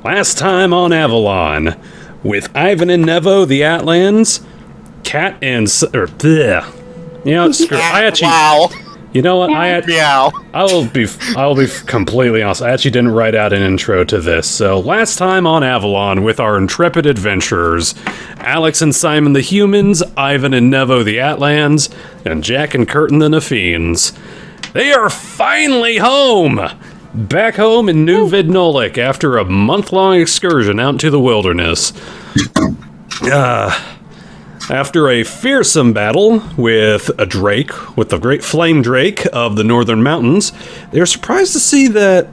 Last time on Avalon, with Ivan and Nevo, the Atlands, Cat and... You know, screw I actually... Wow. You know what? Meow. I will be completely honest. I actually didn't write out an intro to this. So last time on Avalon, with our intrepid adventurers, Alex and Simon the humans, Ivan and Nevo the Atlands, and Jack and Curtin the Nephians, they are finally home! Back home in New Vidnolik after a month-long excursion out into the wilderness. After a fearsome battle with a drake, with the great flame drake of the northern mountains, they were surprised to see that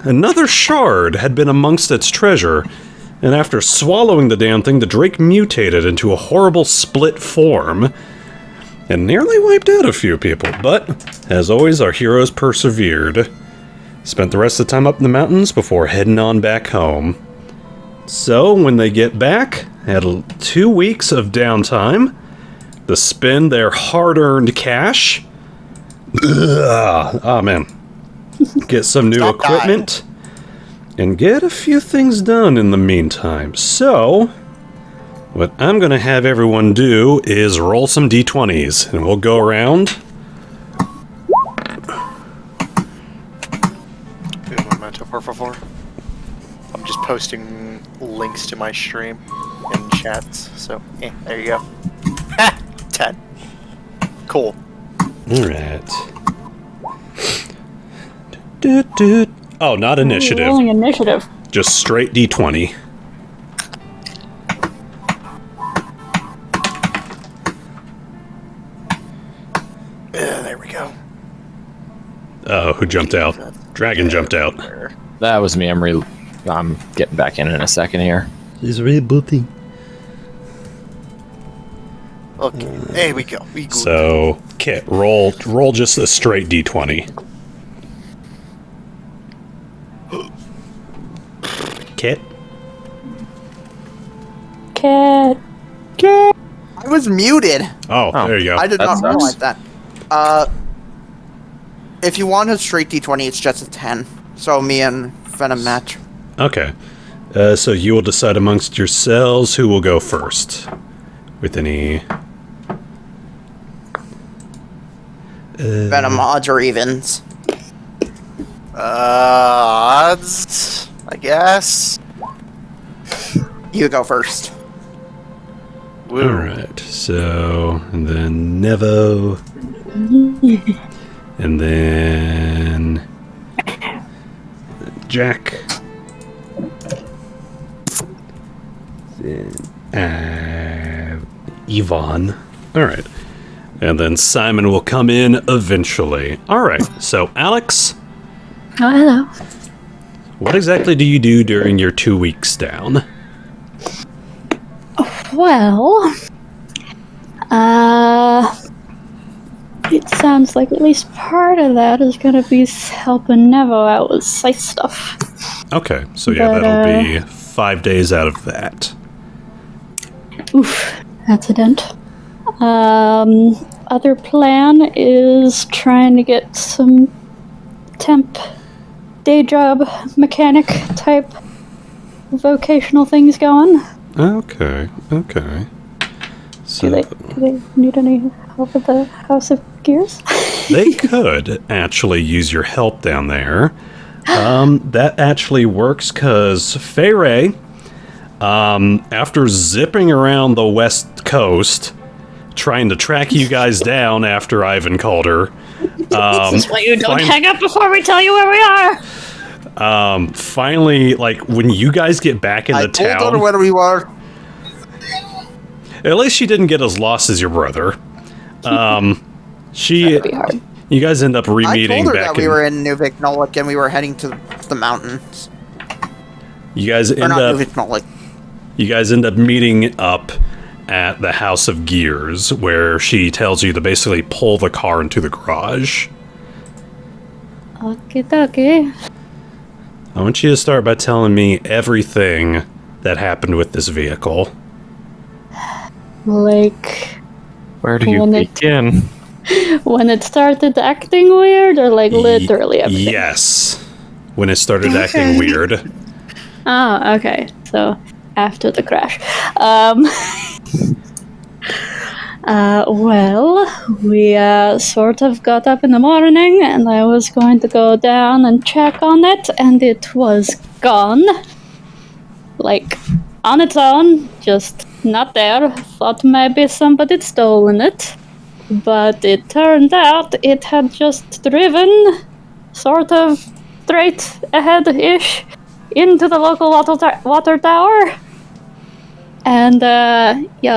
another shard had been amongst its treasure, and after swallowing the damn thing, the drake mutated into a horrible split form, and nearly wiped out a few people, but, as always, our heroes persevered. Spent the rest of the time up in the mountains before heading on back home. So, when they get back, had 2 weeks of downtime to spend their hard-earned cash. Oh, man. Get some new equipment. And get a few things done in the meantime. So, what I'm going to have everyone do is roll some d20s. And we'll go around. Un momento, por favor. I'm just posting links to my stream in chats, so there you go. 10. Cool. Alright. Oh, not initiative. Rolling initiative. Just straight d20. There we go. Oh, who jumped out? Dragon jumped out. That was me. I'm getting back in a second here. He's rebooting. Okay, there we go. So, Kit, roll just a straight d20. Kit? Cat. I was muted. Oh, there you go. I did That not sucks. realize that. If you want a straight d20, it's just a 10. So me and Venom match. Okay. So you will decide amongst yourselves who will go first. With any... Venom odds or evens. Odds, I guess. You go first. Alright, so... And then Nevo. And then... Jack. Yvonne. Alright. And then Simon will come in eventually. Alright, so Alex, Oh, hello. what exactly do you do during your 2 weeks down? Well, it sounds like at least part of that is gonna be helping Nevo out with site stuff. Okay, so yeah, But, that'll be 5 days out of that. Oof, that's a dent. Other plan is trying to get some temp day job mechanic type vocational things going. Okay. So Do they need any help with the House of Gears? they could actually use your help down there. That actually works because Fay Ray, after zipping around the west coast, trying to track you guys down after Ivan called her. This is why you don't hang up before we tell you where we are! Finally, like, when you guys get back into I told her town... where we were. At least she didn't get as lost as your brother. She... That'd be hard. You guys end up I re-meeting told her back that we were in New Vidnolik and we were heading to the mountains. You guys Or end not up... New Vidnolik. You guys end up meeting up at the House of Gears, where she tells you to basically pull the car into the garage. Okay. I want you to start by telling me everything that happened with this vehicle. Like, Where do you When it- begin? when it started acting weird, or like literally everything? Yes. When it started acting weird. Oh, okay. So after the crash. Well, we sort of got up in the morning, and I was going to go down and check on it, and it was gone. Like, on its own, just not there. Thought maybe somebody'd stolen it. But it turned out it had just driven sort of straight ahead-ish into the local water tower. And,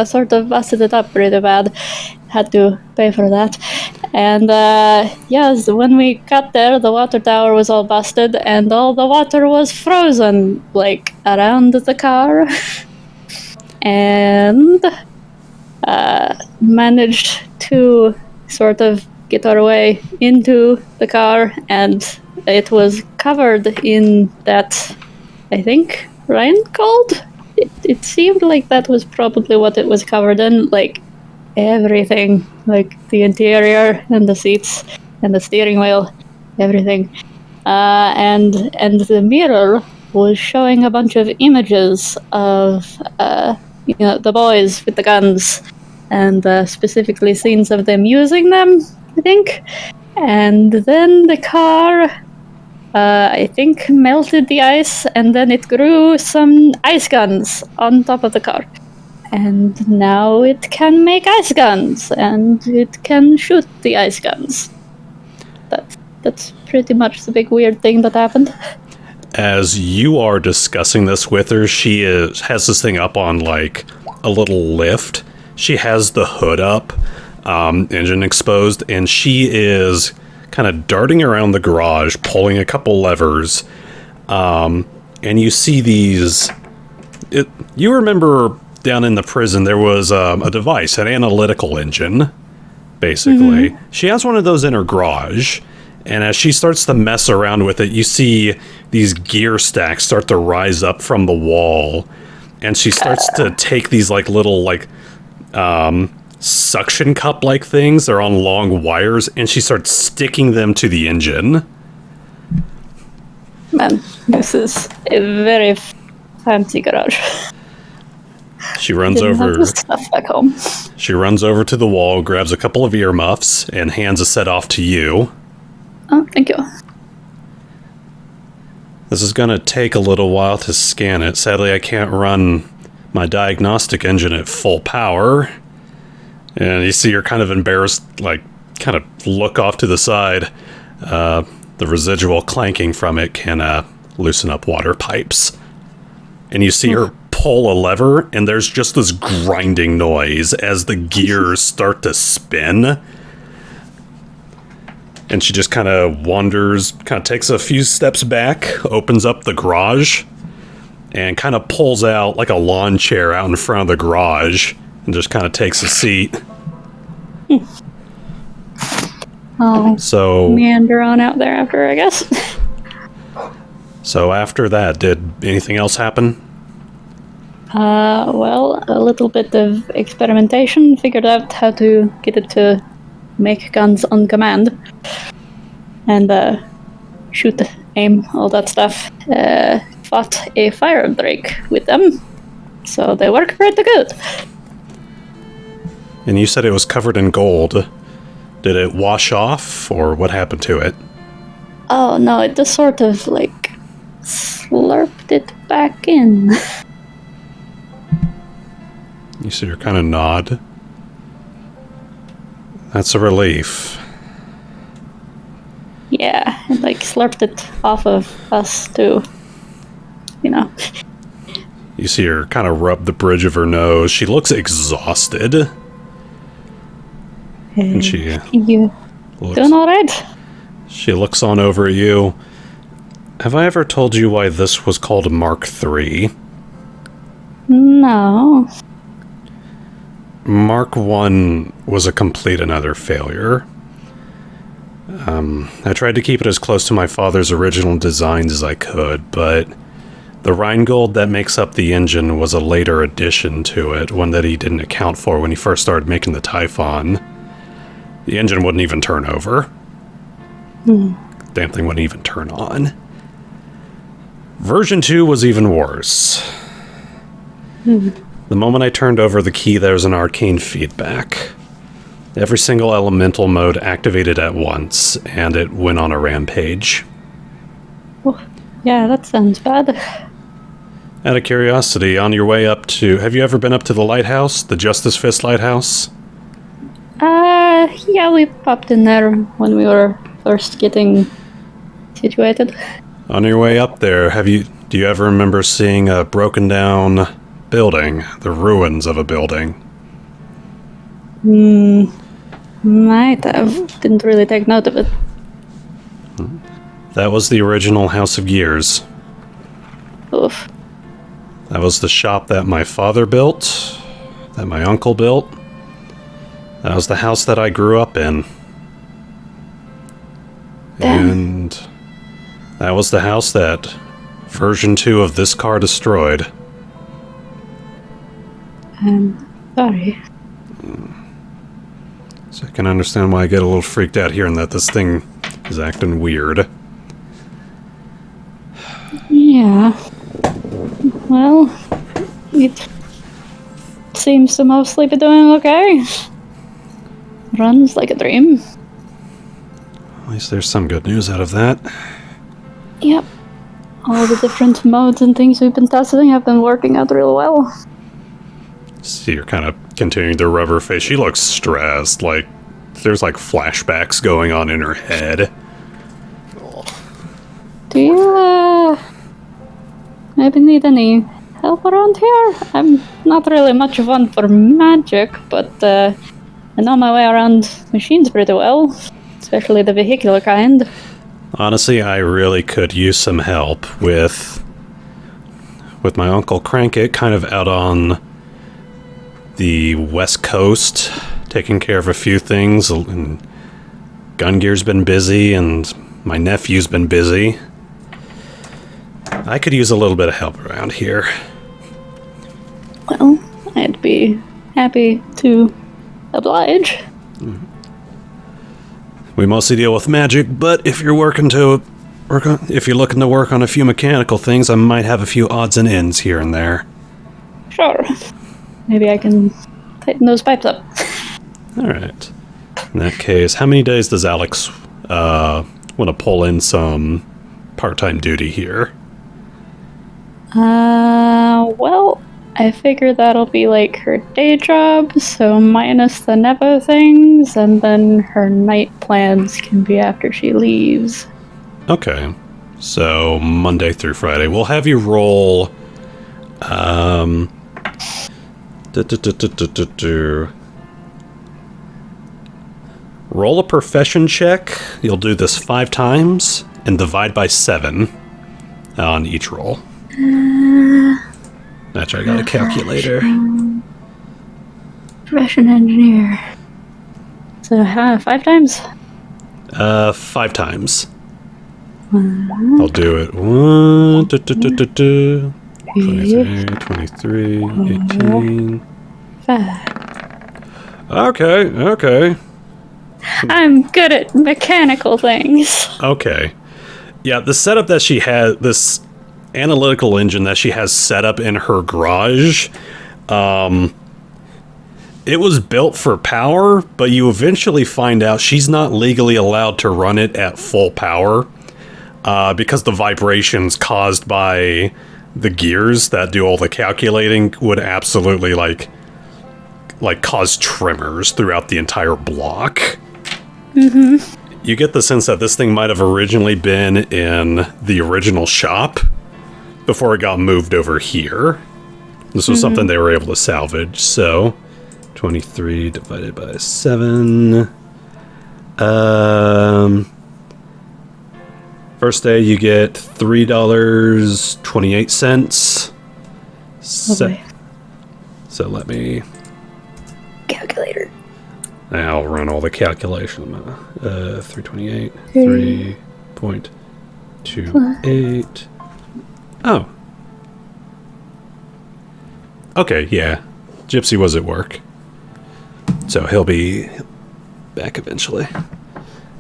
sort of busted it up pretty bad. Had to pay for that. And, yes, when we got there, the water tower was all busted, and all the water was frozen, like, around the car. And, managed to sort of get our way into the car, and it was covered in that, I think, Ryan called? It seemed like that was probably what it was covered in, like everything, like the interior and the seats and the steering wheel, everything. And the mirror was showing a bunch of images of, the boys with the guns, and specifically scenes of them using them, I think. And then the car, I think, melted the ice, and then it grew some ice guns on top of the car. And now it can make ice guns, and it can shoot the ice guns. That's pretty much the big weird thing that happened. As you are discussing this with her, she has this thing up on, like, a little lift. She has the hood up, engine exposed, and she is kind of darting around the garage, pulling a couple levers, and you see these... you remember down in the prison there was a device, an analytical engine, basically. Mm-hmm. She has one of those in her garage, and as she starts to mess around with it, you see these gear stacks start to rise up from the wall, and she starts to take these, like, little, like, suction cup-like things. They're on long wires, and she starts sticking them to the engine. Man, this is a very fancy garage. She runs over. Have this stuff back home. She runs over to the wall, grabs a couple of earmuffs, and hands a set off to you. Oh, thank you. This is going to take a little while to scan it. Sadly, I can't run my diagnostic engine at full power. And you see her kind of embarrassed, like, kind of look off to the side. The residual clanking from it can loosen up water pipes. And you see her pull a lever, and there's just this grinding noise as the gears start to spin. And she just kind of wanders, kind of takes a few steps back, opens up the garage, and kind of pulls out like a lawn chair out in front of the garage, and just kind of takes a seat. So meander on out there after, I guess. So after that, did anything else happen? Well, a little bit of experimentation. Figured out how to get it to make guns on command. And shoot, aim, all that stuff. Fought a fire break with them. So they work pretty good. And you said it was covered in gold. Did it wash off, or what happened to it? Oh, no, it just sort of, like, slurped it back in. You see her kind of nod. That's a relief. Yeah, and, like, slurped it off of us, too. You know. You see her kind of rub the bridge of her nose. She looks exhausted. And she you doing all right? She looks on over at you. Have I ever told you why this was called Mark III? No. Mark I was a complete and utter failure. I tried to keep it as close to my father's original designs as I could, but the Rheingold that makes up the engine was a later addition to it, one that he didn't account for when he first started making the Typhon. The engine wouldn't even turn over. Damn thing wouldn't even turn on. Version 2 was even worse. The moment I turned over the key, there was an arcane feedback. Every single elemental mode activated at once, and it went on a rampage. Oh, yeah, that sounds bad. Out of curiosity, on your way up to... Have you ever been up to the lighthouse? The Justice Fist lighthouse? Yeah, we popped in there when we were first getting situated. On your way up there, do you ever remember seeing a broken down building? The ruins of a building? Might have. Didn't really take note of it. That was the original House of Gears. Oof. That was the shop that my father built, that my uncle built. That was the house that I grew up in. Damn. And that was the house that version 2 of this car destroyed. I'm sorry. So I can understand why I get a little freaked out hearing that this thing is acting weird. Yeah. Well, it seems to mostly be doing okay. Runs like a dream. At least there's some good news out of that. Yep. All the different modes and things we've been testing have been working out real well. See, you're kind of continuing to rub her face. She looks stressed, like there's like flashbacks going on in her head. Do you, maybe need any help around here? I'm not really much of one for magic, but I know my way around machines pretty well, especially the vehicular kind. Honestly, I really could use some help with my Uncle Crankit kind of out on the West Coast, taking care of a few things, and Gun Gear's been busy, and my nephew's been busy. I could use a little bit of help around here. Well, I'd be happy to oblige. We mostly deal with magic, but if you're looking to work on a few mechanical things, I might have a few odds and ends here and there. Sure. Maybe I can tighten those pipes up. Alright. In that case, how many days does Alex want to pull in some part-time duty here? Well, I figure that'll be like her day job, so minus the Nevo things, and then her night plans can be after she leaves. Okay. So, Monday through Friday. We'll have you roll... Roll a profession check. You'll do this 5 times, and divide by 7 on each roll. Actually, I got a calculator. Profession engineer. So, 5 times? 5 times. I'll do it. 1, 23, 23, 18. 5. Okay. I'm good at mechanical things. Okay. Yeah, the setup that she has, this analytical engine that she has set up in her garage, it was built for power, but you eventually find out she's not legally allowed to run it at full power because the vibrations caused by the gears that do all the calculating would absolutely like cause tremors throughout the entire block. Mm-hmm. You get the sense that this thing might have originally been in the original shop before it got moved over here. This was something they were able to salvage, so 23 divided by 7. First day you get $3.28. So let me... Calculator. I'll run all the calculation. 328, 3.28. Oh. Okay, yeah. Gypsy was at work. So he'll be back eventually.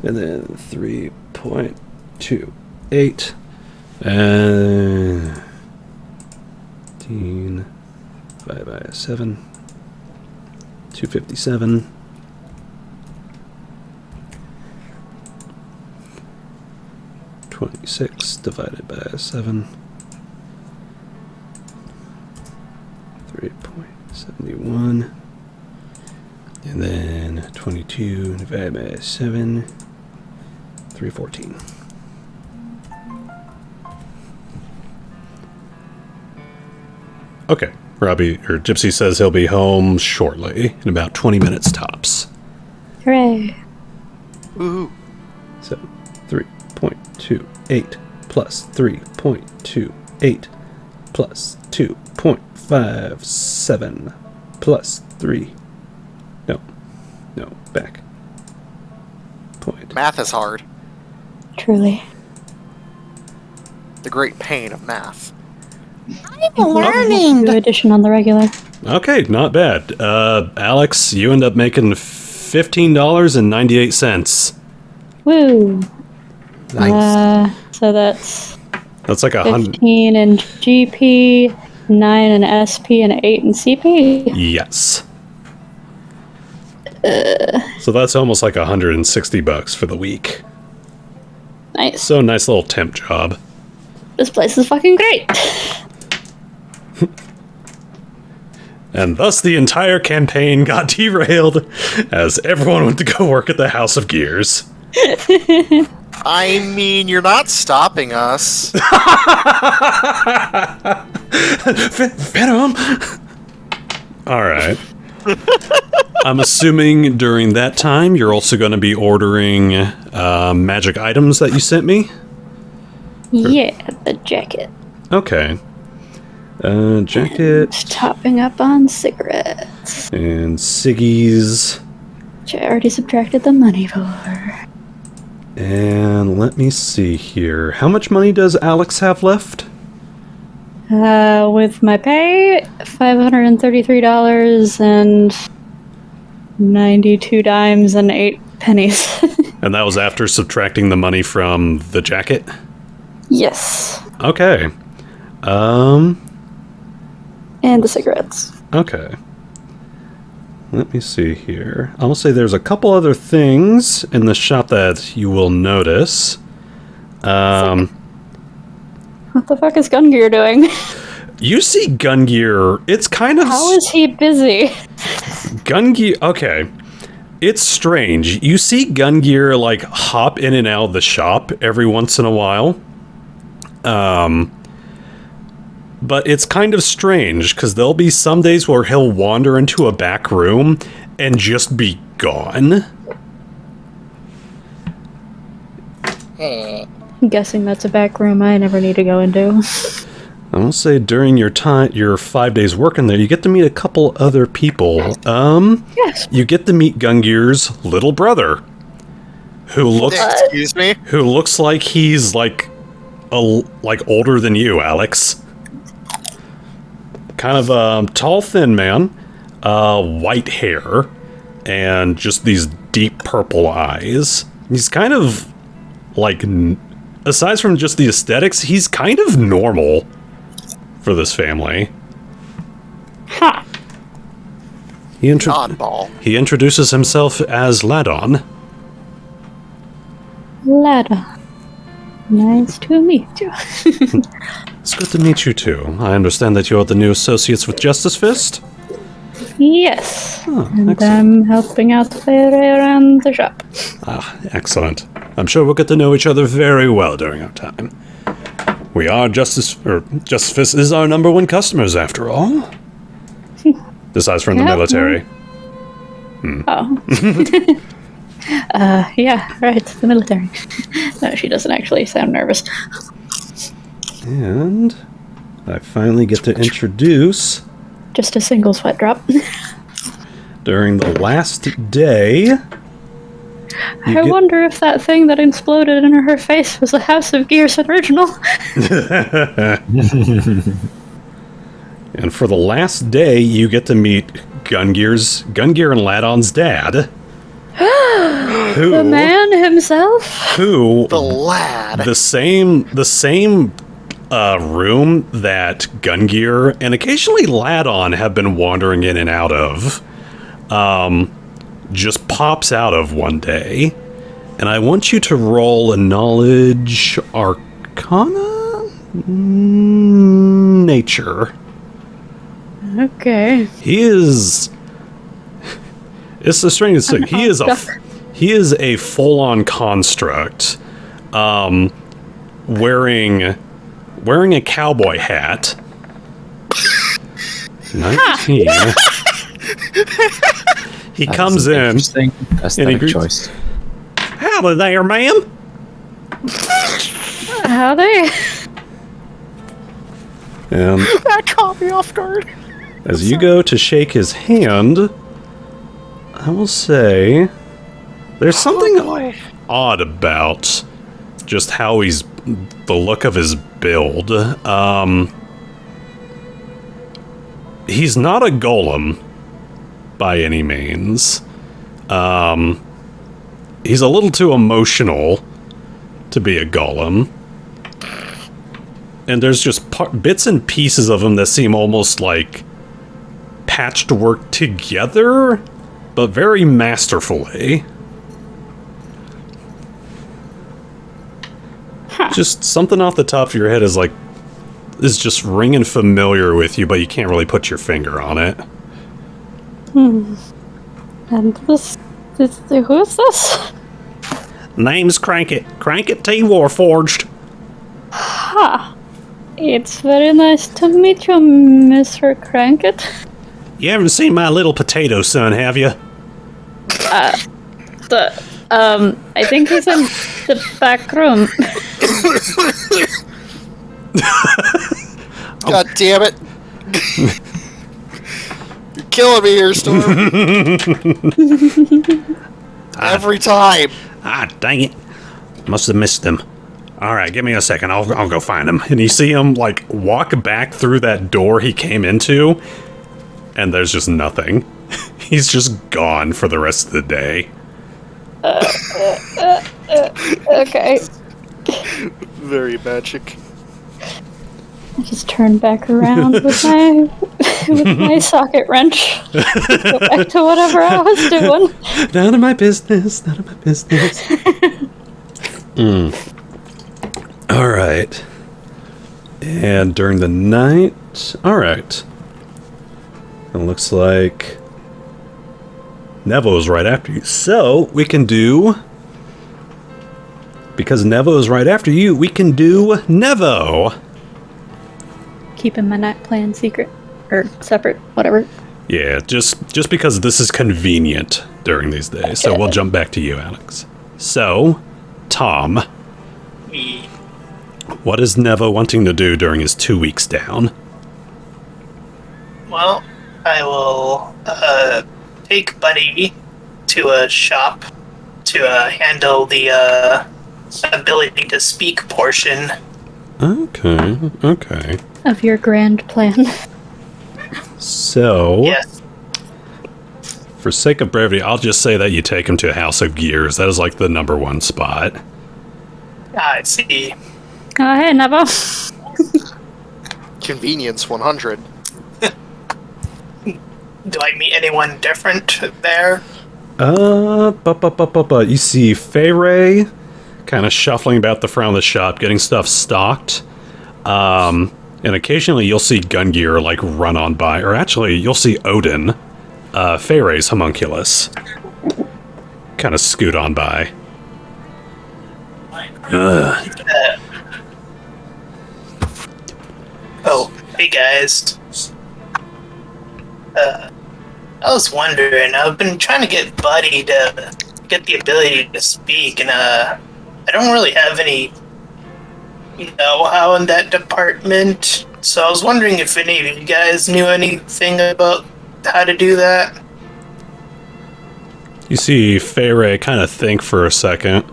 And then 3.28. And 7. 257. 26 divided by 7. 3.71. And then 22 divided by 7. 314. Okay. Gypsy says he'll be home shortly, in about 20 minutes tops. Hooray. Woohoo. So, 3.28 plus 3.28 plus 2.57 plus 3. No, back. Point. Math is hard. Truly. The great pain of math. New edition on the regular. Okay, not bad. Alex, you end up making $15.98. Woo. Nice. So that's That's like 100. 15 in GP, 9 in SP, and 8 in CP. Yes. So that's almost like $160 for the week. Nice. So nice little temp job. This place is fucking great. And thus the entire campaign got derailed as everyone went to go work at the House of Gears. I mean, you're not stopping us. Venom! Alright. I'm assuming during that time you're also going to be ordering magic items that you sent me? Yeah, the jacket. Okay. Jacket Topping up on cigarettes, and ciggies. which I already subtracted the money for. And let me see here. How much money does Alex have left? With my pay, $533 and 92 dimes and 8 pennies. And that was after subtracting the money from the jacket? Yes. Okay. And the cigarettes. Okay. Let me see here. I'll say there's a couple other things in the shop that you will notice. What the fuck is Gun Gear doing? You see Gun Gear. It's kind of... How is he busy? Gun Gear... Okay. It's strange. You see Gun Gear, like, hop in and out of the shop every once in a while. But it's kind of strange, because there'll be some days where he'll wander into a back room and just be gone. I'm guessing that's a back room I never need to go into. I will say during your 5 days working there, you get to meet a couple other people. Yes. You get to meet Gun Gear's little brother, who Excuse me? looks like he's like older than you, Alex. Kind of a tall, thin man, white hair, and just these deep purple eyes. He's kind of like, aside from just the aesthetics, he's kind of normal for this family. Ha! Oddball. He introduces himself as Ladon. Lada. Nice to meet you. It's good to meet you too. I understand that you're the new associates with Justice Fist? Yes. Oh, And excellent. I'm helping out around the shop. Ah, excellent. I'm sure we'll get to know each other very well during our time. We are Justice Fist is our #1 customers after all. Besides from the Yeah, military. Oh. Yeah, right, the military. No, she doesn't actually sound nervous. And I finally get to introduce, Just a single sweat drop. during the last day, I wonder if that thing that exploded in her face was a House of Gears original. and for the last day, you get to meet Gun Gear and Ladon's dad. The man himself? Who The lad. the same room that Gungear and occasionally Ladon have been wandering in and out of. Just pops out of one day. And I want you to roll a knowledge arcana? Nature. Okay. He is... It's the strangest thing. He is a full-on construct. Wearing a cowboy hat. 19. He comes in. Aesthetic choice. Howdy there, ma'am. Howdy. And That caught me off guard. as you go to shake his hand, I will say there's something odd about just how he's the look of his build. He's not a golem by any means. He's a little too emotional to be a golem. And there's just bits and pieces of him that seem almost like patched work together, but very masterfully. Just something off the top of your head is just ringing familiar with you, but you can't really put your finger on it. And who's this? Name's Crankit. Crankit T. Warforged. Ha! It's very nice to meet you, Mr. Crankit. You haven't seen my little potato son, have you? I think he's in the back room. God damn it. You're killing me here, Storm. Every time. Ah, dang it. Must have missed him. Alright, give me a second. I'll go find him. And you see him, walk back through that door he came into, and there's just nothing. He's just gone for the rest of the day. Okay. Very magic. I just turned back around with my socket wrench. Go back to whatever I was doing. None of my business. None of my business. Alright. And during the night... Alright. It looks like... Nevo's right after you. So, we can do... Because Nevo is right after you, we can do Nevo! Keeping my night plan secret. Or separate, whatever. Yeah, just because this is convenient during these days. So we'll jump back to you, Alex. So, Tom... What is Nevo wanting to do during his 2 weeks down? Well, I will take Buddy to a shop to handle the ability to speak portion. Okay. Of your grand plan. So, Yes. for sake of brevity, I'll just say that you take him to House of Gears. That is the #1 spot. I see. Oh, hey, Nevo. Convenience 100. Do I meet anyone different there? You see Feyre kind of shuffling about the front of the shop, getting stuff stocked. And occasionally you'll see Gungear run on by, or actually you'll see Odin, Feyre's homunculus, kind of scoot on by. Oh, hey guys. I was wondering, I've been trying to get Buddy to get the ability to speak, and I don't really have any know-how in that department, so I was wondering if any of you guys knew anything about how to do that. You see Feyre kind of think for a second.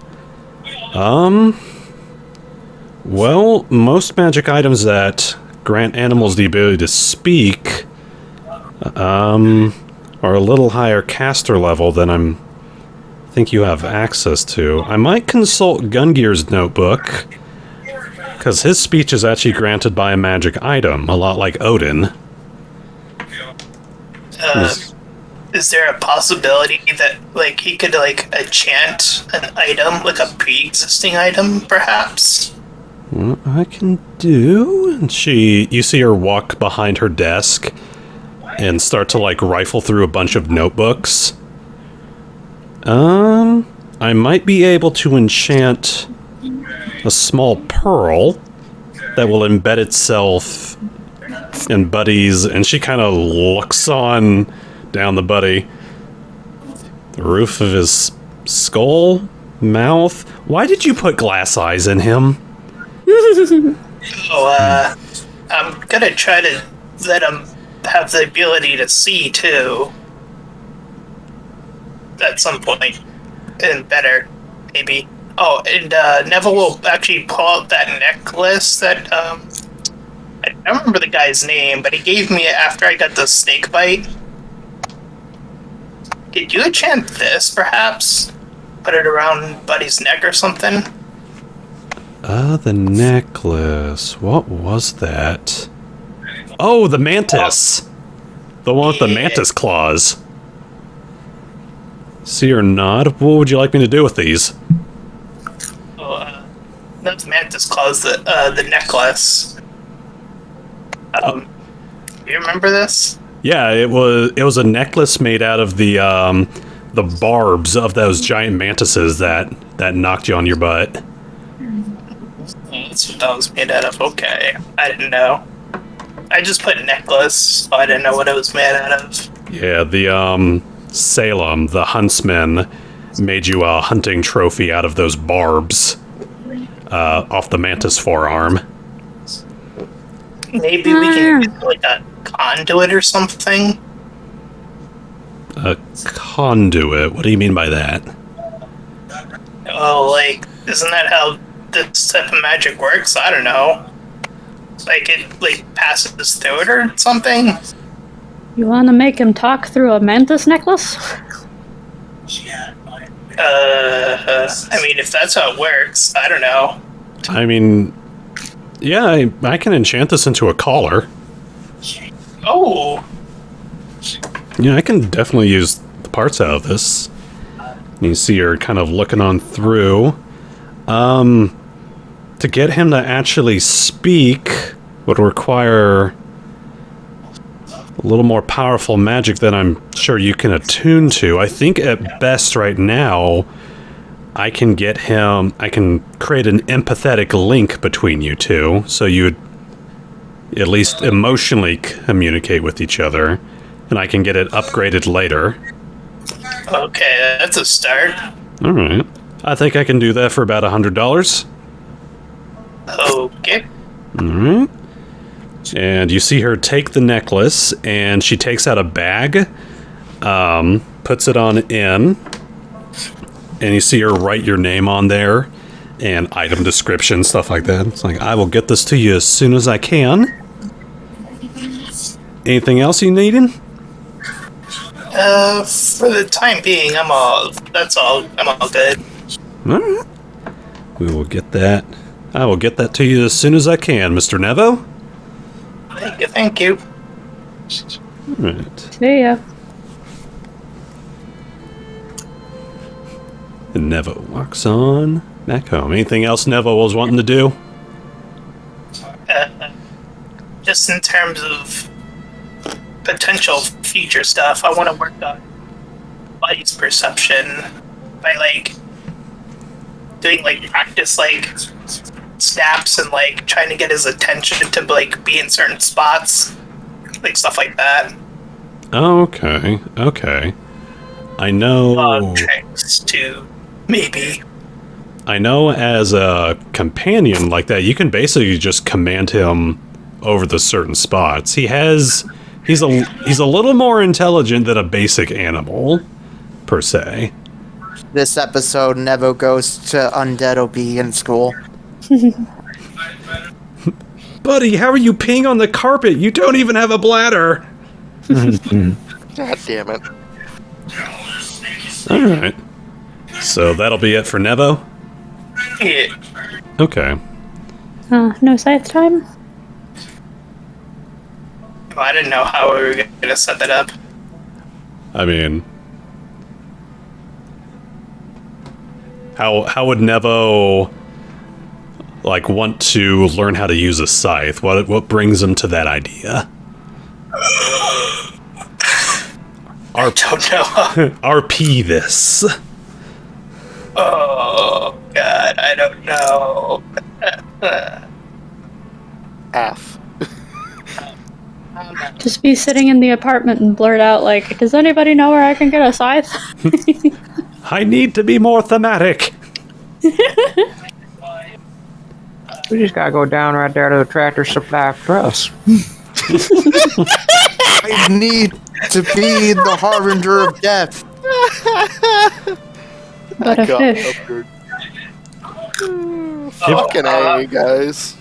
Well, most magic items that grant animals the ability to speak, are a little higher caster level than I think you have access to. I might consult Gungear's notebook, Because his speech is actually granted by a magic item, a lot like Odin. Is there a possibility that, like, he could, like, enchant an item, like a pre-existing item, perhaps? What I can do? And you see her walk behind her desk and start to, like, rifle through a bunch of notebooks. I might be able to enchant a small pearl that will embed itself in Buddy's, and she kind of looks on down the Buddy. The roof of his skull, mouth. Why did you put glass eyes in him? I'm gonna try to let him have the ability to see, too. At some point. And better, maybe. Oh, and Neville will actually pull out that necklace that, I don't remember the guy's name, but he gave me it after I got the snake bite. Did you enchant this, perhaps? Put it around Buddy's neck or something? The necklace. What was that? Oh, the mantis! The one with the mantis claws. See or nod? What would you like me to do with these? That's mantis claws, the necklace. Do you remember this? Yeah, it was a necklace made out of the barbs of those giant mantises that knocked you on your butt. That's what that was made out of. Okay, I didn't know. I just put necklace, so I didn't know what it was made out of. Yeah, the Salem, the huntsman, made you a hunting trophy out of those barbs off the mantis forearm. Maybe we can get like a conduit or something. A conduit? What do you mean by that? Oh, like, isn't that how this type of magic works? I don't know. Like, it, like, passes through it or something? You want to make him talk through a mantis necklace? I mean, if that's how it works, I don't know. I mean, yeah, I can enchant this into a collar. Oh! Yeah, I can definitely use the parts out of this. You see her kind of looking on through. To get him to actually speak would require a little more powerful magic than I'm sure you can attune to. I think at best right now, I can create an empathetic link between you two, so you would at least emotionally communicate with each other, and I can get it upgraded later. Okay, that's a start. Alright. I think I can do that for about $100. Okay. Alright. And you see her take the necklace, and she takes out a bag, puts it on in, and you see her write your name on there, and item description, stuff like that. It's like, I will get this to you as soon as I can. Anything else you needing? For the time being, that's all. I'm all good. Alright. We will get that. I will get that to you as soon as I can, Mr. Nevo. Thank you. Alright. See ya. And Nevo walks on back home. Anything else Nevo was wanting to do? Just in terms of potential future stuff, I want to work on Buddy's perception by, like, doing, like, practice, like, snaps and, like, trying to get his attention to, like, be in certain spots. Like, stuff like that. Okay. I know... Tricks, too. Maybe. I know as a companion like that, you can basically just command him over the certain spots. He's a little more intelligent than a basic animal, per se. This episode, Nevo goes to Undead OB in school. Buddy, how are you peeing on the carpet? You don't even have a bladder! God damn it. Alright. So that'll be it for Nevo? Yeah. Okay. No scythe time? Well, I didn't know how we were gonna set that up. I mean, how would Nevo like want to learn how to use a scythe? What brings him to that idea? I don't know. RP this. Oh God, I don't know. F. Just be sitting in the apartment and blurt out, like, does anybody know where I can get a scythe? I need to be more thematic. We just gotta go down right there to the Tractor Supply Express. I need to be the harbinger of death. But a God, fish. upgrade. Fucking A, guys.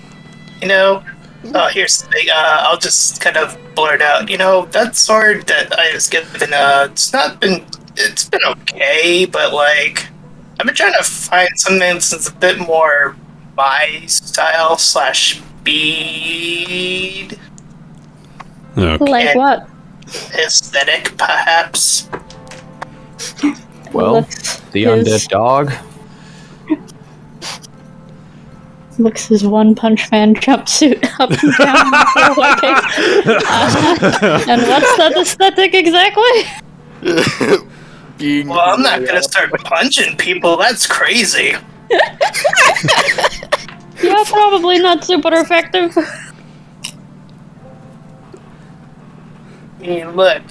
You know, here's the thing. I'll just kind of blurt out. You know, that sword that I was given. It's been okay, but like, I've been trying to find something that's a bit more my style / speed Okay. Like And- what? aesthetic, perhaps. Well, Looks the his- undead dog. Looks his One Punch Man jumpsuit up and down. And what's that aesthetic exactly? Being Well, I'm not gonna start punching people. That's crazy. Yeah, probably not super effective. I mean, look,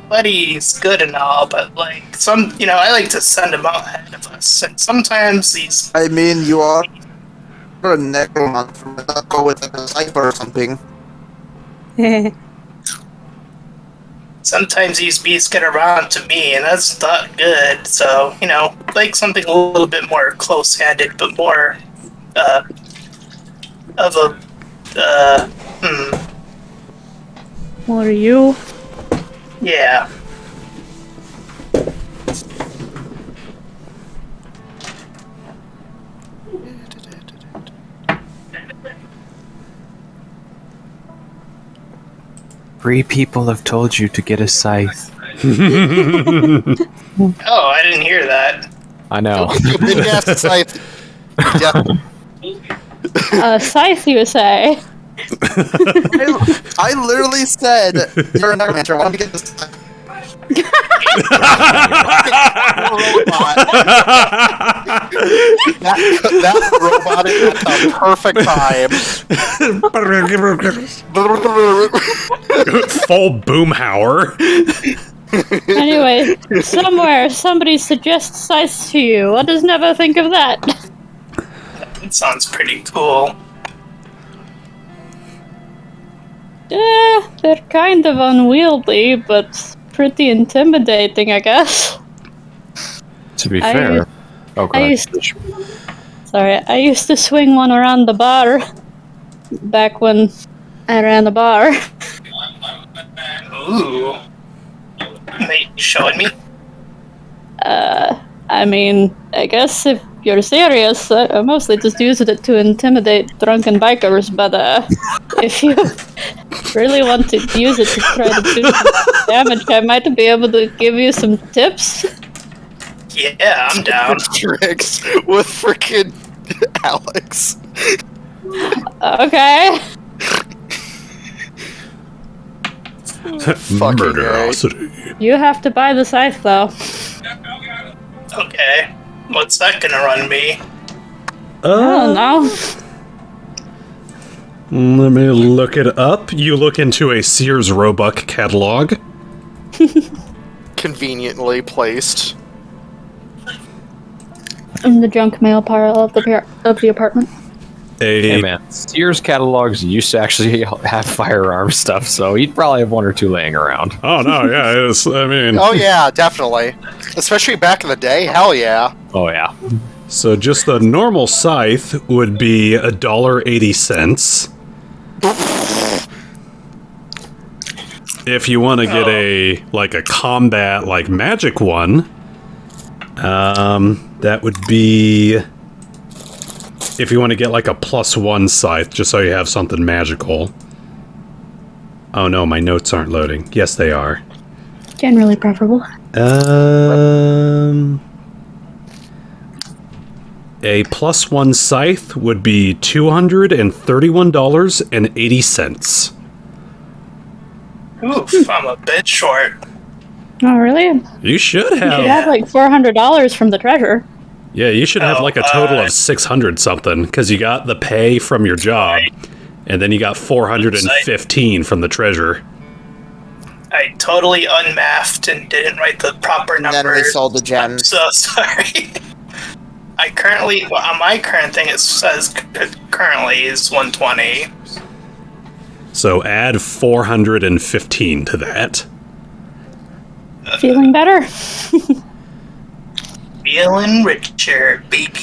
Buddy's good and all, but like I like to send him out ahead of us, and sometimes these I mean, you are a necromancer. Let's go with a cipher or something. sometimes these beasts get around to me, and that's not good. So like something a little bit more close-handed, but more of a What are you? yeah. Three people have told you to get a scythe. Oh, I didn't hear that. I know. Yes, scythe. Yeah. Scythe, you say? I literally said, you're a necromancer. Why don't we get this? that robot is at the perfect time. Full boomhauer. Anyway, somewhere somebody suggests scythes to you. What does Never think of that? It sounds pretty cool. They're kind of unwieldy, but pretty intimidating, I guess. To be I- fair. Oh, I God. I used to swing one around the bar back when I ran the bar. Ooh. Mate, showing me? I mean, I guess if you're serious, I mostly just used it to intimidate drunken bikers, but if you really want to use it to try to do some damage, I might be able to give you some tips. Yeah, I'm down. Tricks with freaking Alex. Okay. Fucking Murderosity. You have to buy the scythe, though. Okay. What's that gonna run me? I don't know. Let me look it up. You look into a Sears Roebuck catalog. Conveniently placed. In the junk mail pile of the apartment. Hey, man. Sears catalogs used to actually have firearm stuff, so he'd probably have one or two laying around. Oh no, yeah, it's. I mean, Oh yeah, definitely. Especially back in the day. Hell yeah. Oh, yeah. so just the normal scythe would be $1.80. If you want to get a combat magic one, that would be if you want to get like a +1 scythe, just so you have something magical. Oh no, my notes aren't loading. Yes, they are. Generally preferable. A +1 scythe would be $231.80. Oof, I'm a bit short. Oh, really? You should You should have. have like $400 from the treasure. Yeah, you should have like a total of 600 something, because you got the pay from your job, and then you got 415 from the treasure. I totally unmapped and didn't write the proper And number. then we sold the I'm gems. so sorry. I currently, well, on my current thing, it says currently is 120. So add 415 to that. Feeling better? Feeling richer, baby.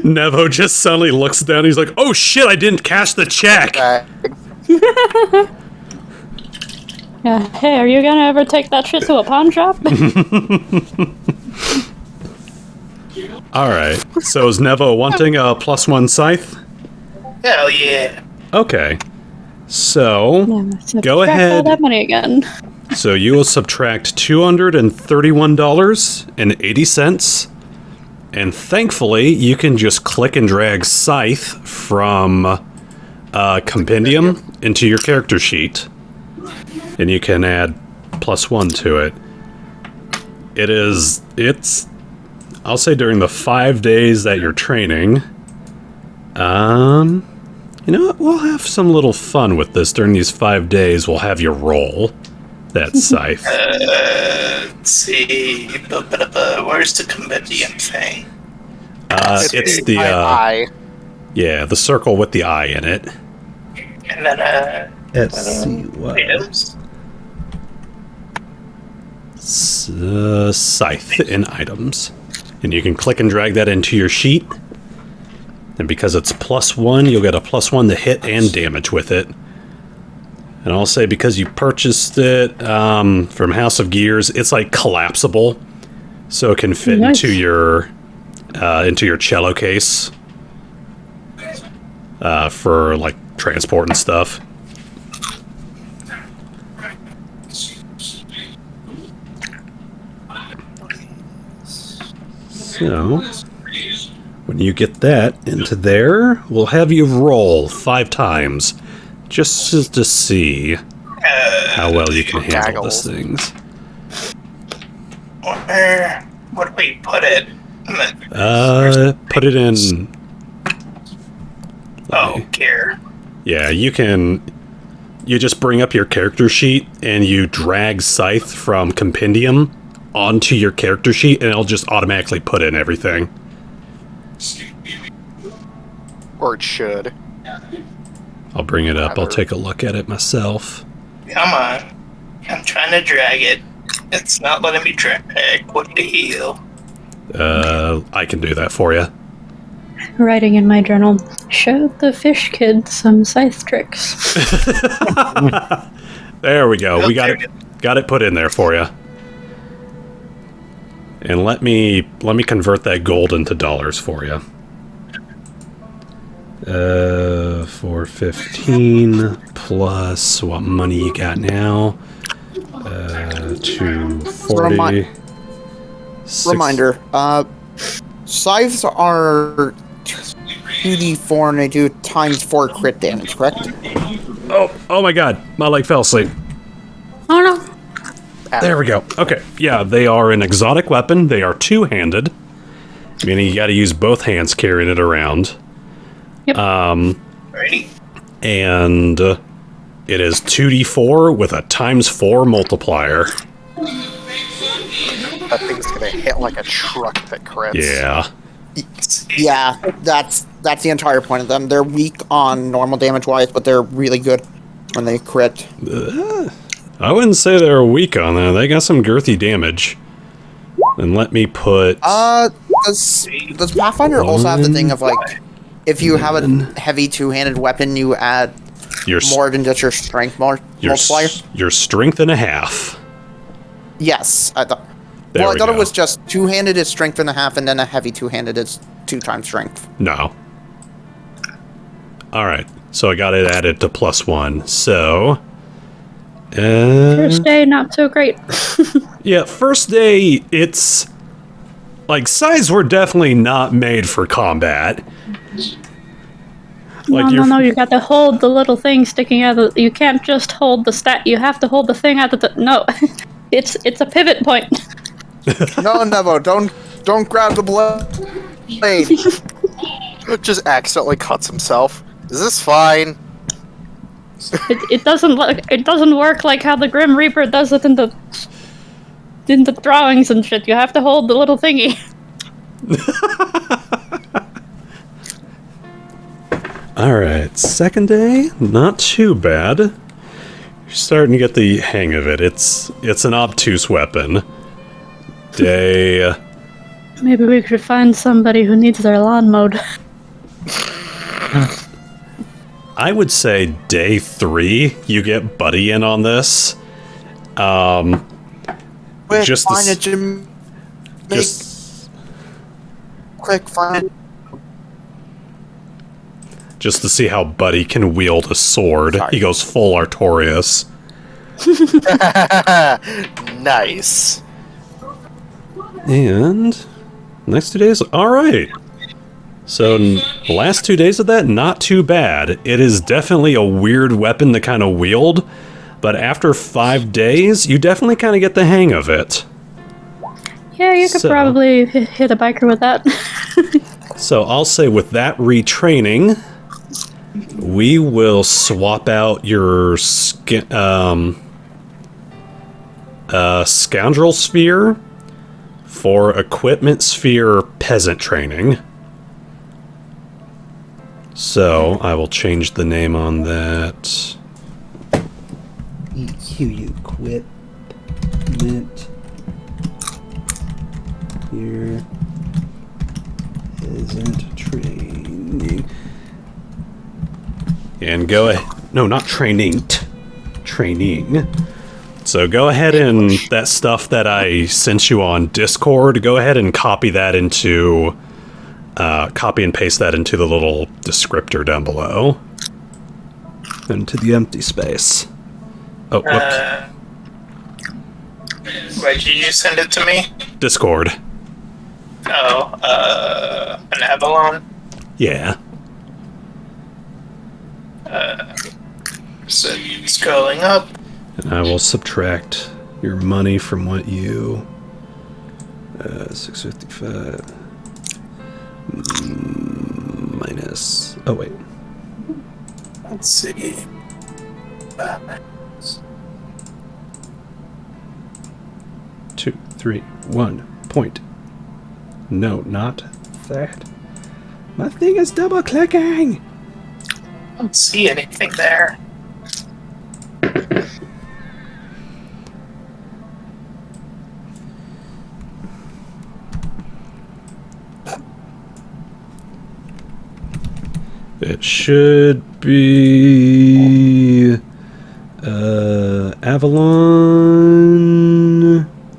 Nevo just suddenly looks down, he's like, oh shit, I didn't cash the check! Yeah. Hey, are you gonna ever take that shit to a pawn shop? Alright, so is Nevo wanting a +1 scythe? Hell yeah. Okay. So, Subtract go all ahead. that money again. So you will subtract $231.80, and thankfully you can just click and drag Scythe from Compendium into your character sheet, and you can add +1 to it. It's, I'll say during the 5 days that you're training, you know what, we'll have some little fun with this. During these 5 days, we'll have you roll that scythe. Let's see. Where's the compendium thing? It's the eye. yeah, the circle with the eye in it. And then, Let's see what items. Scythe in items, and you can click and drag that into your sheet. And because it's +1, you'll get a +1 to hit and damage with it. And I'll say because you purchased it from House of Gears, it's like collapsible, so it can fit Nice. into your cello case for like transport and stuff. So when you get that into there, we'll have you roll 5 times. Just to see how well you can handle these things. Where do we put it? Put it in. Oh, gear. Yeah, you can. You just bring up your character sheet and you drag Scythe from Compendium onto your character sheet, and it'll just automatically put in everything. Or it should. I'll bring it up. I'll take a look at it myself. Come on. I'm trying to drag it. It's not letting me drag. What the hell? I can do that for you. Writing in my journal, showed the fish kid some scythe tricks. There we go. We got Okay. it. Got it put in there for you. And let me convert that gold into dollars for you. 415 plus what money you got now? 240. Reminder, scythes are 2d4 and they do ×4 crit damage, correct? Oh my god, my leg fell asleep. Oh no. There we go. Okay, yeah, they are an exotic weapon. They are two-handed, meaning you got to use both hands carrying it around. Yep. Ready? And it is 2d4 with a ×4 multiplier. That thing's gonna hit like a truck that crits. Yeah. Yeah, that's the entire point of them. They're weak on normal damage wise, but they're really good when they crit. I wouldn't say they're weak on that. They got some girthy damage. And let me put... Does Pathfinder also have the thing of like, if you have a heavy two-handed weapon, you add your more than just your strength multiplier? your strength and a half. Yes, I thought. There Well, I we thought go. it was just two-handed is strength and a half, and then a heavy two-handed is 2 times strength. No. Alright, so I got it added to +1. So... First day, not so great. yeah, first day, it's... like, scythes were definitely not made for combat. Like No, you got to hold the little thing sticking out of... You can't just hold the stat, you have to hold the thing out of the... No, it's a pivot point. No, Nevo, don't grab the blade. Just accidentally cuts himself. Is this fine? It doesn't work like how the Grim Reaper does it in the drawings and shit. You have to hold the little thingy. Alright, second day, not too bad. You're starting to get the hang of it. It's an obtuse weapon. Day... Maybe we could find somebody who needs their lawn mowed. I would say day 3, you get Buddy in on this. Quick, Just find the a gym. Quick, find it. Just to see how Buddy can wield a sword. Sorry. He goes full Artorias. Nice. And next 2 days, alright. So the last 2 days of that, not too bad. It is definitely a weird weapon to kind of wield, but after 5 days, you definitely kind of get the hang of it. Yeah, you could So- probably hit a biker with that. So I'll say with that retraining, we will swap out your Scoundrel Sphere for Equipment Sphere Peasant Training. So I will change the name on that. EQ Equipment here. Peasant Training. And go ahead. No, not training. Training. So go ahead and that stuff that I sent you on Discord, go ahead and copy that into... copy and paste that into the little descriptor down below. Into the empty space. Oh, whoops. Why did you send it to me? Discord. Oh, an Avalon? Yeah. So scrolling up. And I will subtract your money from what you... 655... minus... Oh, wait. Let's see. 2, 3, 1 point. No, not that. My thing is double clicking. I don't see anything there. It should be Avalon.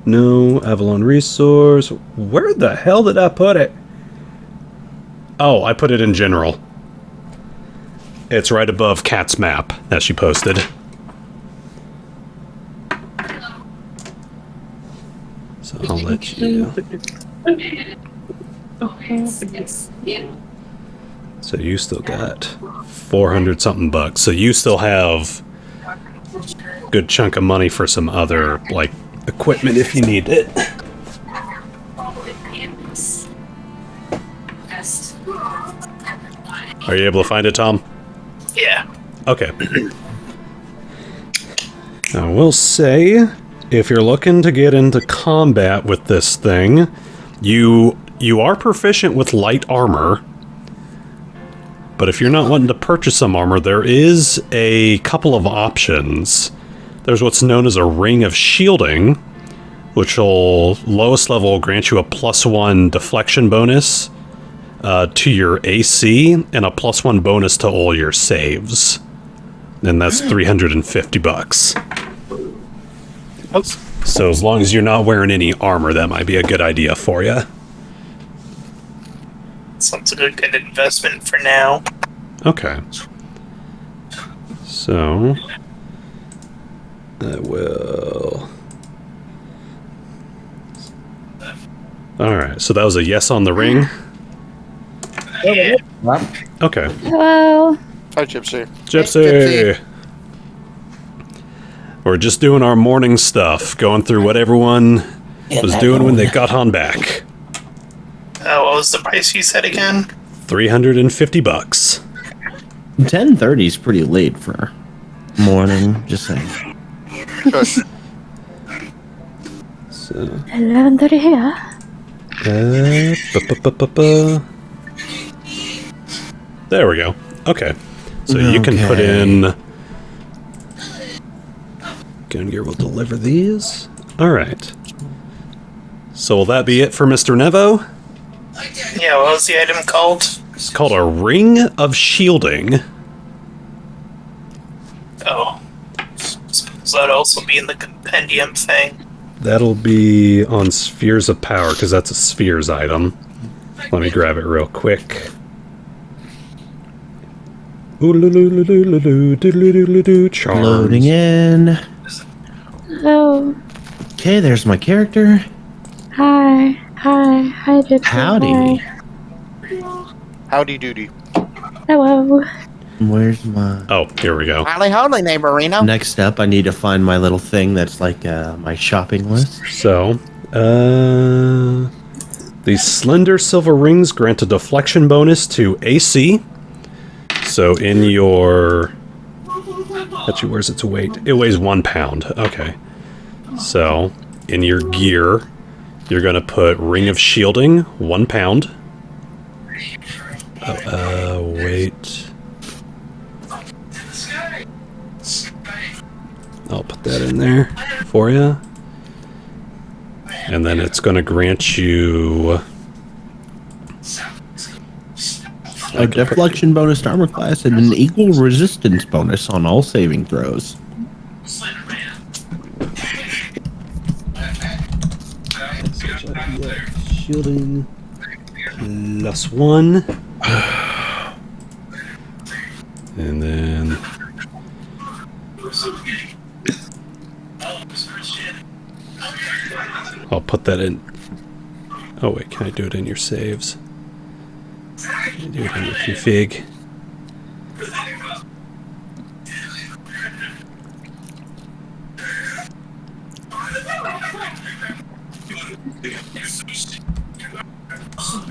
No, Avalon resource. Where the hell did I put it? Oh, I put it in general. It's right above Kat's map that she posted. So I'll let you. So you still got 400 something bucks. So you still have a good chunk of money for some other like equipment if you need it. Are you able to find it, Tom? Yeah. Okay. I will say, if you're looking to get into combat with this thing, you are proficient with light armor. But if you're not wanting to purchase some armor, there is a couple of options. There's what's known as a Ring of Shielding, which will, lowest level, will grant you a +1 deflection bonus to your AC, and a +1 bonus to all your saves. And that's 350 bucks. So as long as you're not wearing any armor, that might be a good idea for you. Sounds like a good investment for now. Okay. So I will. All right. So that was a yes on the ring. Yeah. Okay. Hello. Hi, Gypsy. Gypsy. We're just doing our morning stuff, going through what everyone was doing when they got on back. What was the price you said again? $350. 10:30 is pretty late for morning. Just saying. Shush. So, 11:30 here. there we go. Okay. So you can put in... Gun Gear will deliver these. Alright. So will that be it for Mr. Nevo? Yeah, what was the item called? It's called a Ring of Shielding. Oh. Suppose that'd also be in the compendium thing. That'll be on Spheres of Power, because that's a Spheres item. Let me grab it real quick. Charms. Loading in. Oh, Okay, there's my character. hi. Hi, Gypsy. Howdy. Hi. Howdy doody. Hello. Where's my... Oh, here we go. Howdy, howdy, neighborino. Next up, I need to find my little thing that's like my shopping list. So, these slender silver rings grant a deflection bonus to AC. So in your... Actually, where's its weight? It weighs 1 pound. Okay. So, in your gear, you're going to put Ring of Shielding, 1 pound. Wait. I'll put that in there for you. And then it's going to grant you... A deflection bonus to armor class and an equal resistance bonus on all saving throws. Shielding +1. And then... I'll put that in... Oh wait, can I do it in your saves? Can I do it in your config?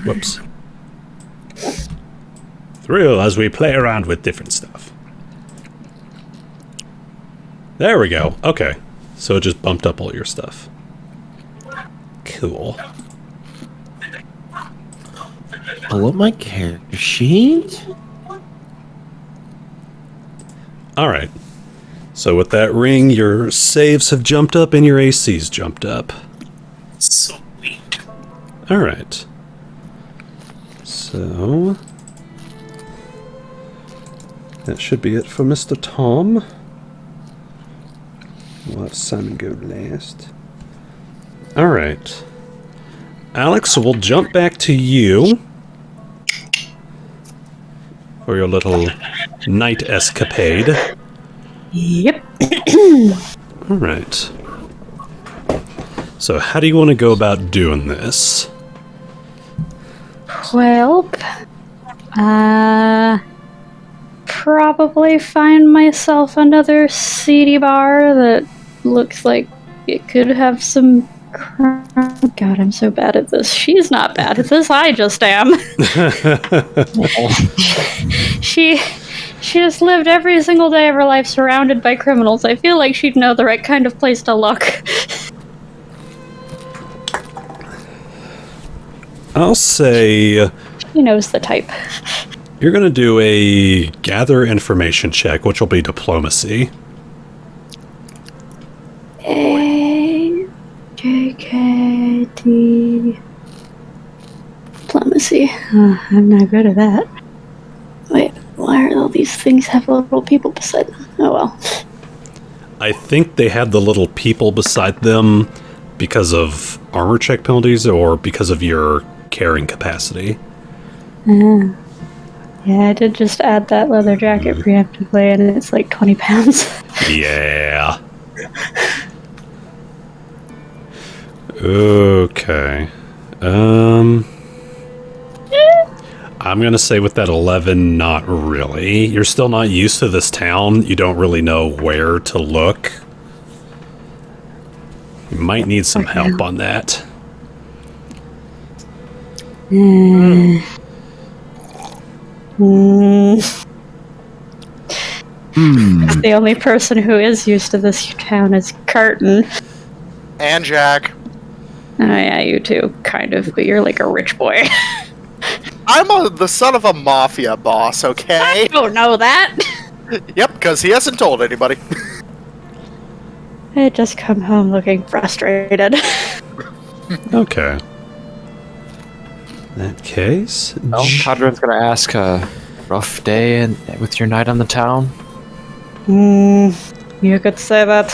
Whoops. Thrill as we play around with different stuff. There we go. Okay. So it just bumped up all your stuff. Cool. Pull up my character sheet. Alright. So with that ring, your saves have jumped up and your AC's jumped up. Sweet. Alright. So... that should be it for Mr. Tom. We'll have Simon go last. Alright. Alex, we'll jump back to you for your little night escapade. Yep. Alright. So how do you want to go about doing this? Well, probably find myself another seedy bar that looks like it could have some crime. God, I'm so bad at this. She's not bad at this. I just am. She has lived every single day of her life surrounded by criminals. I feel like she'd know the right kind of place to look. I'll say... She knows the type. you're going to do a gather information check, which will be diplomacy. A-J-K-T... Diplomacy. I'm not good at that. Wait, why are all these things have little people beside them? Oh well. I think they had the little people beside them because of armor check penalties or because of your carrying capacity. Yeah, I did just add that leather jacket preemptively, and it's like 20 pounds. Yeah. Okay. I'm gonna say with that 11, not really. You're still not used to this town. You don't really know where to look. You might need some help on that. The only person who is used to this town is Curtin. And Jack. Oh yeah, you too, kind of, but you're like a rich boy. I'm the son of a mafia boss, okay? I don't know that. Yep, because he hasn't told anybody. I just come home looking frustrated. Okay. In that case, Well, Cadron's gonna ask a rough day and with your night on the town. You could say that.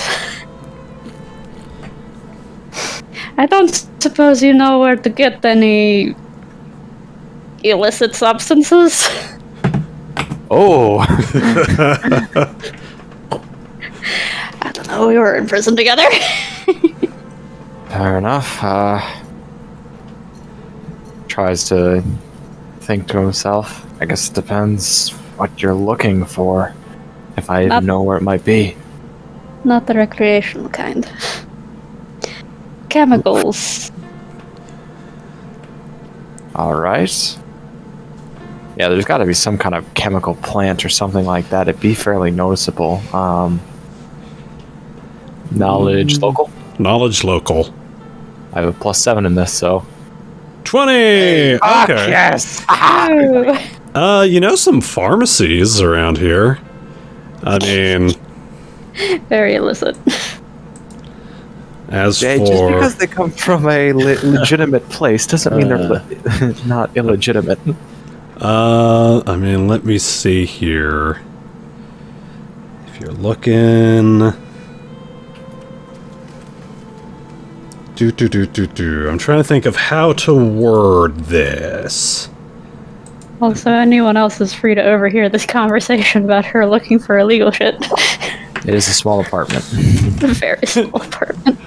I don't suppose you know where to get any illicit substances? Oh, I don't know, we were in prison together. fair enough. Tries to think to himself. I guess it depends what you're looking for. If I even know where it might be. Not the recreational kind. Chemicals. Alright. Yeah, there's gotta be some kind of chemical plant or something like that. It'd be fairly noticeable. Knowledge local? knowledge local. I have a +7 in this, so. 20! Okay. Yes! Ooh. You know some pharmacies around here. I mean, Very illicit. as Yeah, just for... because they come from a legitimate place doesn't mean they're not illegitimate. I mean, let me see here. If you're looking... I'm trying to think of how to word this. Also, anyone else is free to overhear this conversation about her looking for illegal shit. It is a small apartment. A very small apartment.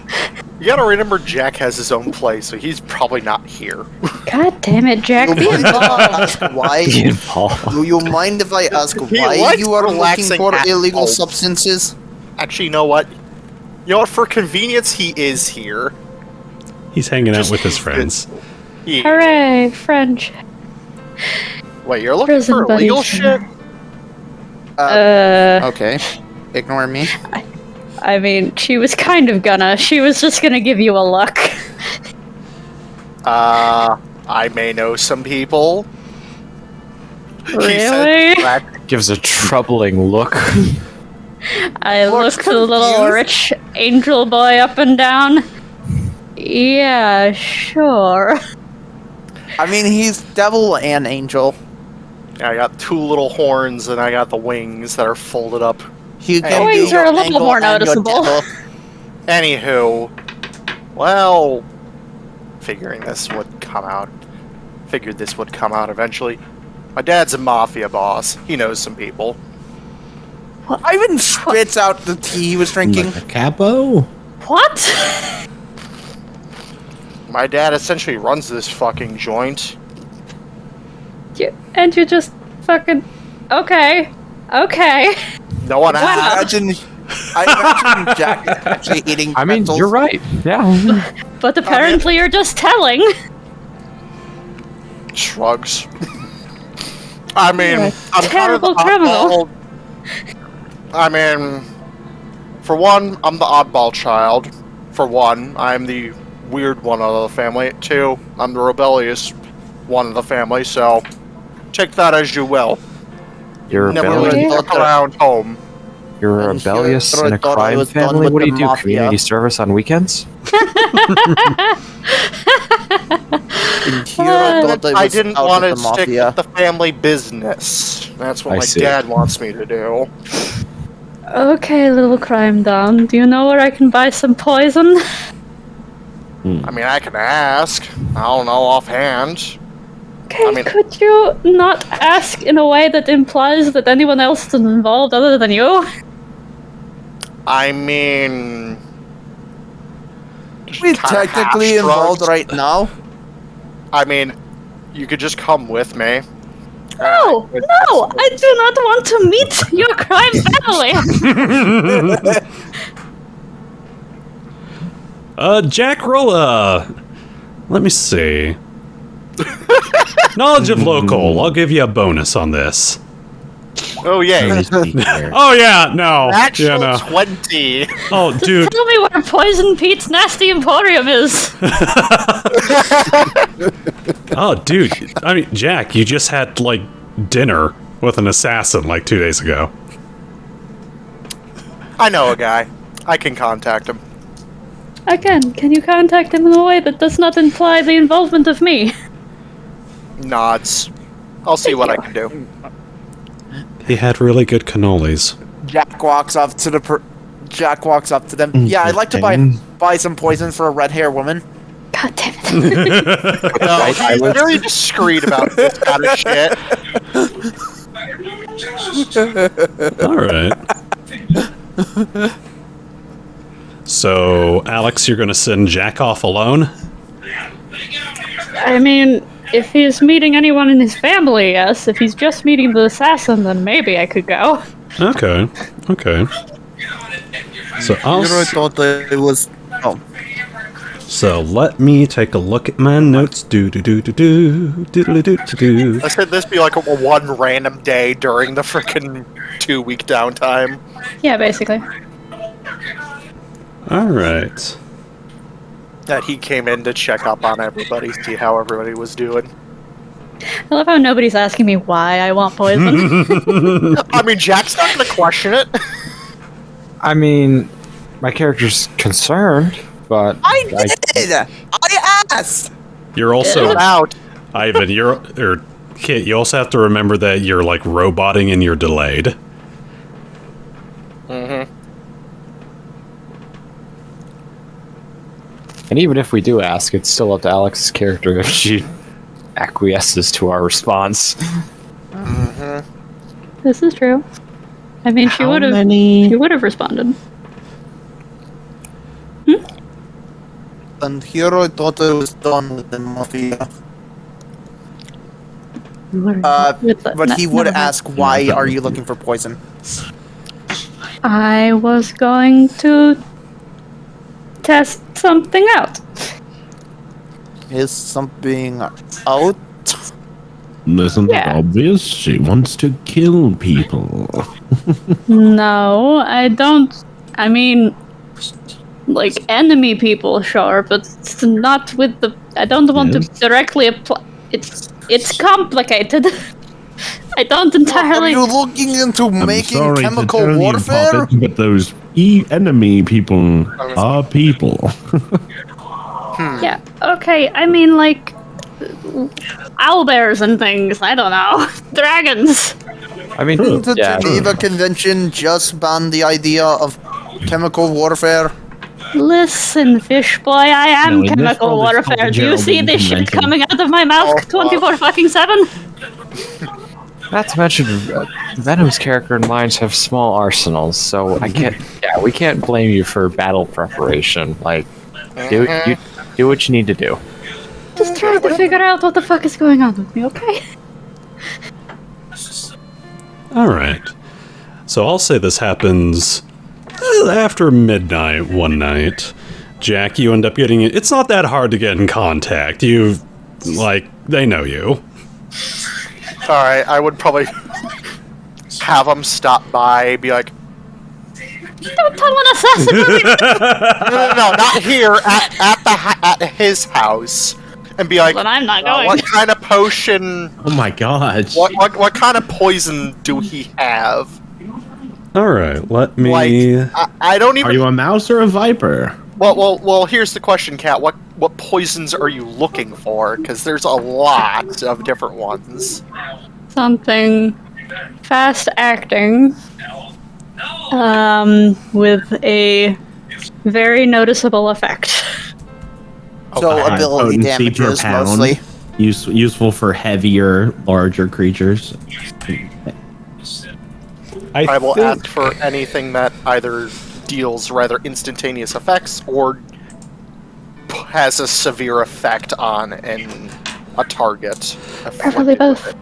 You gotta remember Jack has his own place, so he's probably not here. God damn it, Jack. You Be mind if I involved. ask why? Ian Paul. Do you mind if I ask He why likes you are looking relaxing for at illegal home. substances? Actually, you know what? You know what? For convenience, he is here. He's hanging out with his friends. Yeah. Hooray, French. Wait, you're looking Prison for illegal buddies. shit? Okay. Ignore me. I mean, she was kind of gonna. She was just gonna give you a look. I may know some people. He said Really? that- Gives a troubling look. I Looks looked the little confused. rich angel boy up and down. Yeah, sure. I mean, he's devil and angel. I got two little horns and I got the wings that are folded up. He The can wings be are your a little angel more and your noticeable. devil. Anywho, well, figured this would come out eventually. My dad's a mafia boss. He knows some people. Ivan spits out the tea he was drinking. Like a capo? What? My dad essentially runs this fucking joint. And you just fucking... Okay. Okay. No one Wow. asked. I imagine Jack is actually eating I mean, pretzels. you're right. Yeah. But apparently you're just telling. Shrugs. I mean, You're a I'm kind of the terrible criminal. oddball. I mean, for one, I'm the oddball child. For one, I'm the weird one of the family. Two, I'm the rebellious one of the family, so take that as you will. You're Never rebellious. really rebellious. look around home. You're And rebellious here, in a thought I crime was done family. with What do the you do? mafia. Community service on weekends? In here, I thought I was didn't out want of to the stick mafia. with the family business. That's what I my see. dad wants me to do. Okay, little crime dom. Do you know where I can buy some poison? I mean, I can ask. I don't know offhand. Okay, I mean- could you not ask in a way that implies that anyone else is involved other than you? I mean, We're kinda technically half-shrugged. involved right now. I mean, you could just come with me. No, no, I do not want to meet your crime family. Jack, roll let me see. Knowledge of local. I'll give you a bonus on this. Oh yay! Oh yeah, no. Natural Yeah, no. 20. Oh, dude. Tell me where Poison Pete's Nasty Emporium is. Oh, dude. I mean, Jack, you just had like dinner with an assassin like 2 days ago. I know a guy. I can contact him. Again, can you contact him in a way that does not imply the involvement of me? Nods. I'll see what I can do. He had really good cannolis. Jack walks up to them. Yeah, I'd like to buy some poison for a red hair woman. God damn it. No, he's very discreet about this kind of shit. All right. So, Alex, you're going to send Jack off alone? I mean, if he's meeting anyone in his family, yes. If he's just meeting the assassin, then maybe I could go. Okay. Okay. So I'll. thought that it was. Oh, So let me take a look at my notes. Do do do do do do do do do. I said this be like a one random day during the frickin' 2-week downtime. Yeah, basically. All right. That he came in to check up on everybody, see how everybody was doing. I love how nobody's asking me why I want poison. I mean, Jack's not gonna question it. I mean, my character's concerned, but I did. I asked. You're also Out. Ivan. Or Kit. You also have to remember that you're like roboting and you're delayed. Mm-hmm. And even if we do ask, it's still up to Alex's character if she acquiesces to our response. This is true. I mean, she would have. She would have responded. And here I thought I was done with the mafia. But he would ask, why are you looking for poison? I was going to test something out. Is something out? Isn't it Yeah. obvious? She wants to kill people. No, I don't. I mean, like enemy people, sure, but it's not with the. I don't want to directly apply. It's complicated. I don't Are entirely. you looking into I'm making sorry chemical to tell warfare? you, Puppet, but those enemy people are people. Yeah. Okay. I mean, like owlbears and things. I don't know. Dragons. I mean, Didn't the yeah, Geneva Convention just ban the idea of chemical warfare? Listen, fish boy, I am No, in this chemical world, it's called warfare. the Do you see Geraldine this shit Convention. coming out of my mouth 24/7? not to mention, Venom's character and mine have small arsenals, so I can't. Yeah, we can't blame you for battle preparation. Like, do what you need to do. Just trying to figure out what the fuck is going on with me, okay? All right. So I'll say this happens after midnight one night. Jack, you end up getting it. It's not that hard to get in contact. They know you. Alright, I would probably have him stop by, be like, Don't tell an assassin where we no, not here, at his house. And be like, Then I'm not going. what kind of potion, Oh my gosh. what kind of poison do he have? All right. Let me. Like, I don't even... Are you a mouse or a viper? Well, here's the question, Kat. What poisons are you looking for? Because there's a lot of different ones. Something fast acting. With a very noticeable effect. So Okay. ability Potency per damages pound. mostly. Useful for heavier, larger creatures. I will think- ask for anything that either deals rather instantaneous effects or has a severe effect on a target. Preferably both.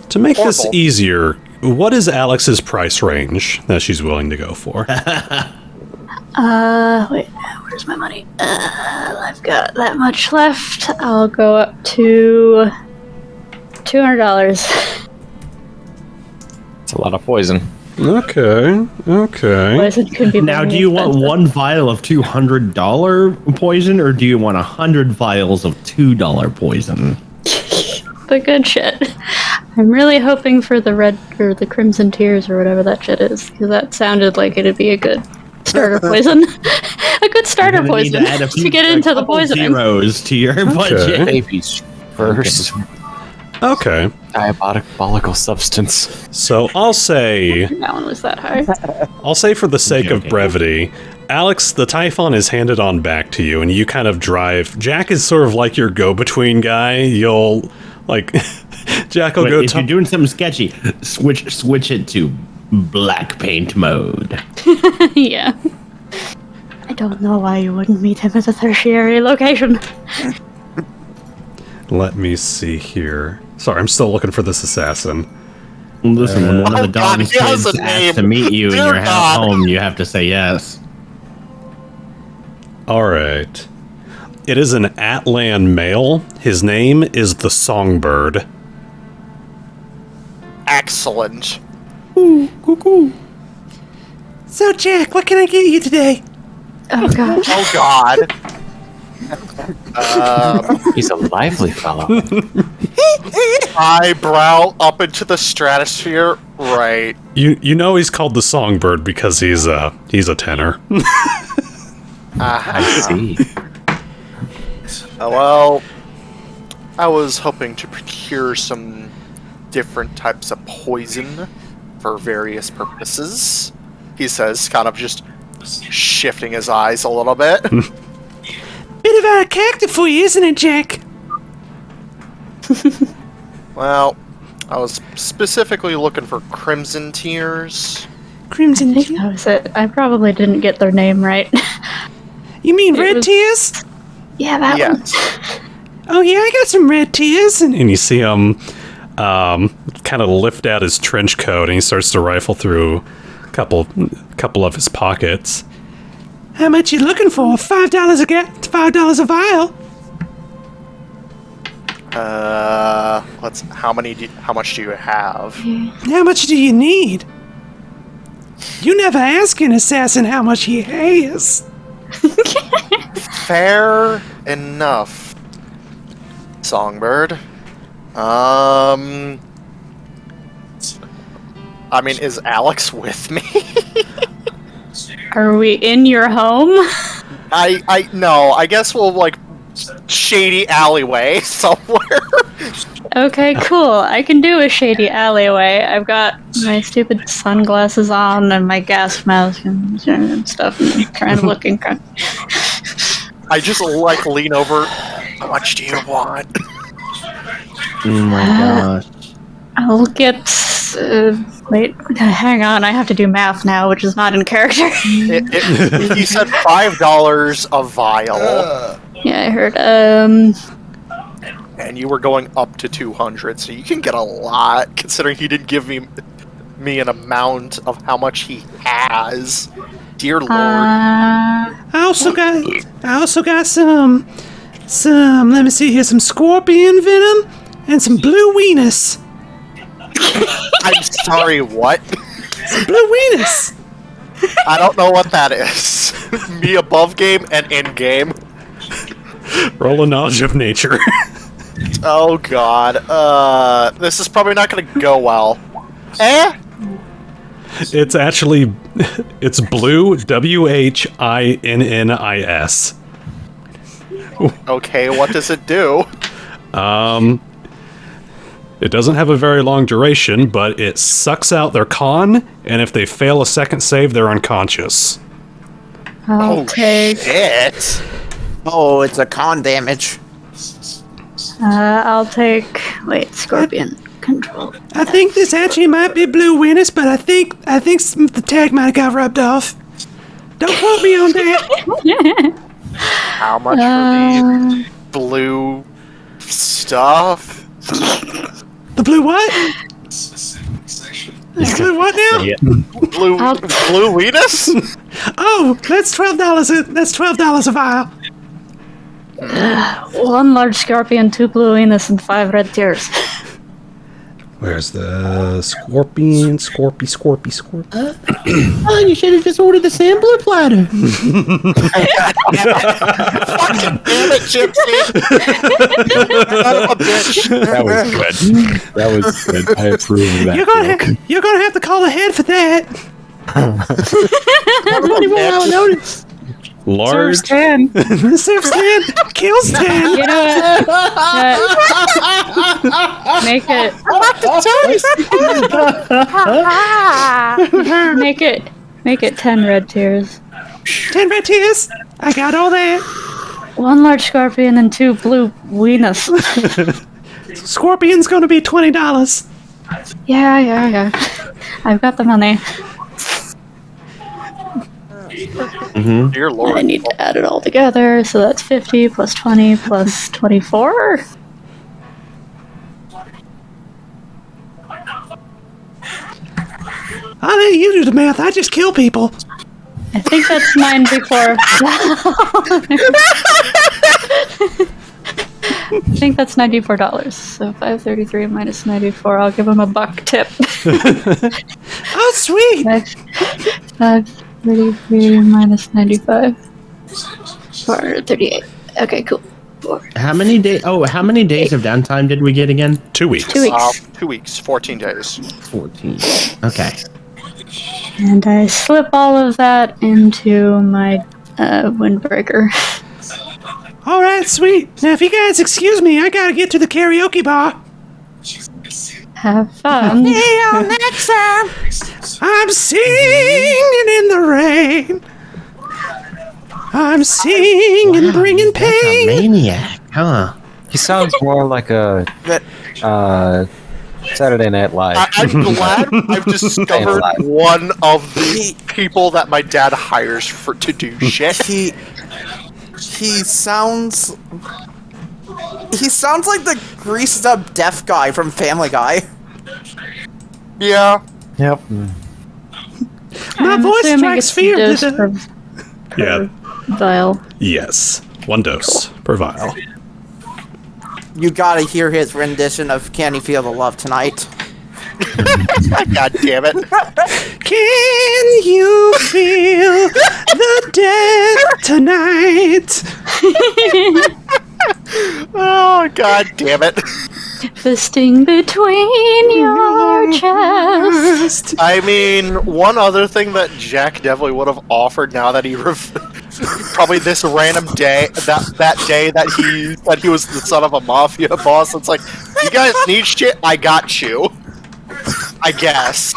To make Or this both. easier, what is Alex's price range that she's willing to go for? Wait, where's my money? I've got that much left. I'll go up to $200. It's a lot of poison. Okay. Poison could be Now, very do you want expensive. one vial of $200 poison, or do you want 100 vials of $2 poison? The good shit. I'm really hoping for the red or the crimson tears or whatever that shit is, because that sounded like it'd be a good starter poison. A good starter You're gonna need poison to add a few- get a into the couple poisoning. zeros to your budget. Babies first. Okay. Diabolical substance. So I'll say That one was that high. for the sake of Okay. brevity, Alex, the Typhon is handed on back to you, and you kind of drive. Jack is sort of like your go-between guy. You'll like Jack will But go. if you're doing something sketchy, switch it to black paint mode. Yeah. I don't know why you wouldn't meet him at a tertiary location. Let me see here. Sorry, I'm still looking for this assassin. Listen, when one of the Oh God, dog's he has kids a asks name. to meet you in Dear your God. home, you have to say yes. All right. It is an Atlan male. His name is the Songbird. Excellent. So, Jack, what can I get you today? Oh god. Oh God. He's a lively fellow. Eyebrow up into the stratosphere. Right. You know he's called the Songbird because he's a tenor. I see. Well, I was hoping to procure some different types of poison for various purposes. He says, kind of just shifting his eyes a little bit. Bit of a character for you, isn't it, Jack? Well, I was specifically looking for crimson tears. Crimson. I think that was it. I probably didn't get their name right. You mean It red was- tears? Yeah, that one. Yes. Oh yeah, I got some red tears. And you see him kind of lift out his trench coat, and he starts to rifle through a couple of his pockets. How much you looking for? $5 $5 a vial. How much do you have? How much do you need? You never ask an assassin how much he has. Fair enough. Songbird. I mean, is Alex with me? Are we in your home? No, I guess we'll, like, shady alleyway somewhere. Okay, cool. I can do a shady alleyway. I've got my stupid sunglasses on and my gas mask and stuff, and trying to look and I just, like, lean over. How much do you want? Oh my gosh. I'll get. Wait, hang on. I have to do math now, which is not in character. He said $5 a vial, Yeah, I heard. and you were going up to 200, so you can get a lot, considering he didn't give me an amount of how much he has. Dear Lord. I also got some. Let me see here. Some scorpion venom and some blue weenus. I'm sorry, what? Blue weenus. I don't know what that is. Me above game and in game. Roll a knowledge of nature. Oh god. This is probably not gonna go well. It's actually, it's blue. WHINNIS. Okay, what does it do? It doesn't have a very long duration, but it sucks out their con, and if they fail a second save, they're unconscious. I'll take. Shit. Oh, it's a con damage. I'll take. Wait, Scorpion control. I think this actually might be Blue Witness, but I think the tag might have got rubbed off. Don't quote me on that. How much for the blue stuff? The blue what? Blue what now? Yeah. Blue Weenus? Oh, that's $12. That's $12 a vial. 1 large scorpion, 2 blue Venus, and 5 red tears. Where's the scorpion? Scorpy. Oh, you should have just ordered the sampler platter. Fucking damn it, Gypsy! Son of a bitch. That was good. That was good. I approve of that. You're gonna have to call ahead for that. Nobody will now notice. Large. Surf stand. Kills 10. You know what? Make it. Make it 10 red tears. 10 red tears. I got all that. 1 large scorpion and 2 blue Venus. Scorpion's gonna be $20. Yeah. I've got the money. Dear Lord. I need to add it all together, so that's 50 plus 20 plus 24. I'll let you do the math. I just kill people. I think that's 94. I think that's $94. So 533 minus 94. I'll give him a buck tip. Oh, sweet. 533 minus 95. 438. Okay, cool. 4. How many days? Oh, how many days of downtime did we get again? 2 weeks. 2 weeks. 2 weeks, 14 days. 14. Okay. And I slip all of that into my windbreaker. All right, sweet. Now, if you guys excuse me, I gotta get to the karaoke bar. Have fun. Next time. I'm singing in the rain. I'm singing, bringing That's a pain. maniac, huh? He sounds more like a Saturday Night Live. I'm glad I've discovered one of the people that my dad hires to do shit. He sounds like the greased up deaf guy from Family Guy. Yeah. Yep. My voice assuming strikes it's fear. dose per Yeah. vial. Yes. 1 dose per vial. You gotta hear his rendition of Can You Feel the Love Tonight? God damn it. Can you feel the death tonight? Oh, god damn it. Fisting between your chest. I mean, one other thing that Jack definitely would have offered now that he probably this random day, that day that he said he was the son of a mafia boss, it's like, you guys need shit? I got you. I guess.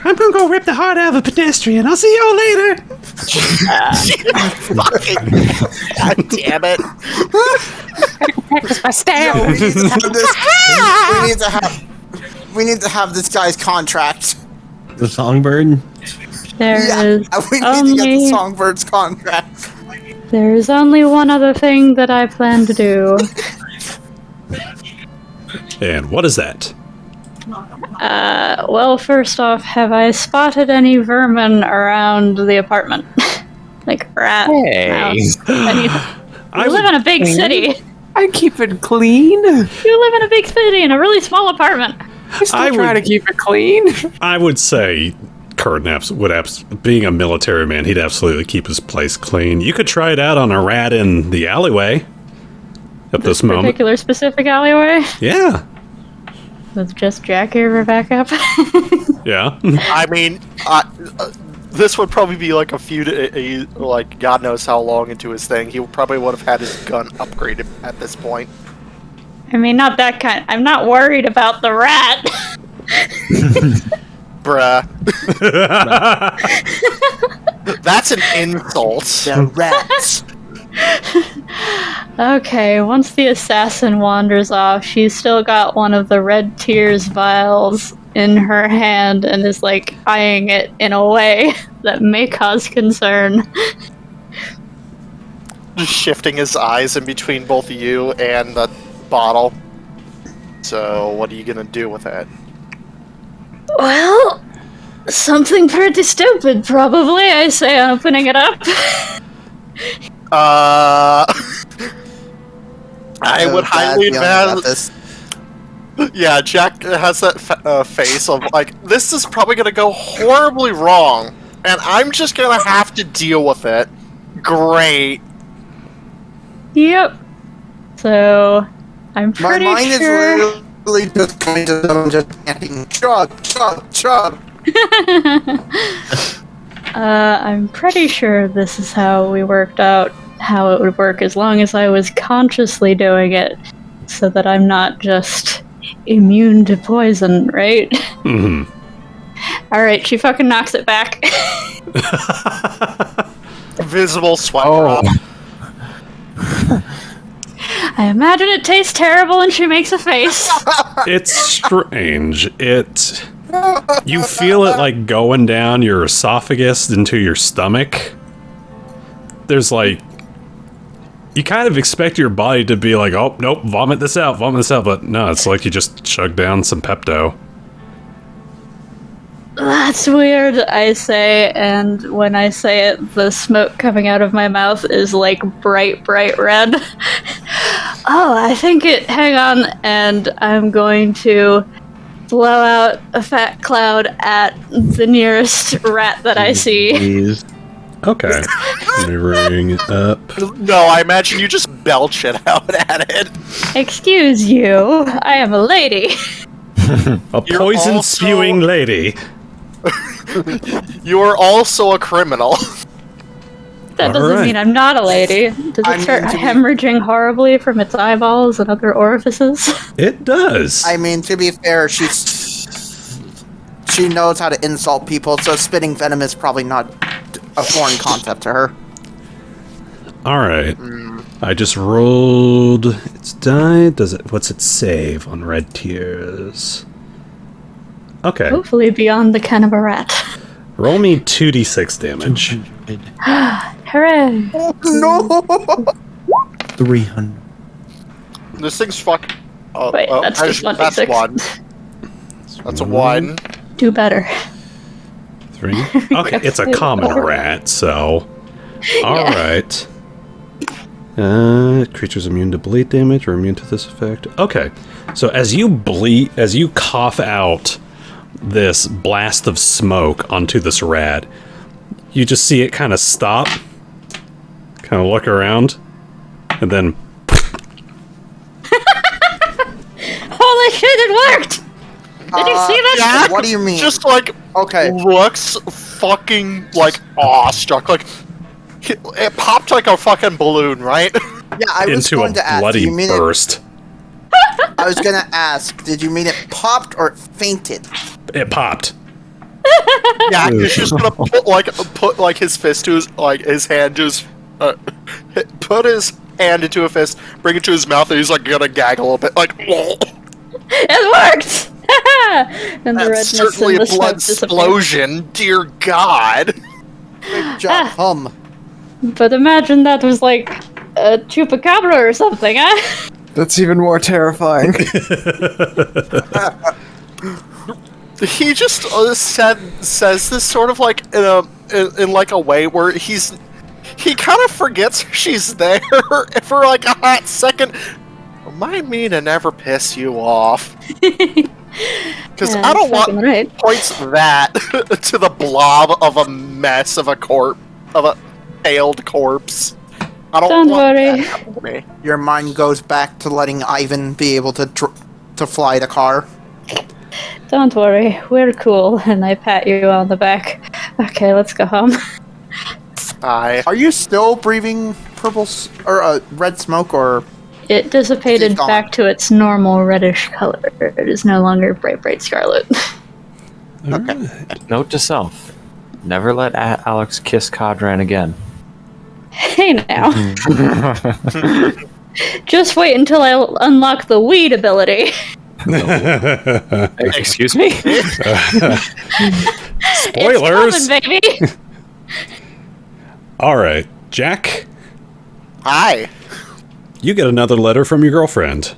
I'm gonna go rip the heart out of a pedestrian. I'll see y'all later. God damn it. Practice my style. We need to have this guy's contract. The songbird? There is We need to get the Songbird's contract. There is only one other thing that I plan to do. And what is that? Well, first off, have I spotted any vermin around the apartment? Like rat, mouse, anything? You live in a big city. I keep it clean. You live in a big city in a really small apartment. I try to keep it clean. I would say Kurt being a military man, he'd absolutely keep his place clean. You could try it out on a rat in the alleyway at this moment. Particular specific alleyway Yeah. with just Jack here for backup. Yeah. I mean, this would probably be like a few, like God knows how long into his thing. He probably would have had his gun upgraded at this point. I mean, not that kind. I'm not worried about the rat. Bruh. That's an insult. The rats. Okay, once the assassin wanders off, she's still got one of the red tears vials in her hand and is like eyeing it in a way that may cause concern. Just shifting his eyes in between both you and the bottle. So, what are you gonna do with it? Well, something pretty stupid, probably, I say, opening it up. I would highly advise. Yeah, Jack has that face of like, this is probably gonna go horribly wrong, and I'm just gonna have to deal with it. Great. Yep. So, I'm My pretty mind sure... is literally just going to them, just chanting, chug, chug, chug. I'm pretty sure this is how we worked out how it would work as long as I was consciously doing it, so that I'm not just immune to poison, right? Mm-hmm. Alright, she fucking knocks it back. Visible sweat Oh. drop. I imagine it tastes terrible and she makes a face. It's strange. You feel it like going down your esophagus into your stomach. There's like, you kind of expect your body to be like, oh, nope, vomit this out, but no, it's like you just chug down some Pepto. That's weird, I say, and when I say it, the smoke coming out of my mouth is like bright, bright red. Oh, I think hang on, and I'm going to blow out a fat cloud at the nearest rat that I see. Please. Okay. Let me ring it up. No, I imagine you just belch it out at it. Excuse you, I am a lady. A You're poison-spewing lady. You are also a criminal. That doesn't Alright. mean I'm not a lady. Does I it mean, start to be- hemorrhaging horribly from its eyeballs and other orifices? It does. I mean, to be fair, she knows how to insult people, so spitting venom is probably not a foreign concept to her. Alright. I just rolled its die. What's it save on red tears? Okay. Hopefully beyond the ken of a rat. Roll me 2d6 damage. Hooray! No! 300. This thing's fuck. Oh, Wait, that's just 1d6. That's one. That's a one. Do better. 3. Okay, it's a common rat, so. Alright. Creatures immune to bleed damage or immune to this effect. Okay. So as you cough out this blast of smoke onto this rat, you just see it kind of stop, kind of look around, and then Holy shit, it worked! Did you see that? Yeah. What do you mean? Just like Okay. looks fucking like awestruck. Like it popped like a fucking balloon, right? Yeah, I was into going a to ask. Do bloody you mean burst. I was gonna ask. Did you mean it popped or it fainted? It popped. Yeah, he's just gonna put like his fist to his hand to his put his hand into a fist, bring it to his mouth, and he's like gonna gag a little bit, like. It worked! And the That's redness certainly and a the blood smoke disappeared. explosion. Dear God. Good job, hum. But imagine that was like a chupacabra or something, huh? That's even more terrifying. He just says this sort of like in like a way where he kind of forgets she's there for like a hot second. Remind me to never piss you off, because Yeah, I don't that's want fucking right. points that to the blob of a mess of a paled corpse. I don't Don't want worry. that to happen to me. Your mind goes back to letting Ivan be able to fly the car. Don't worry, we're cool. And I pat you on the back. Okay, let's go home. Are you still breathing or red smoke, or It dissipated It's gone. back to its normal reddish color. It is no longer bright, bright scarlet. Note to self: never let Alex kiss Cadran again. Hey now. Just wait until I unlock the weed ability. Excuse me? Spoilers! It's coming, baby. All right, Jack, Hi. you get another letter from your girlfriend.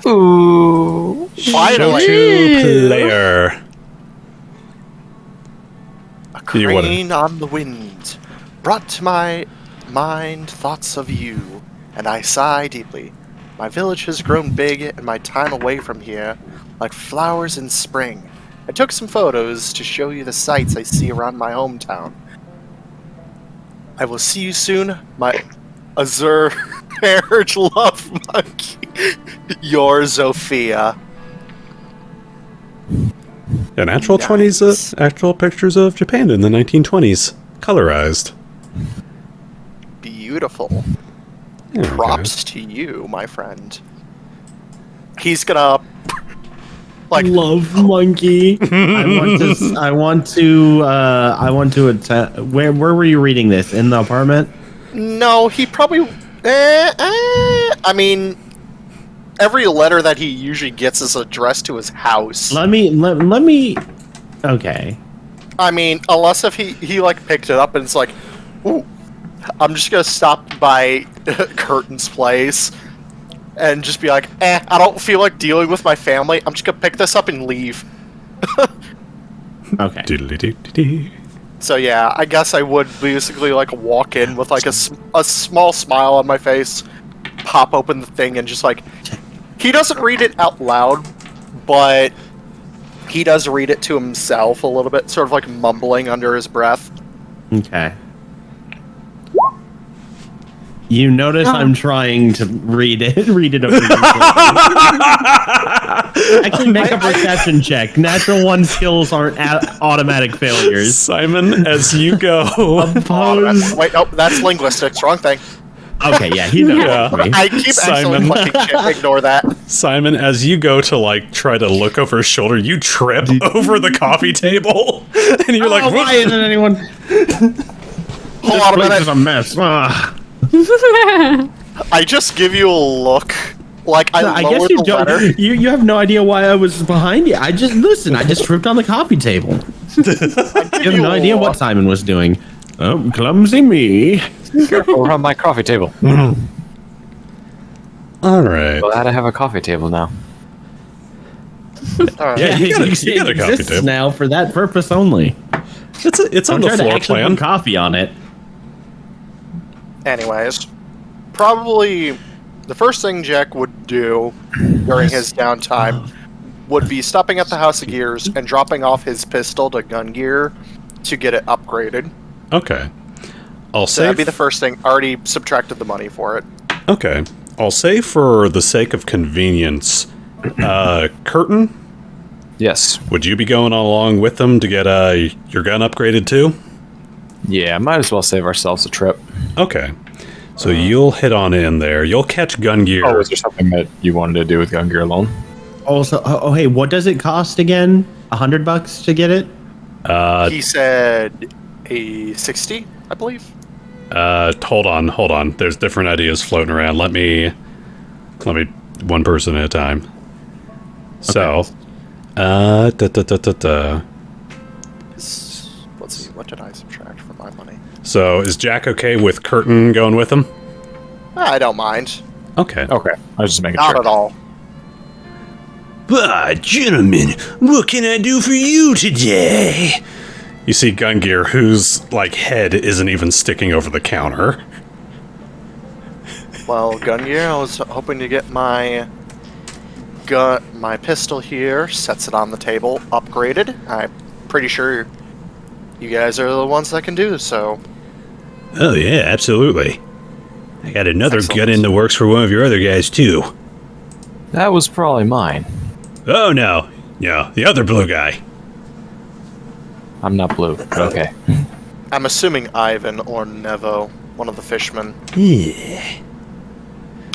Ooh. Finally. Show player. A You wanna- crane on the wind brought to my mind thoughts of you, and I sigh deeply. My village has grown big, and my time away from here, like flowers in spring. I took some photos to show you the sights I see around my hometown. I will see you soon, my azure-haired love monkey. Your Zofia. And actual Nice. 20s, actual pictures of Japan in the 1920s, colorized. Beautiful. Yeah, okay. Props to you, my friend. He's gonna Love monkey. I want to attempt. Where were you reading this? In the apartment? No, he probably. I mean, every letter that he usually gets is addressed to his house. Let me. Okay. I mean, unless if he like picked it up and it's like, ooh, I'm just gonna stop by Curtin's place and just be like, I don't feel like dealing with my family. I'm just gonna pick this up and leave. Okay. Doodly-doo-doo-doo. So yeah, I guess I would basically like walk in with like a small smile on my face, pop open the thing, and just like, he doesn't read it out loud, but he does read it to himself a little bit, sort of like mumbling under his breath. Okay. You notice I'm trying to read it. Read it over. Actually, make a perception check. Natural 1 skills aren't automatic failures. Simon, as you go. Wait, no, that's linguistics. Wrong thing. Okay, yeah, he knows. Yeah. me. I keep Simon. accidentally clicking shit. Ignore that. Simon, as you go to like try to look over his shoulder, you trip over the coffee table, and you're like, Oh, why isn't anyone? Hold on a This place minute. is a mess. Ah. I just give you a look. Like, I I lower guess you the don't. letter. You have no idea why I was behind you. I just tripped on the coffee table. You have no idea what Simon was doing. Oh, clumsy me. Careful around my coffee table. all right. Glad I have a coffee table now. Alright. Yeah, you got a it coffee exists table. now for that purpose only. It's on Don't the try to floor actually plan. put coffee on it. Anyways, probably the first thing Jack would do during his downtime would be stopping at the House of Gears and dropping off his pistol to Gun Gear to get it upgraded. Okay. I'll So say. that'd be the first thing. Already subtracted the money for it. Okay. I'll say for the sake of convenience, Curtin, Yes. would you be going along with them to get your gun upgraded too? Yeah, might as well save ourselves a trip. Okay. So you'll hit on in there. You'll catch gun gear. Oh, is there something that you wanted to do with gun gear alone? Also, hey, what does it cost again? $100 to get it? He said a 60, I believe. Hold on. There's different ideas floating around. Let me one person at a time. So, Let's see, what did I subtract from my money? So is Jack okay with Curtin going with him? I don't mind. Okay. Okay, I was just making Not sure. at all. But, gentlemen, what can I do for you today? You see Gun Gear, whose, head isn't even sticking over the counter. Well, Gun Gear, I was hoping to get my pistol here, sets it on the table, upgraded. I'm pretty sure you guys are the ones that can do so. Oh, yeah, absolutely. I got another Excellent. gun in the works for one of your other guys, too. That was probably mine. Oh, no. No, the other blue guy. I'm not blue, but okay. I'm assuming Ivan or Nevo, one of the fishmen. Yeah.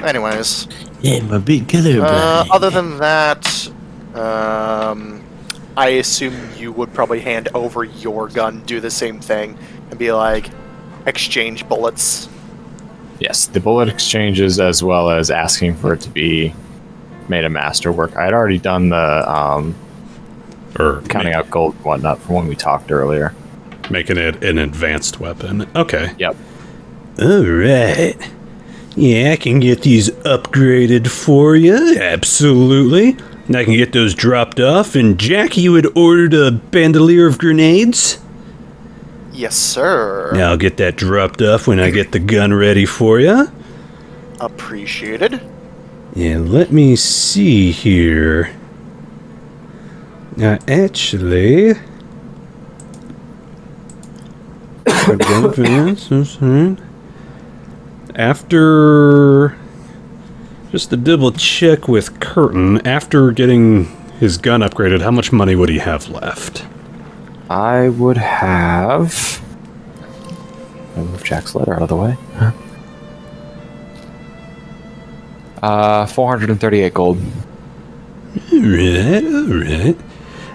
Anyways, Yeah, my big colorblind. other than that, I assume you would probably hand over your gun, do the same thing, and be like, exchange bullets. Yes, the bullet exchanges as well as asking for it to be made a masterwork. I had already done the Or counting out gold and whatnot from when we talked earlier. making it an advanced weapon. Okay. Yep. All right. Yeah, I can get these upgraded for you. Absolutely. And I can get those dropped off. And Jack, you had ordered a bandolier of grenades? Yes, sir. I'll get that dropped off when I get the gun ready for you. Appreciated. Yeah, let me see here. Now, actually... After... Just to double check with Curtin, after getting his gun upgraded, how much money would he have left? I would have... I'll move Jack's letter out of the way. 438 gold. Alright.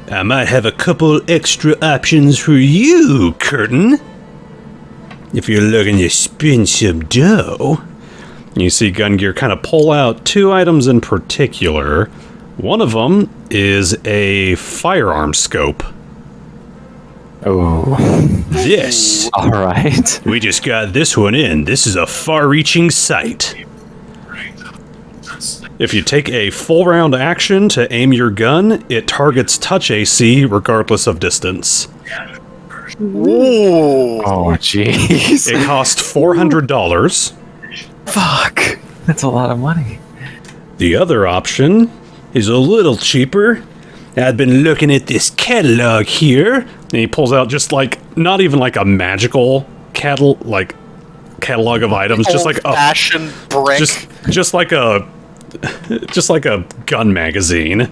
I might have a couple extra options for you, Curtin. If you're looking to spend some dough. You see Gun Gear kind of pull out two items in particular. One of them is a firearm scope. Oh. This. Alright. We just got this one in. This is a far-reaching sight. If you take a full round action to aim your gun, it targets touch AC regardless of distance. Ooh. Oh, jeez. It costs $400. Fuck. That's a lot of money. The other option is a little cheaper. I've been looking at this catalog here, and he pulls out just like, not even like a magical catalog of items, just like a fashion brick. just like a gun magazine.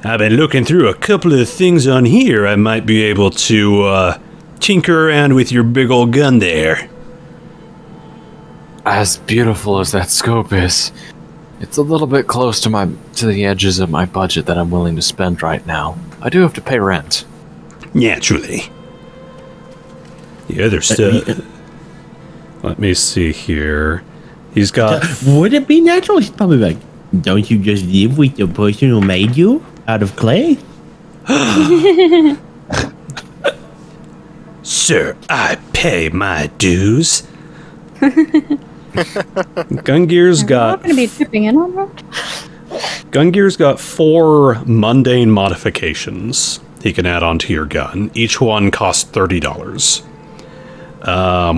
I've been looking through a couple of things on here. I might be able to tinker around with your big old gun there. As beautiful as that scope is, it's a little bit close to the edges of my budget that I'm willing to spend right now. I do have to pay rent. Naturally. The other stuff. Let me see here. He's got. Would it be natural? He's probably like, don't you just live with the person who made you out of clay? Sir, I pay my dues. Gun Gear's I'm got. not going to be chipping in on that. Gun Gear's got 4 mundane modifications he can add onto your gun. Each one costs $30.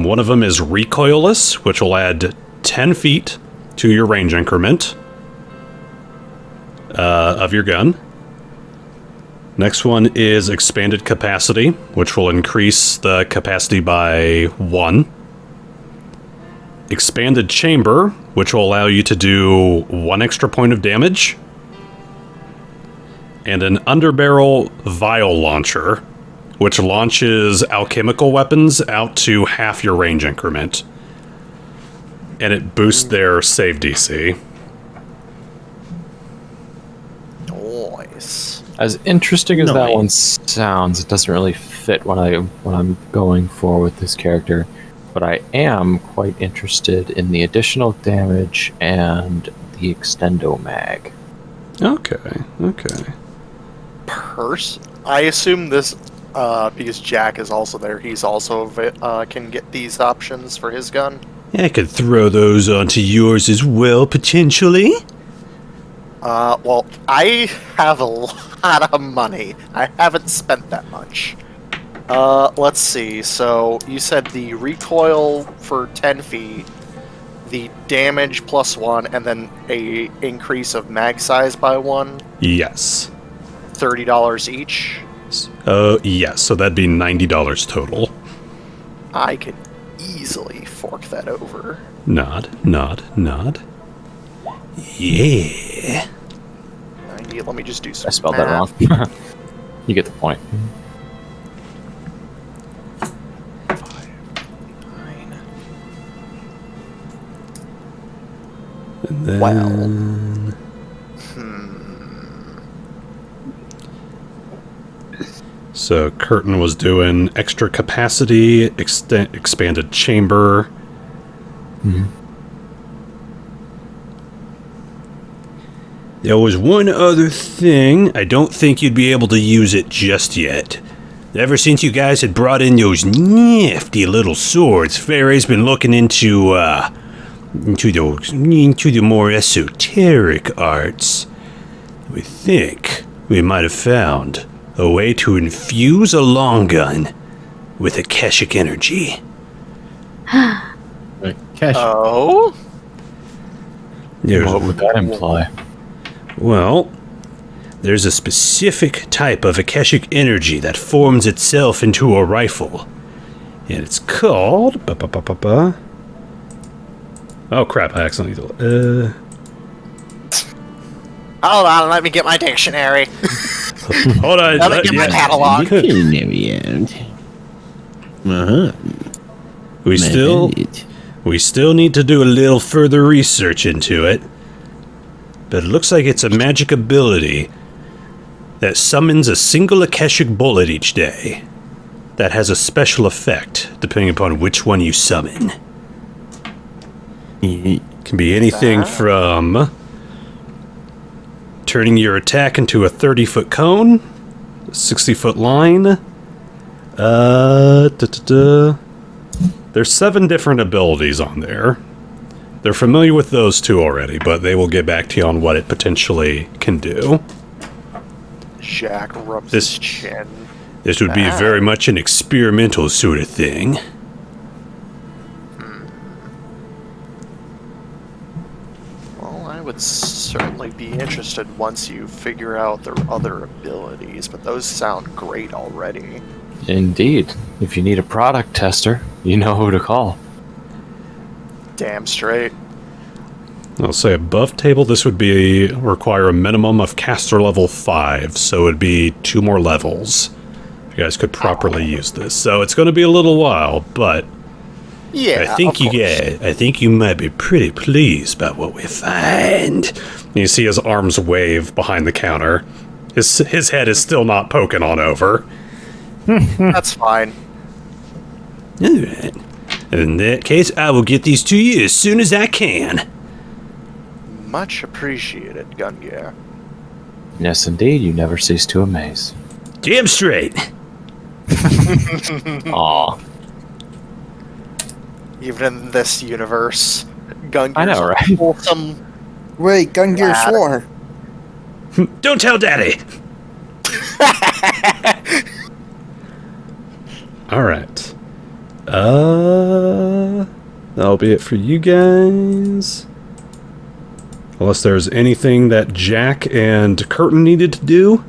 One of them is recoilless, which will add 10 feet to your range increment of your gun. Next one is expanded capacity, which will increase the capacity by 1. Expanded chamber, which will allow you to do 1 extra point of damage. And an underbarrel vial launcher, which launches alchemical weapons out to half your range increment. And it boosts their save DC. Nice. As interesting as that Nice. one sounds, it doesn't really fit what I'm going for with this character. But I am quite interested in the additional damage and the extendo mag. Okay. I assume this, because Jack is also there, he's also can get these options for his gun. I could throw those onto yours as well, potentially. Well, I have a lot of money. I haven't spent that much. Let's see. So, you said the recoil for 10 feet, the damage plus 1, and then a increase of mag size by 1, Yes. $30 each. Yes, so that'd be $90 total. I could easily fork that over. Nod. Yeah. 90, let me just do some I spelled that math. wrong. You get the point. And then, Well. So Curtin was doing extra capacity, expanded chamber, There was one other thing. I don't think you'd be able to use it just yet. Ever since you guys had brought in those nifty little swords, Fairay's been looking into the more esoteric arts. We think we might have found a way to infuse a long gun with Akashic energy. Cash. Oh? There's, What would that imply? well, there's a specific type of Akashic energy that forms itself into a rifle. And it's called... Oh crap, I accidentally... Hold on, let me get my dictionary. Hold on. Let me get my catalog. We still need to do a little further research into it. But it looks like it's a magic ability that summons a single Akashic bullet each day. That has a special effect depending upon which one you summon. It can be anything from turning your attack into a 30-foot cone, a 60-foot line. There's 7 different abilities on there. They're familiar with those 2 already, but they will get back to you on what it potentially can do. Jack rubs This- his chin. This would be very much an experimental sort of thing. Well, I would certainly be interested once you figure out their other abilities, but those sound great already. Indeed. If you need a product tester, you know who to call. Damn straight. I'll say above table, this would be require a minimum of caster level 5, so it'd be 2 more levels. You guys could properly use this. So it's going to be a little while, but Yeah, I think of course. I think you might be pretty pleased about what we find. You see his arms wave behind the counter. His head is still not poking on over. That's fine. Alright. In that case, I will get these to you as soon as I can. Much appreciated, Gungear. Yes, indeed. You never cease to amaze. Damn straight. Aw. Even in this universe, Gungear's I know, right? wholesome. Wait, Gungear Lad. swore. Don't tell Daddy. Alright. That'll be it for you guys. Unless there's anything that Jack and Curtin needed to do.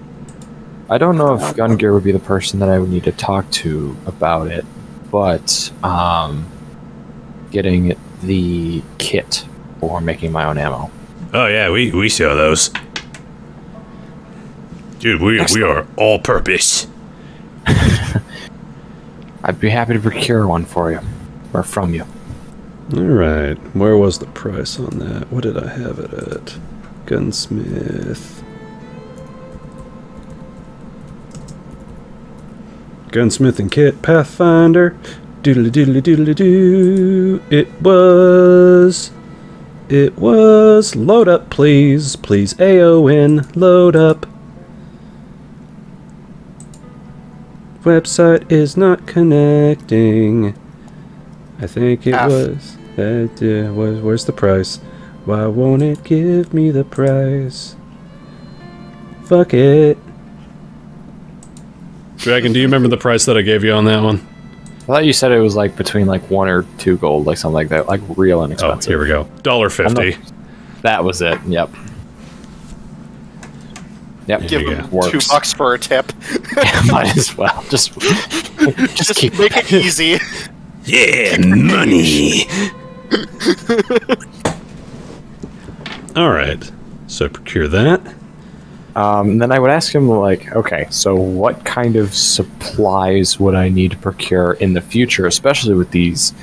I don't know if Gungear would be the person that I would need to talk to about it, but getting the kit for making my own ammo. Oh yeah, we saw those. Dude, we are all purpose. I'd be happy to procure one for you, or from you. Alright, where was the price on that? What did I have it at? Gunsmith. Gunsmith and Kit Pathfinder. Doodly doodly doodly doo. It was. Load up, please. Please, AON. Load up. Website is not connecting. I think it F. was. Where's the price? Why won't it give me the price? Fuck it. Dragon, do you remember the price that I gave you on that one? I thought you said it was like between like 1 or 2 gold, like something like that, like real Oh, inexpensive. here we go. $1.50. That was it. Yep. Yep. Give you him go. $2 for a tip. Might as well. Just keep Make it easy. Yeah, money. All right. So procure that. Then I would ask him, like, okay, so what kind of supplies would I need to procure in the future, especially with these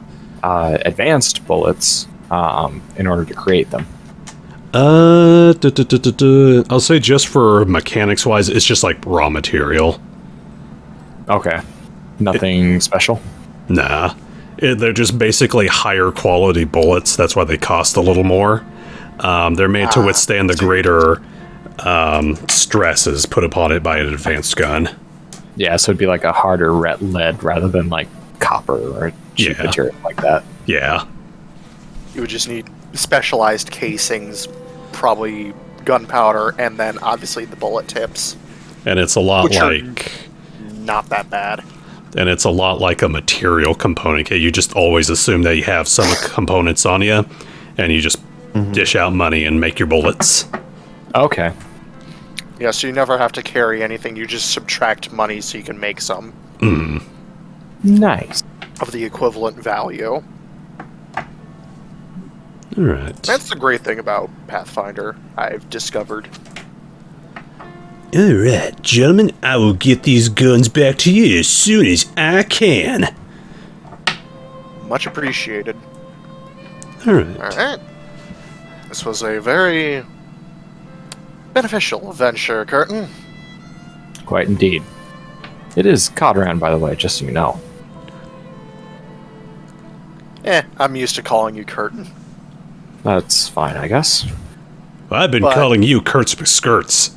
advanced bullets, in order to create them? I'll say just for mechanics wise, it's just like raw material. Okay. Nothing special? Nah. They're just basically higher quality bullets. That's why they cost a little more. They're made to withstand the greater stresses put upon it by an advanced gun. Yeah, so it'd be like a harder lead rather than like copper or cheap Yeah. material like that. Yeah. You would just need specialized casings, probably gunpowder, and then obviously the bullet tips. And it's a lot Which are- like... Not that bad. And it's a lot like a material component. Okay, you just always assume that you have some components on you, and you just dish out money and make your bullets. Okay. Yeah, so you never have to carry anything. You just subtract money so you can make some Nice. of the equivalent value. All right. That's the great thing about Pathfinder, I've discovered. All right, gentlemen, I will get these guns back to you as soon as I can. Much appreciated. All right. Alright. This was a very beneficial venture, Curtin. Quite indeed. It is Codran, by the way, just so you know. I'm used to calling you Curtin. That's fine, I guess. I've been But- calling you Kurt's Skirts.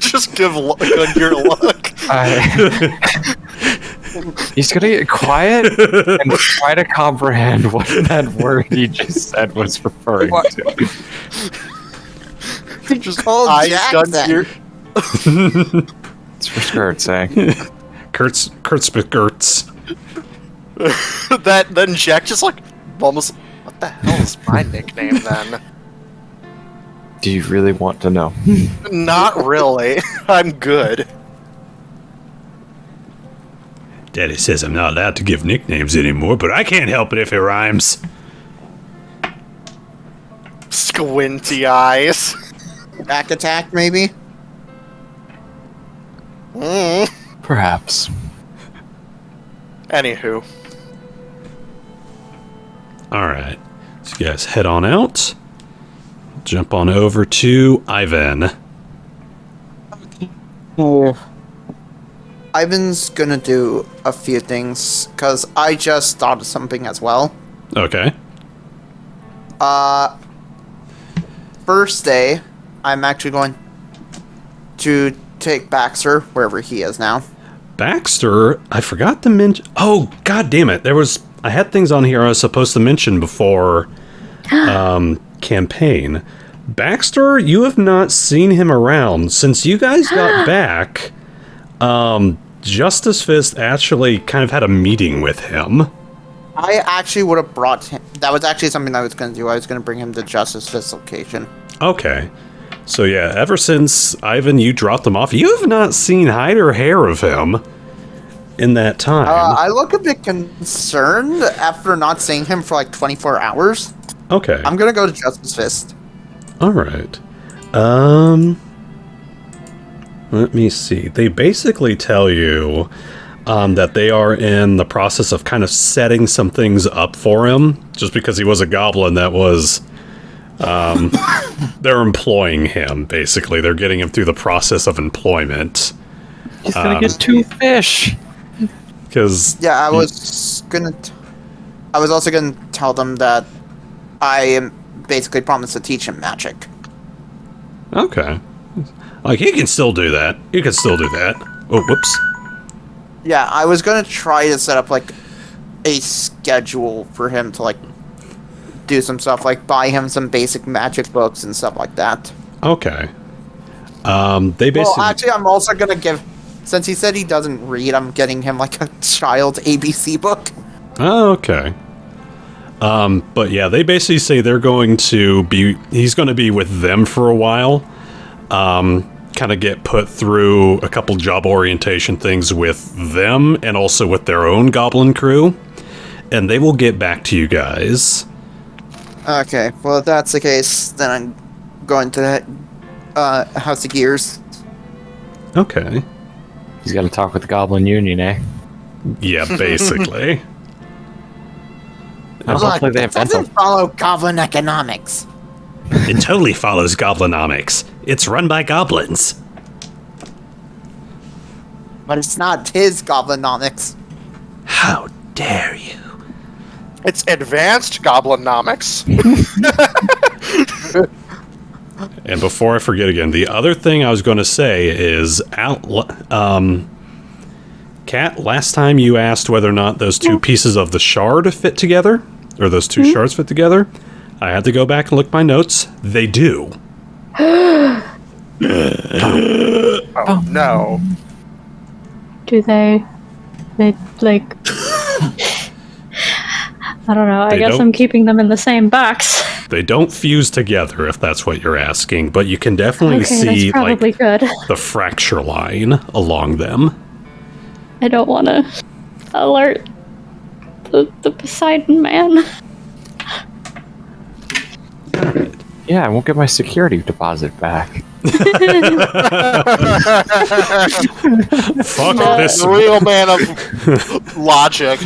Just give your look. He's gonna get quiet and try to comprehend what that word he just said was referring What? to. Just called eyes Jackson. done here. It's for skirts, eh? Kurt's Skirts. Then Jack just like almost. What the hell is my nickname then? Do you really want to know? Not really. I'm good. Daddy says I'm not allowed to give nicknames anymore, but I can't help it if it rhymes. Squinty eyes. Back attack, maybe? Perhaps. Anywho. Alright, so you guys head on out. Jump on over to Ivan. Ivan's gonna do a few things, because I just thought of something as well. Okay. First day, I'm actually going to take Baxter wherever he is now. Baxter, I forgot to mention... Oh, god damn it. I had things on here I was supposed to mention before campaign. Baxter, you have not seen him around. Since you guys got back, Justice Fist actually kind of had a meeting with him. I actually would have brought him. That was actually something I was going to do. I was going to bring him to Justice Fist location. Okay. So yeah, ever since, Ivan, you dropped him off, you have not seen hide or hair of him in that time. I look a bit concerned after not seeing him for like 24 hours. Okay. I'm going to go to Justice Fist. All right. Let me see. They basically tell you that they are in the process of kind of setting some things up for him, just because he was a goblin that was... they're employing him, basically. They're getting him through the process of employment. He's gonna get 2 fish. Because... Yeah, I was also going to tell them that I am basically promised to teach him magic. Okay. Like, he can still do that. You can still do that. Oh, whoops. Yeah, I was going to try to set up like a schedule for him to like do some stuff, like buy him some basic magic books and stuff like that. Okay. They basically... Well, actually, I'm also going to give, since he said he doesn't read, I'm getting him like a child's ABC book. Oh, okay. But yeah, they basically say they're going to be... He's going to be with them for a while. Kind of get put through a couple job orientation things with them and also with their own goblin crew. And they will get back to you guys. Okay, well, if that's the case, then I'm going to House of Gears. Okay. He's got to talk with the Goblin Union, eh? Yeah, basically. Now, hopefully they have that doesn't follow goblin economics. It totally follows goblinomics. It's run by goblins. But it's not his goblinomics. How dare you? It's advanced goblinomics. And before I forget again, the other thing I was going to say is, Kat, last time you asked whether or not those two pieces of the shard fit together, or those two shards fit together. I had to go back and look at my notes. They do. Oh, no. Do they like... I don't know. I They guess don't- I'm keeping them in the same box. They don't fuse together, if that's what you're asking, but you can definitely Okay, see that's probably like good. the fracture line along them. I don't want to alert the Poseidon man. Yeah, I won't get my security deposit back. Fuck this. Real man of logic.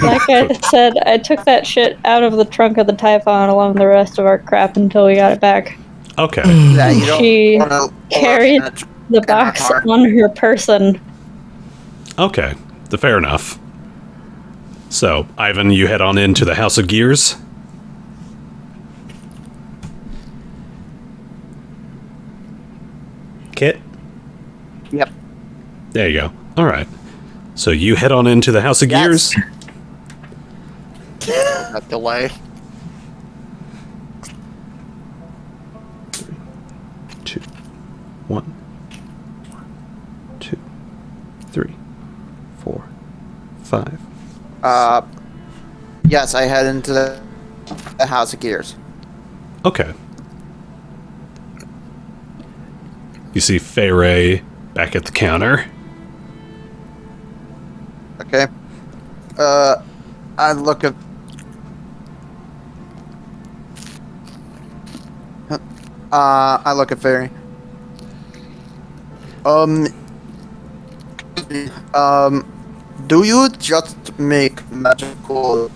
Like I said, I took that shit out of the trunk of the Typhon along with the rest of our crap until we got it back. Okay. Yeah, you don't She wanna carried the box car. on her person. Okay. Fair enough. So, Ivan, you head on into the House of Gears. Kit? Yep. There you go. All right. So you head on into the House of Yes. Gears. That delay. 2, 1, 2, 3, 4, 5. Yes, I head into the House of Gears. Okay. You see Feyre back at the counter. Okay. I look at. I look at Fairy. Do you just make magical?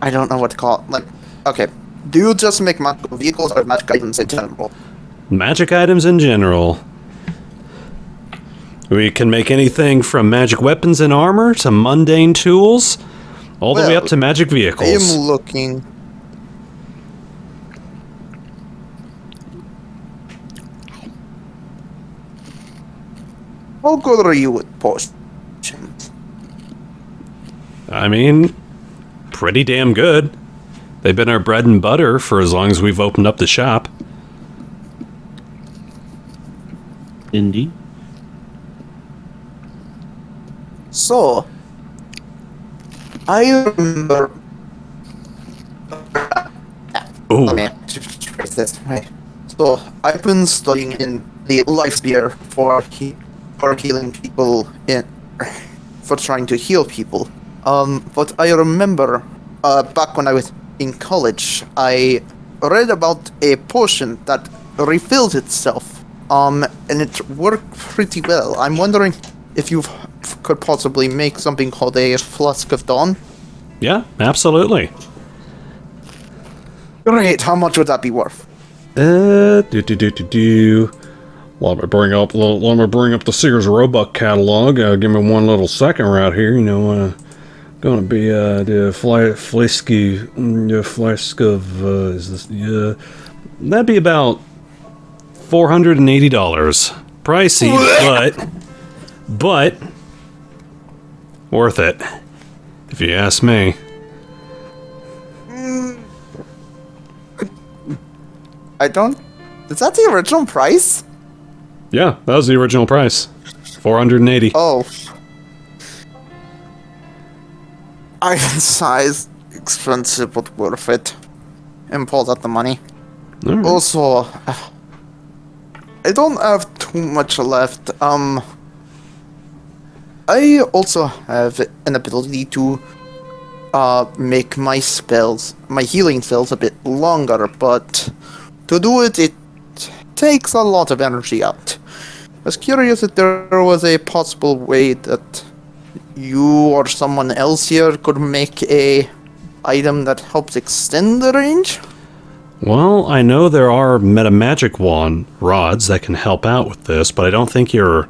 I don't know what to call it. Like, okay. Do you just make magical vehicles or magic items in general? Magic items in general. We can make anything from magic weapons and armor to mundane tools, all the way Well, up to magic I vehicles. am looking. How good are you with potions? I mean, pretty damn good. They've been our bread and butter for as long as we've opened up the shop. Indeed. So, I remember. Ooh. Let me phrase this right. So, I've been studying in the life sphere for healing people for trying to heal people. But I remember back when I was in college, I read about a potion that refills itself. And it worked pretty well. I'm wondering if you could possibly make something called a Flask of Dawn. Yeah, absolutely. Great. How much would that be worth? Let me bring up the Sears Roebuck catalog. Give me one little second right here. Gonna be the flask of is this? Yeah, that'd be about $480. Pricey, but worth it, if you ask me. I don't. Is that the original price? Yeah, that was the original price. $480. Oh. Iron size, expensive but worth it. And pulls out the money. All right. Also, I don't have too much left. I also have an ability to make my spells, my healing spells, a bit longer, but to do it, it takes a lot of energy out. I was curious if there was a possible way that you or someone else here could make a item that helps extend the range. Well, I know there are meta magic wand rods that can help out with this, but I don't think you're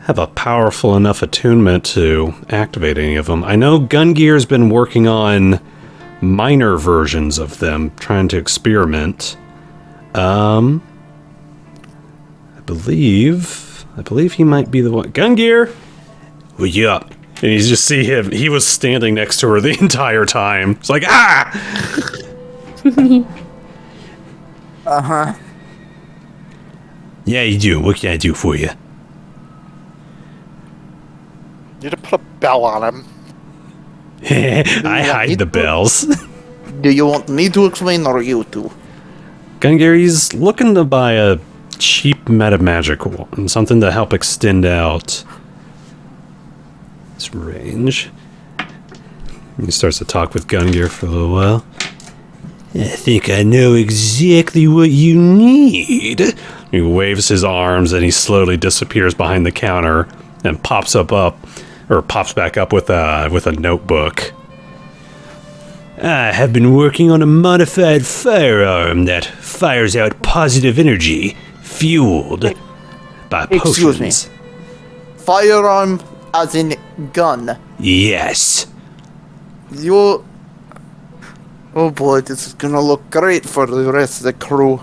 have a powerful enough attunement to activate any of them. I know Gungear's been working on minor versions of them, trying to experiment. I believe he might be the one. Gungear, what's up? And you just see him. He was standing next to her the entire time. It's like, ah! Uh-huh. Yeah, you do. What can I do for you? Need to put a bell on him. I hide the bells. Do you want me to explain or you to? Gungary's looking to buy a cheap meta magic wand, something to help extend out its range. He starts to talk with Gungear for a little while. I think I know exactly what you need. He waves his arms and he slowly disappears behind the counter and pops back up with a notebook. I have been working on a modified firearm that fires out positive energy, fueled by potions. Excuse me. Firearm as in gun. Yes. You... Oh boy, this is gonna look great for the rest of the crew.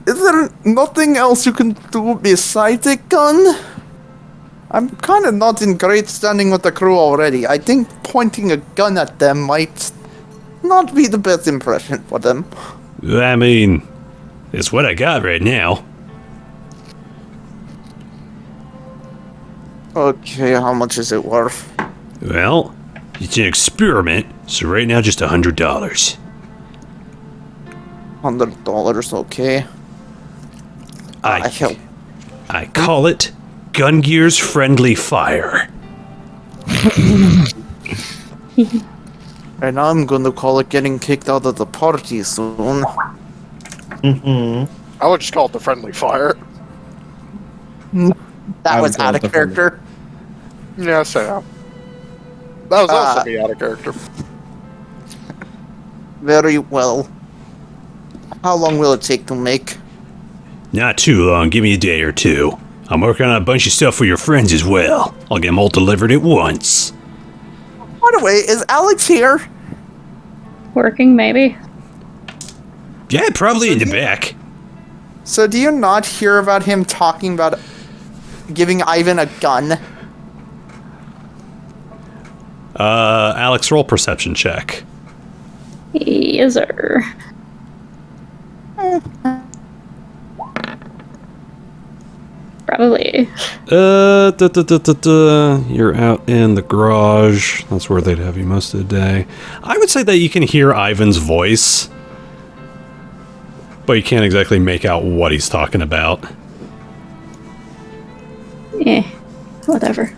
Is there nothing else you can do besides a gun? I'm kinda not in great standing with the crew already. I think pointing a gun at them might not be the best impression for them. I mean, it's what I got right now. Okay, how much is it worth? Well, it's an experiment, so right now just $100. $100, okay. I call it Gungear's Friendly Fire. And I'm gonna call it getting kicked out of the party soon. I would just call it the friendly fire. That was out of character. Yes, I am. That was also me out of character. Very well. How long will it take to make? Not too long, give me a day or two. I'm working on a bunch of stuff for your friends as well. I'll get them all delivered at once. By the way, is Alex here? Working, maybe. Yeah, probably in the back. So do you not hear about him talking about giving Ivan a gun? Alex, roll perception check. Yes, sir. Probably. You're out in the garage. That's where they'd have you most of the day. I would say that you can hear Ivan's voice, but you can't exactly make out what he's talking about. Eh, whatever.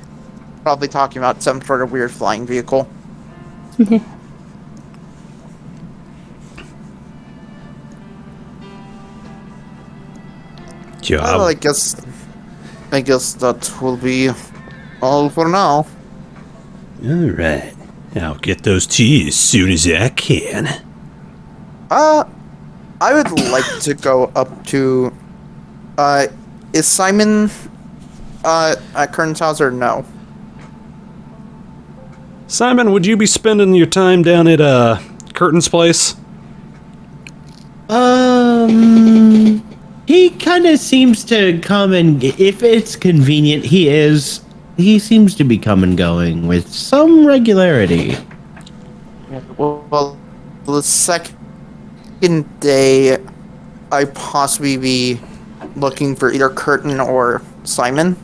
Probably talking about some sort of weird flying vehicle. Yeah, Well, I guess that will be all for now. all right. I'll get those to you as soon as I can. I would like to go up to. Is Simon at Kern's house or no? Simon, would you be spending your time down at Curtin's place? He kind of seems to come and, if it's convenient, he seems to be come and going with some regularity. Well, the second day, I possibly be looking for either Curtin or Simon.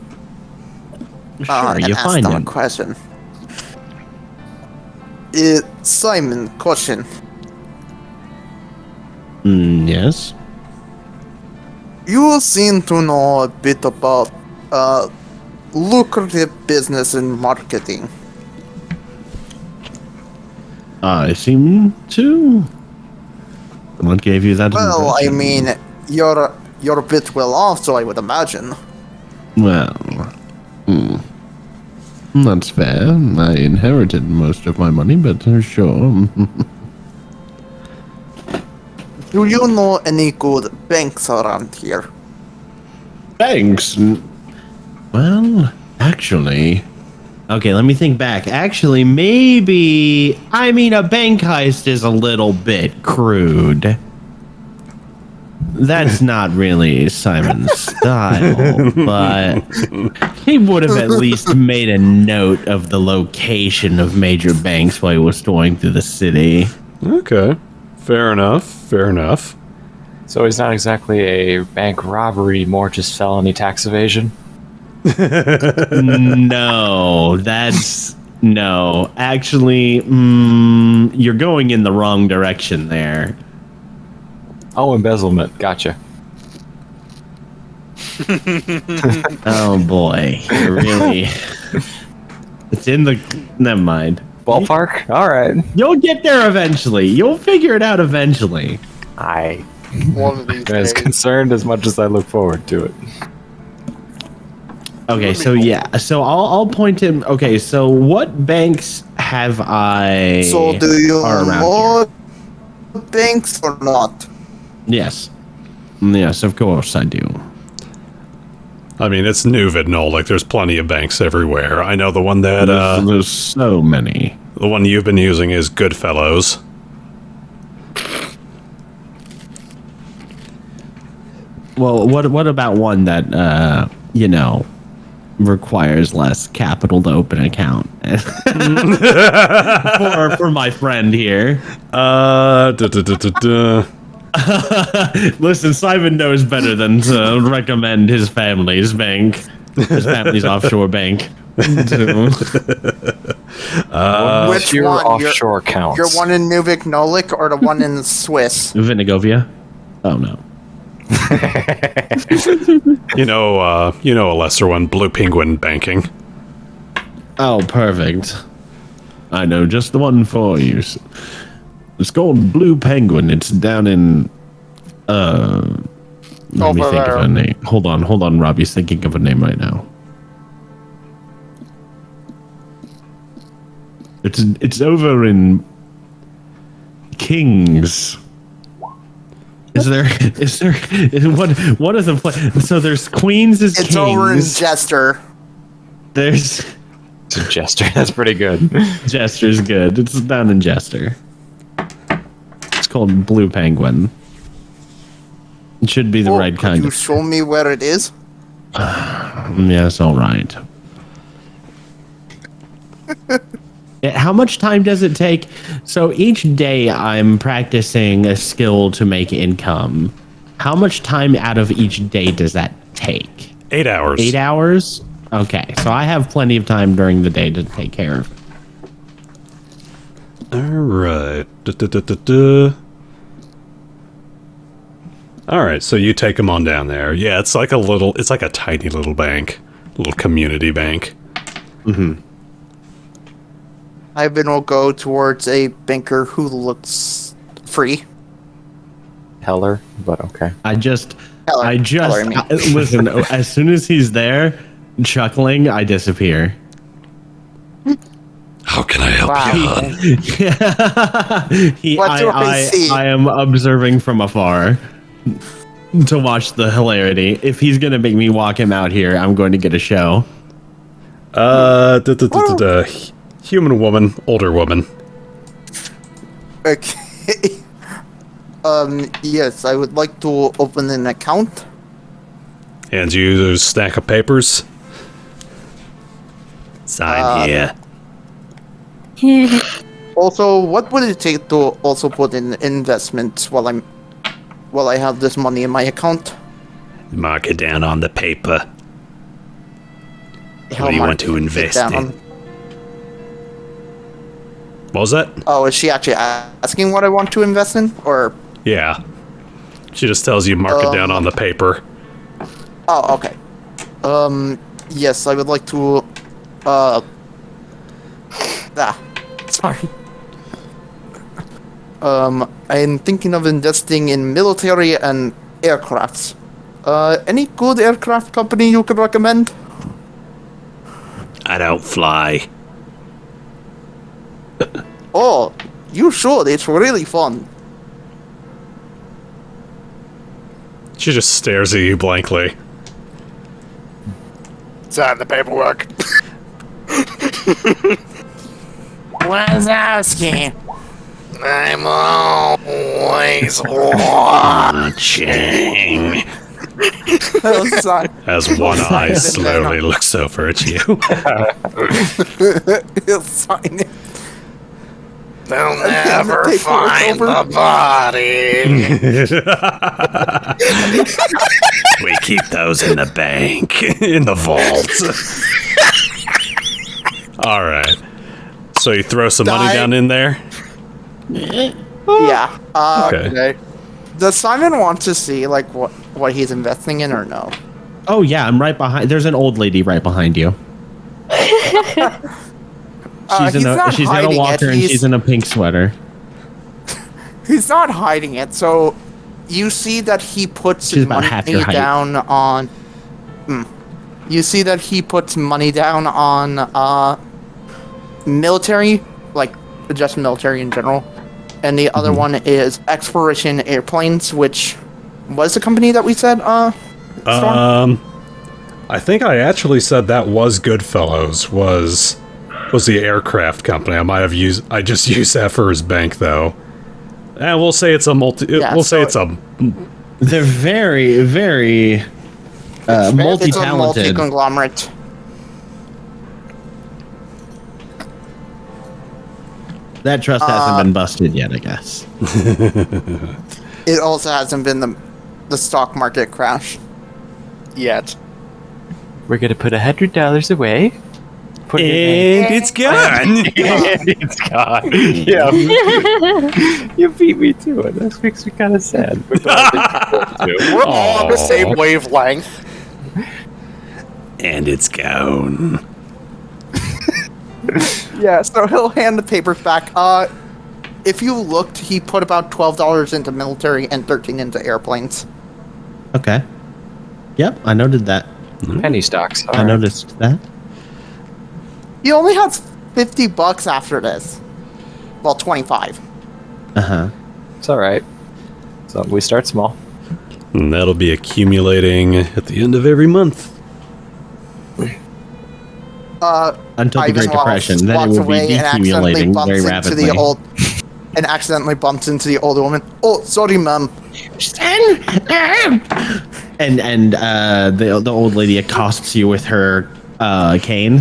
Sure, and you ask find them him. a question. Simon, question. Yes? You seem to know a bit about lucrative business and marketing. I seem to. What gave you that Well, I impression? mean, you're a bit well off, so I would imagine. Well, that's fair. I inherited most of my money, but sure. Do you know any good banks around here? Thanks. Well, actually... Okay, let me think back. Actually, maybe... I mean, a bank heist is a little bit crude. That's not really Simon's style, but he would have at least made a note of the location of major banks while he was going through the city. Okay. Fair enough. Fair enough. So he's not exactly a bank robbery, more just felony tax evasion? No, that's... No. Actually, you're going in the wrong direction there. Oh, embezzlement. Gotcha. Oh boy, you're really... It's in the... Never mind. Ballpark? All right. You'll get there eventually. You'll figure it out eventually. One of these I'm as days. concerned as much as I look forward to it. Okay, so yeah, so I'll point him. Okay, so what banks have I? So do you are around know banks or not? Yes, yes, of course I do. I mean, it's Nuvidnol. Like, there's plenty of banks everywhere. I know the one that, There's so many. the one you've been using is Goodfellows. Well, what about one that you know requires less capital to open an account? for my friend here. Listen, Simon knows better than to recommend his family's bank, his family's offshore bank. Which Your one? offshore accounts. Your one in Nuvik Nolik or the one in Swiss? Vinigovia? Oh no. You know a lesser one, Blue Penguin Banking. Oh, perfect. I know just the one for you. It's called Blue Penguin. It's down in let me Over think of there. a name. Hold on, Robbie's thinking of a name right now. It's over in Kings. What is the place? So there's Queens is It's Kings. over in Jester. There's It's a Jester. That's pretty good. Jester's good. It's down in Jester. It's called Blue Penguin. It should be the Oh, right could kind you of. show me where it is? Yes, all right. How much time does it take? So each day I'm practicing a skill to make income. How much time out of each day does that take? 8 hours. 8 hours? Okay, so I have plenty of time during the day to take care of it. Alright. Alright, so you take them on down there. Yeah, it's like a tiny little bank. Little community bank. Ivan will go towards a banker who looks free. Heller, but okay. Listen, as soon as he's there, chuckling, I disappear. How can I help Wow. you? What do I see? I am observing from afar to watch the hilarity. If he's gonna make me walk him out here, I'm going to get a show. Human woman, older woman. Okay. Yes, I would like to open an account. Hands you a stack of papers. Sign here. Also, what would it take to also put in investments while I have this money in my account? Mark it down on the paper. How What do you much want to is it invest down in? on? What was that? Oh, is she actually asking what I want to invest in? Or Yeah. She just tells you mark it down on the paper. oh, okay. Yes, I would like to. Sorry. I'm thinking of investing in military and aircrafts. Any good aircraft company you could recommend? I don't fly. Oh, you should. It's really fun. She just stares at you blankly. Sign the paperwork. Wazowski. I'm always watching. He'll sign. As one eye slowly looks over at you. He'll sign it. They'll the never paperwork find over. the body. We keep those in the bank, in the vault. All right. So you throw some money Die. down in there? Yeah. Okay. Does Simon want to see like what he's investing in or no? Oh yeah, I'm right behind. There's an old lady right behind you. She's he's not in a hiding walker it. and she's in a pink sweater. He's not hiding it. So you see that he puts She's about half your money height. down on. You see that he puts money down on military, like just military in general, and the other one is Exploration Airplanes, which was the company that we said. Storm? I think I actually said that was Goodfellows, was the aircraft company. I just used that for his bank though. And we'll say it's a They're very, very It's a multi-talented. multi-conglomerate. That trust hasn't been busted yet, I guess. It also hasn't been the stock market crash Yet. We're gonna put $100 away. Put it and it's gone. in. And it's gone. Yeah. You beat me to it. That makes me kind of sad. But We're all on the same wavelength. And it's gone. Yeah, so he'll hand the papers back. If you looked, he put about $12 into military and 13 into airplanes. Okay. Yep, I noted that. penny stocks. I noticed that. He only has $50 after this. Well, 25. Uh-huh. It's all right. So we start small. And that'll be accumulating at the end of every month. Until the Ivan Great Depression. Then it walks will be away and accidentally decumulating bumps very into rapidly. and accidentally bumps into the older woman. Oh, sorry, ma'am. And the old lady accosts you with her cane,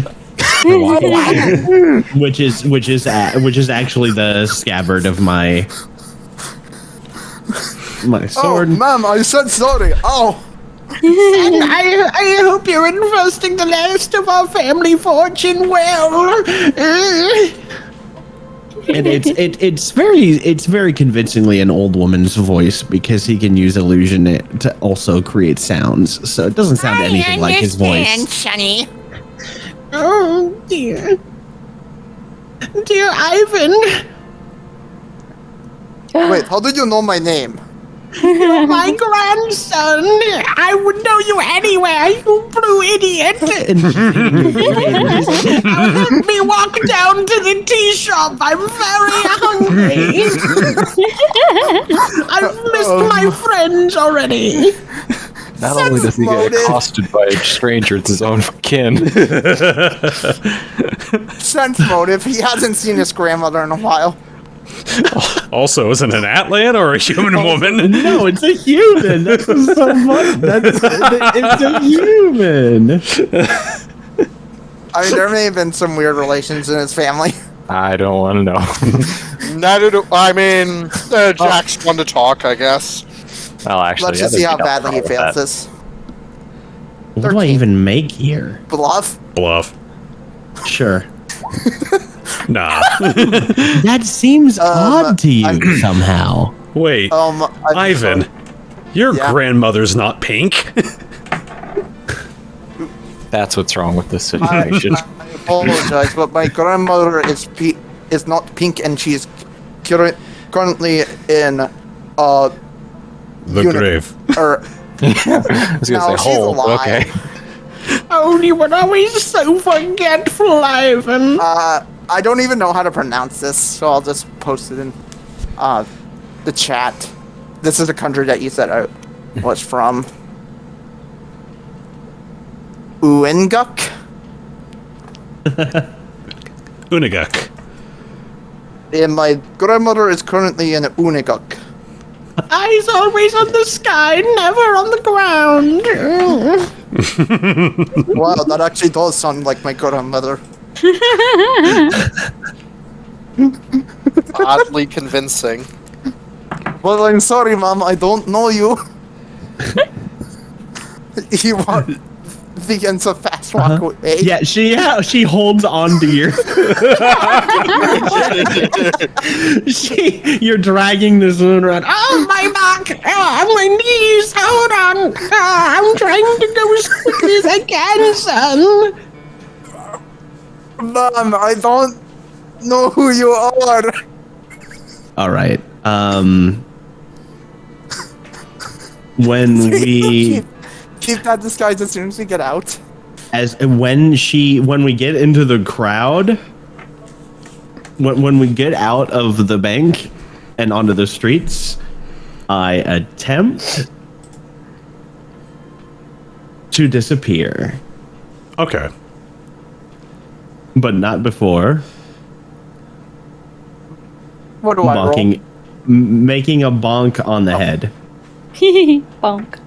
which is actually the scabbard of my sword. Oh, ma'am, I said sorry. Oh. And I hope you're investing the last of our family fortune well. And it's very convincingly an old woman's voice because he can use illusion to also create sounds. So it doesn't sound anything like his voice. Sonny. Oh dear. Dear Ivan, Wait, how did you know my name? you're my grandson. I would know you anywhere, you blue idiot. Now let me walk down to the tea shop. I'm very hungry. I've missed my friends already. Not only does he get motive. accosted by a stranger, it's his own kin. Sense motive. He hasn't seen his grandmother in a while. Also, is it an Atlan or a human woman? No, it's a human. That's so fun. It's a human. I mean, there may have been some weird relations in his family. I don't want to know. Neither do I mean, Jack's one to talk, I guess. Well, actually, Let's just yeah, see how there'd be no badly he problem with fails that. this. What do I even make here? Bluff? Bluff. Sure. Nah. That seems odd to you somehow. Wait. Ivan, your Yeah. grandmother's not pink. That's what's wrong with this situation. I apologize, but my grandmother is not pink, and she's currently in The Unit. grave. or I was gonna No, say she's hole. alive. Okay. Oh, you were always so forgetful, Ivan. I don't even know how to pronounce this, so I'll just post it in the chat. This is the country that you said I was from. Uenguk. Unaguk. And my grandmother is currently in Unaguk. Eyes always on the sky, never on the ground. Wow, that actually does sound like my grandmother. Oddly convincing. Well, I'm sorry, Mom, I don't know you. You want begins a fast walk away. Yeah, she holds on to your. You're dragging this woman around. Oh, my back! Oh, my knees! Hold on! I'm trying to go as quickly as I can, son. Mom, I don't know who you are. All right. When we keep that disguise as soon as we get out. when we get into the crowd, when we get out of the bank and onto the streets, I attempt to disappear, Okay. but not before What do I roll? making a bonk on the head. Bonk.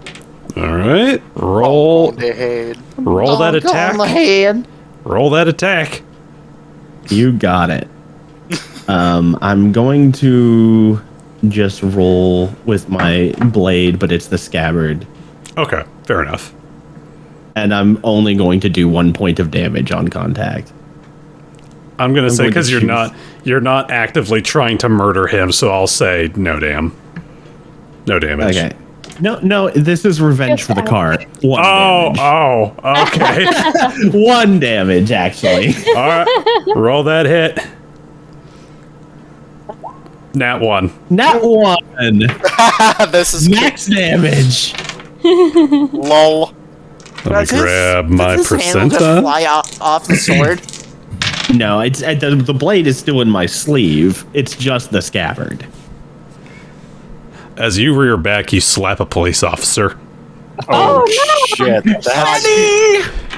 All right. Roll On the head. that attack. Hand. Roll that attack. You got it. I'm going to just roll with my blade, but it's the scabbard. Okay. Fair enough. And I'm only going to do 1 point of damage on contact. I'm gonna say going to because choose. you're not actively trying to murder him, so I'll say no damage. Okay. No, this is revenge for the car. One damage. Okay. 1 damage, actually. All right. Roll that hit. Nat 1. Not 1. This is Max damage. lol. Let me grab my does his handle just percenta. fly off the sword? No, it's the blade is still in my sleeve. It's just the scabbard. As you rear back, you slap a police officer. Oh, shit.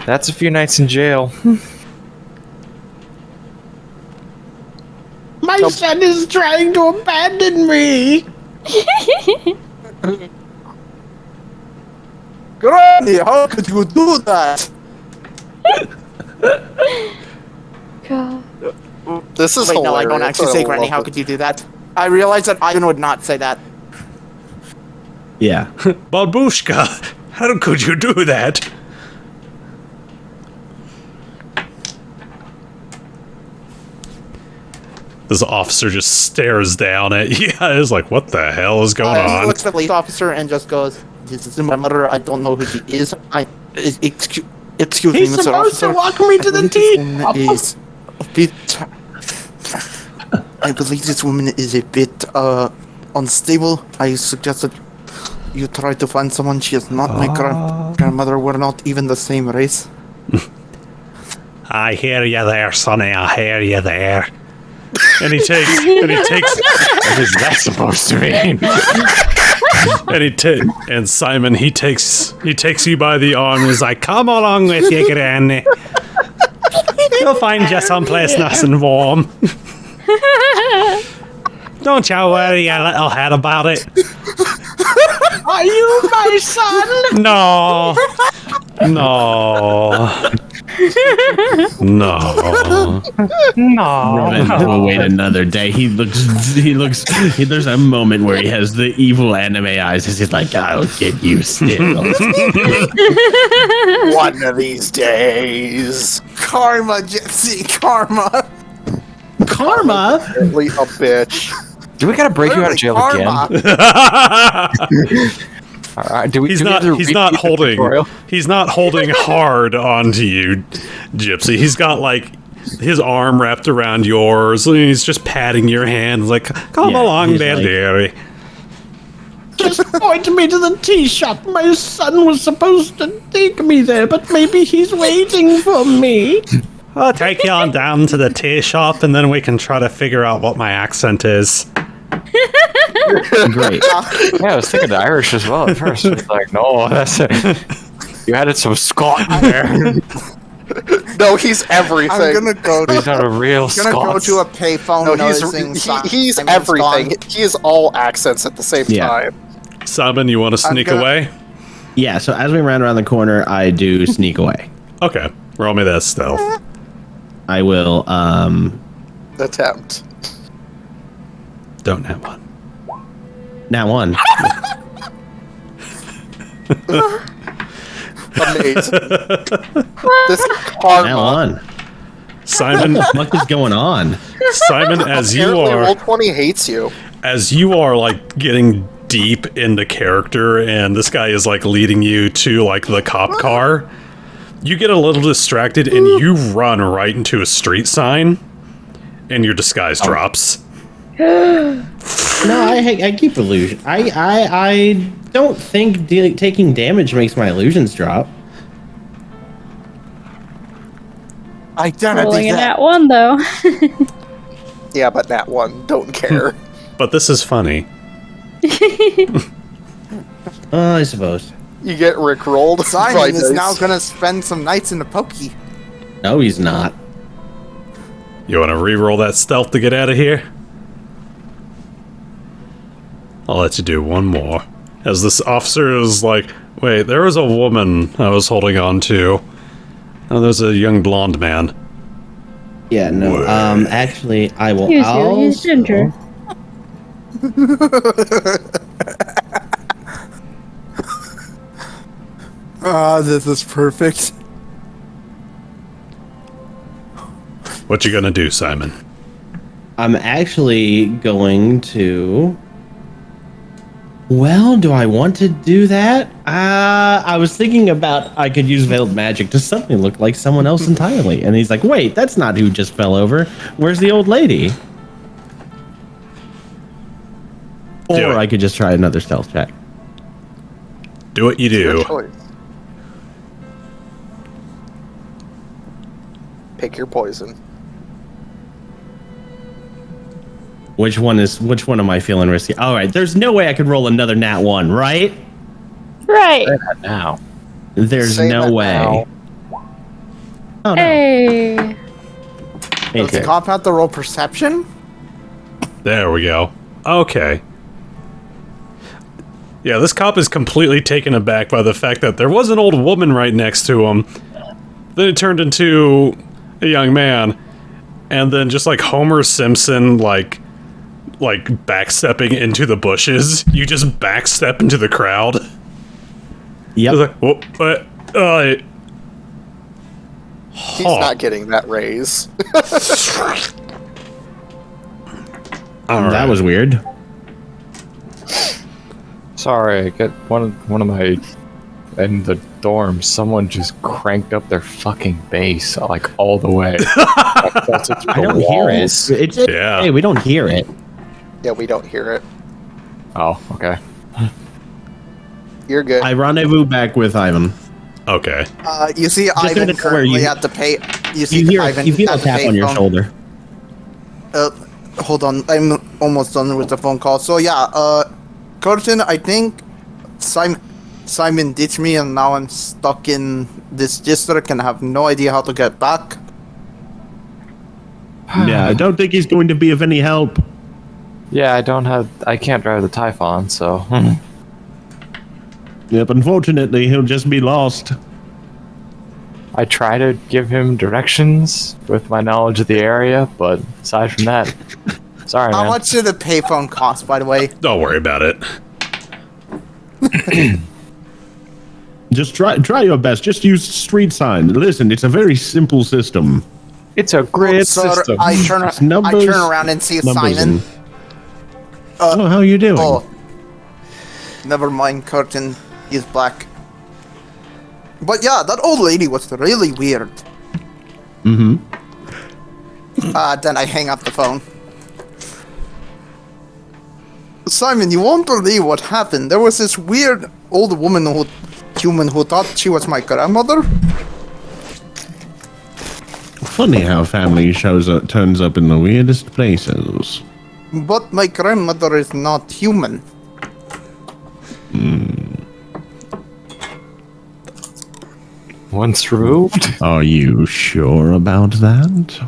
That's a few nights in jail. My son is trying to abandon me. Granny, how could you do that? God. This is Wait, no, I hilarious. don't actually say Granny, how could you do that? I realize that Ivan would not say that. Yeah. Babushka, how could you do that? This officer just stares down at you. It's like, what the hell is going He on? looks at the police officer and just goes, "This is my mother. I don't know who she is. Excuse me, He's Mr. supposed Officer. to walk me to the I believe this woman is a bit unstable. I suggest that you try to find someone. She is not my grandmother. We're not even the same race." I hear you there, Sonny. I hear you there. And he takes. What is that supposed to mean? And Simon, he takes you by the arm and is like, "Come along with you, Granny. You'll find you someplace nice and warm. Don't you worry a little head about it." Are you my son? No. Revenge will wait another day. There's a moment where he has the evil anime eyes. He's like, I'll get you still. One of these days. Karma, Jesse, karma. Karma? Really a bitch. Do we gotta break you out of jail Karma. again? He's not holding hard onto you, Gypsy. He's got like his arm wrapped around yours, and he's just patting your hand, like, "Come Yeah, along he's there, like- dearie." Just point me to the tea shop. My son was supposed to take me there, but maybe he's waiting for me. I'll take you on down to the tea shop, and then we can try to figure out what my accent is. Great. Yeah, I was thinking the Irish as well at first. It's like, no, that's it. You added some Scott in there. No, he's everything. I'm gonna go. He's not a real gonna go Scot. to a payphone. No, noticing he's Simon's everything. gone. He is all accents at the same Yeah. time. Simon, you want to sneak gonna- away? Yeah, so as we ran around the corner, I do sneak away. Okay, roll me that stealth. I will, Attempt. Don't have one. now one. Amazing. This karma. Now one. Simon, What is going on? Simon, as you Apparently, are, Roll20 hates you. like getting deep into character, and this guy is like leading you to like the cop car. You get a little distracted, and you run right into a street sign, and your disguise drops. No, I keep illusion. I don't think taking damage makes my illusions drop. I done Rolling it. in at one though. Yeah, but that one don't care. But this is funny. I suppose. You get rickrolled. Simon is now gonna spend some nights in the pokey. No, he's not. You want to re-roll that stealth to get out of here? I'll let you do one more. As this officer is like, wait, there was a woman I was holding on to. Oh, there's a young blonde man. Yeah, no. Actually, I will. He's you, he's Ginger. Ah, this is perfect. What you gonna do, Simon? I'm actually going to. Well, do I want to do that? I was thinking about I could use veiled magic to suddenly look like someone else entirely. And he's like, wait, that's not who just fell over. Where's the old lady? Do Or it. I could just try another stealth check. Do what you Your do. choice. Pick your poison. Which one am I feeling risky? All right, there's no way I could roll another nat 1, right? Right. Now. There's Say no that way. now. Oh, no. Hey. Does the Okay. cop have to roll perception? There we go. Okay. Yeah, this cop is completely taken aback by the fact that there was an old woman right next to him. Then it turned into a young man. And then just like Homer Simpson, like backstepping into the bushes. You just backstep into the crowd. Yep. It's like, what? He's not getting that raise. All right. That was weird. Sorry, I get one of my in the dorm. Someone just cranked up their fucking bass like all the way. I don't hear it. It's Yeah. Hey, we don't hear it. Yeah, we don't hear it. Oh, okay. You're good. I rendezvous back with Ivan. Okay. You see Just Ivan gonna know where currently you- at the pay. You see You hear Ivan you feel a at the tap on your payphone. shoulder. Hold on, I'm almost done with the phone call. So yeah, Curtin, I think Simon ditched me, and now I'm stuck in this district and have no idea how to get back. Yeah, I don't think he's going to be of any help. Yeah, I can't drive the Typhon, so. Yep, unfortunately, he'll just be lost. I try to give him directions with my knowledge of the area, but aside from that, sorry, How man. much did the payphone cost, by the way? Don't worry about it. Just try your best. Just use street sign. Listen, it's a very simple system. It's a great So system. I turn numbers, around and see Numbers Simon. oh, how are you doing? Oh, never mind, Curtin. He's black. But yeah, that old lady was really weird. Mm-hmm. Then I hang up the phone. Simon, you won't believe what happened. There was this weird old human who thought she was my grandmother. Funny how family turns up in the weirdest places. But my grandmother is not human. Once removed? Are you sure about that?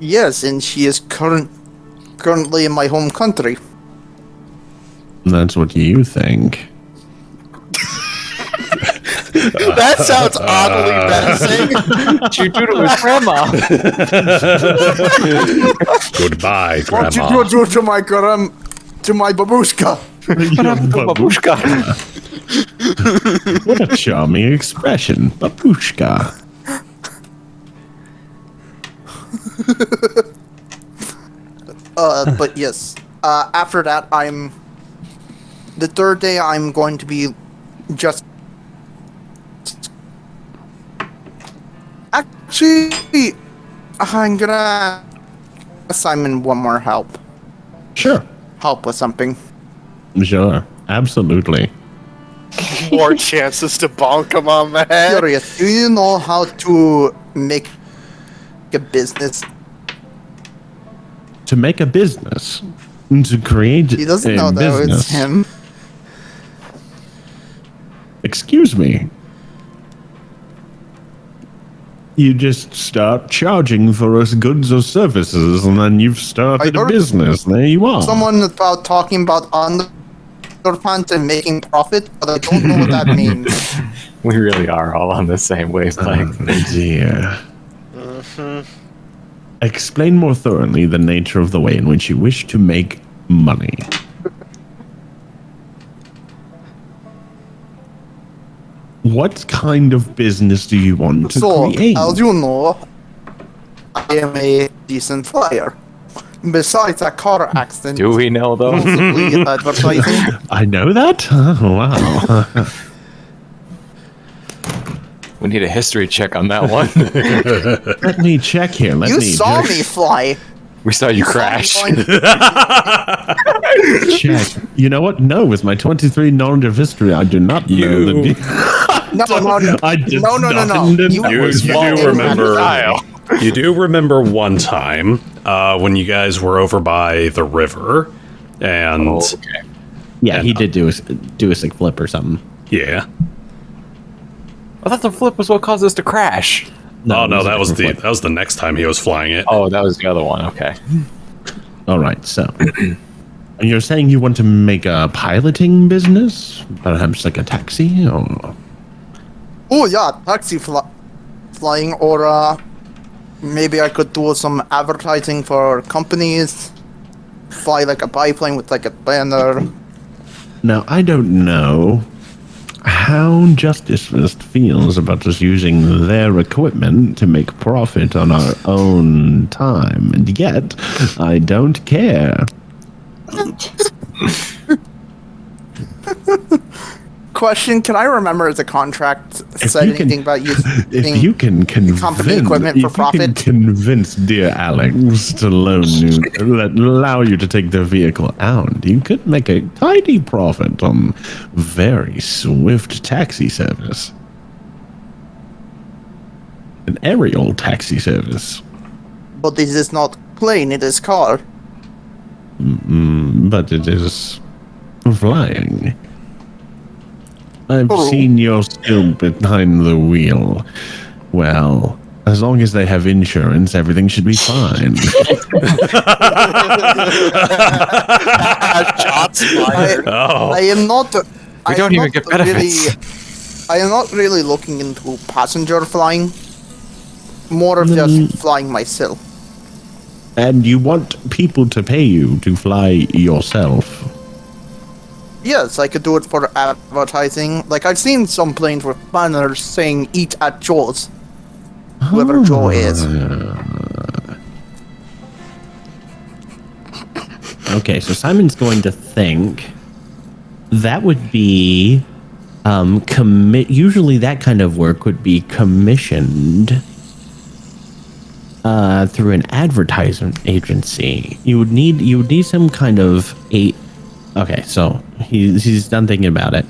Yes, and she is currently in my home country. That's what you think. That sounds oddly menacing. You do to his grandma. Goodbye, What did Grandma. you do to my babushka? Babushka. What a charming expression, babushka. But yes. After that, the third day, I'm going to be just. Actually, I'm gonna ask Simon one more help. Sure. Help with something. Sure. Absolutely. More chances to bonk him on the head. Curious, do you know how to make a business? To make a business. To create He doesn't a know that business. it's him. Excuse me. You just start charging for us goods or services, and then you've started I a heard business. There you are. Someone about talking about underpants and making profit, but I don't know what that means. We really are all on the same wavelength. Dear. Explain more thoroughly the nature of the way in which you wish to make money. What kind of business do you want to So, create? as you know, I am a decent flyer. Besides a car accident, Do we know though? possibly advertising. I know that? Oh, wow. We need a history check on that one. Let me check here. Let You me saw just me fly. We saw you Saw me crash. flying. check. You know what? No, with my 23 knowledge of history, I do not know the No, I did no. not intend You- that You, was you flying do remember. style. You do remember one time when you guys were over by the river, and Okay. Yeah, he did do a sick flip or something. yeah. I thought the flip was what caused us to crash. No, it a that was different flip. that was the next time he was flying it. Oh, that was the other one. Okay. All right, so you're saying you want to make a piloting business, perhaps like a taxi, or Oh yeah, taxi flying, or maybe I could do some advertising for companies. Fly like a biplane with like a banner. now I don't know how Justice Fist feels about us using their equipment to make profit on our own time, and yet I don't care. Question: can I remember the contract said you can- anything about using If you can convince, company equipment for if you can profit? convince dear Alex to loan you, allow you to take the vehicle out, you could make a tidy profit on very swift taxi service, an aerial taxi service. But this is not plane; it is car. But it is flying. I've Oh. seen your skill behind the wheel. Well, as long as they have insurance, everything should be fine. Shots fired. Oh, I am not. We don't even get benefits. I am not really looking into passenger flying. More of just flying myself. And you want people to pay you to fly yourself. Yes, I could do it for advertising. Like I've seen some planes with banners saying "Eat at Joe's." Whoever Joe is. Okay, so Simon's going to think that would be usually that kind of work would be commissioned through an advertisement agency. You would need some kind of okay, so he's done thinking about it.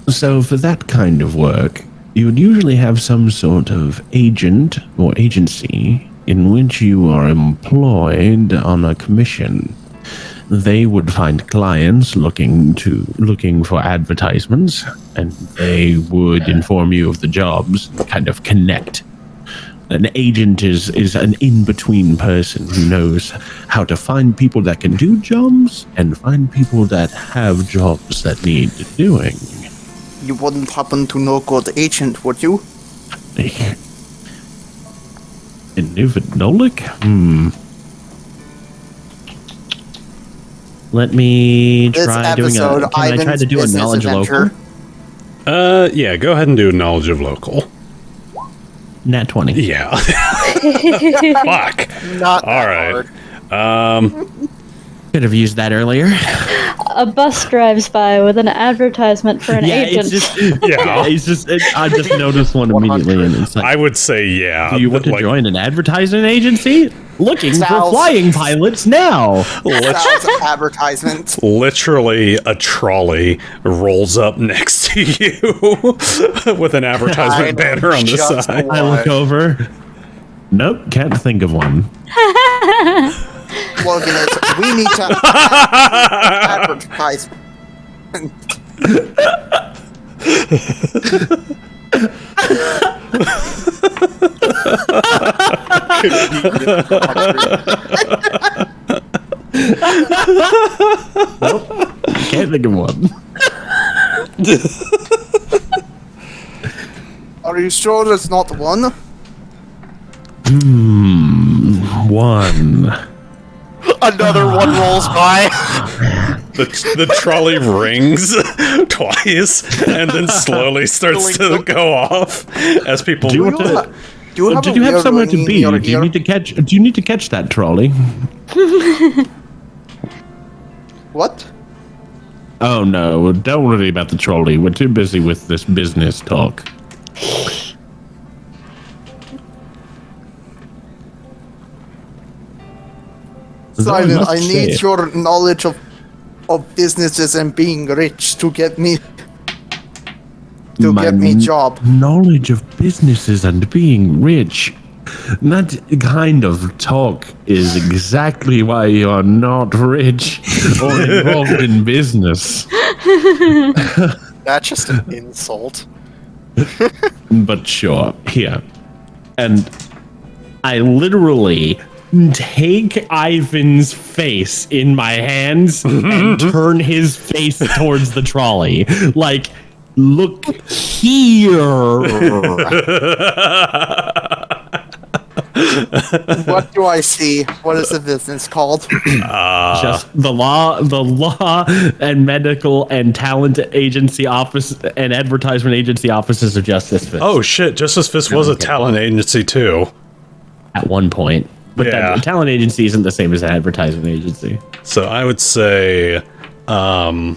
So for that kind of work, you would usually have some sort of agent or agency in which you are employed on a commission. they would find clients looking for advertisements, and they would inform you of the jobs, kind of connect. An agent is an in-between person who knows how to find people that can do jobs and find people that have jobs that need doing. You wouldn't happen to know good agent, would you? Nolik? Let me This try doing episode, a. Can I try Ivan's to do a business knowledge adventure. local? Yeah, go ahead and do knowledge of local. Nat 20. Yeah. Fuck. Not All that right. hard. Could have used that earlier. A bus drives by with an advertisement for an agent. It's just. Yeah. It's just. I just noticed one immediately, and it's like, I would say yeah. do you want to like, join an advertising agency? Looking for Sounds- flying pilots now. Sounds advertisement. Literally, a trolley rolls up next to you with an advertisement banner on the just side. I look over. Nope, can't think of one. Logan is, we need to advertise. Can't think of one. Are you sure it's not one? One. Another one rolls by. The trolley rings twice and then slowly starts to go off as people. Do you want to? Do you have, Did a you have weird somewhere to ringing be? in your Do you ear? need to catch? Do you need to catch that trolley? What? Oh no! Don't worry about the trolley. We're too busy with this business talk. Simon, must I say need it. your knowledge of businesses and being rich to get me job. Knowledge of businesses and being rich. That kind of talk is exactly why you're not rich or involved in business. That's just an insult. But sure, here. And I literally take Ivan's face in my hands and turn his face towards the trolley. Like, look here. What do I see? What is the business called? Just the law and medical and talent agency office and advertisement agency offices of Justice Fist. Oh shit! Justice Fist was a talent agency too. At one point. But Yeah. that talent agency isn't the same as an advertisement agency. So I would say, let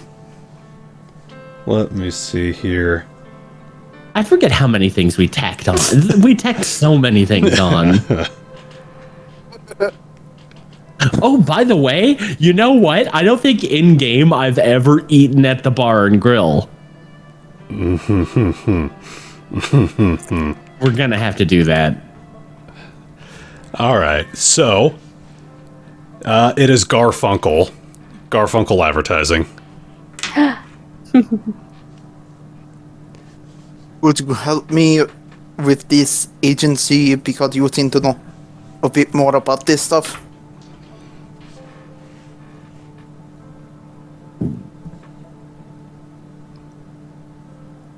me see here. I forget how many things we tacked on. We tacked so many things on. Oh, by the way, you know what? I don't think in-game I've ever eaten at the bar and grill. We're gonna have to do that. All right, so it is Garfunkel Advertising. Would you help me with this agency because you seem to know a bit more about this stuff?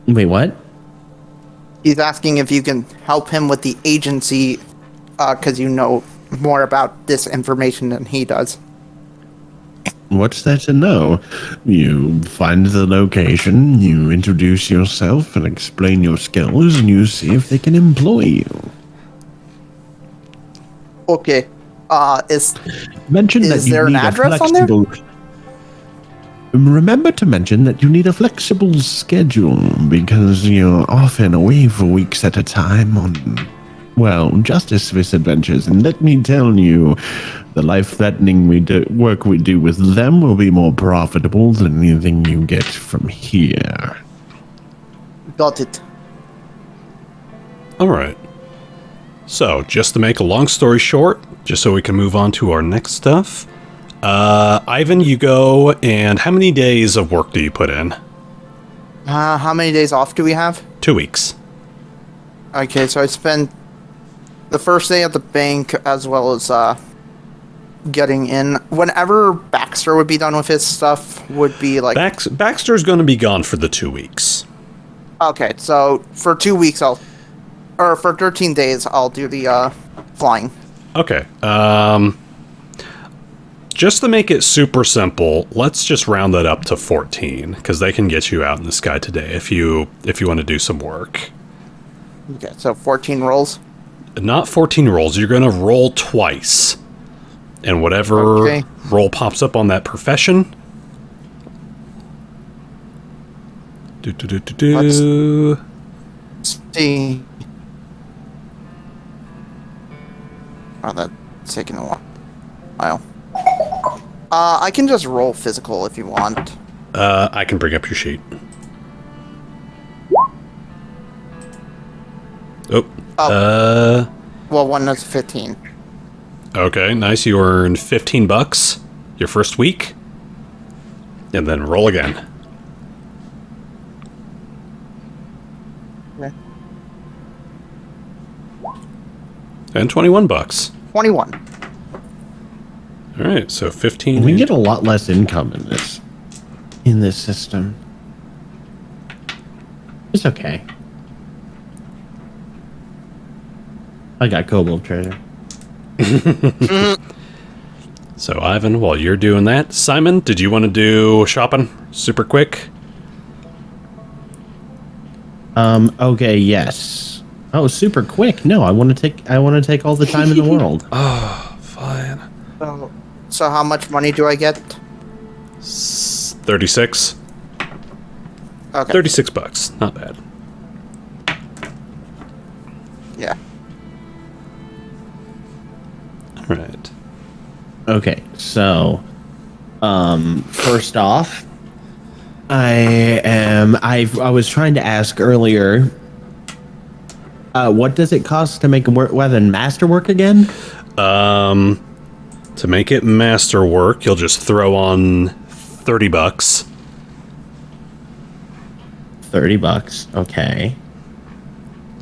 Wait, what? He's asking if you can help him with the agency because you know more about this information than he does. What's there to know? You find the location, you introduce yourself and explain your skills, and you see if they can employ you. Okay. Is Mention that Is you there an need a address on there? flexible. Remember to mention that you need a flexible schedule because you're often away for weeks at a time on, well, Justice Fist adventures. And let me tell you, the life-threatening work we do with them will be more profitable than anything you get from here. got it. All right. So, just to make a long story short, just so we can move on to our next stuff, Ivan, you go, and how many days of work do you put in? How many days off do we have? 2 weeks. Okay, so I spent the first day at the bank as well as getting in. Whenever Baxter would be done with his stuff, would be like... Baxter's going to be gone for the 2 weeks. Okay, so for 2 weeks for 13 days, I'll do the flying. Okay. Just to make it super simple, let's just round that up to 14, because they can get you out in the sky today if you want to do some work. Okay, so 14 rolls. Not 14 rolls. You're going to roll twice. And whatever roll pops up on that profession. Let's see. Oh, that's taking a while. I can just roll physical if you want. I can bring up your sheet. Well, one is 15. Okay, nice. You earn $15 your first week. And then roll again. Okay. And $21. 21. All right, so 15. We get a lot less income in this system. It's okay. I got Kobold treasure. So, Ivan, while you're doing that, Simon, did you want to do shopping super quick? Okay, yes. Oh, super quick. No, I want to take all the time in the world. Oh, fine. So how much money do I get? 36. Okay. $36. Not bad. Yeah. All right. Okay, so first off, I was trying to ask earlier, what does it cost to make a weapon masterwork again? To make it masterwork, you'll just throw on $30. $30, okay.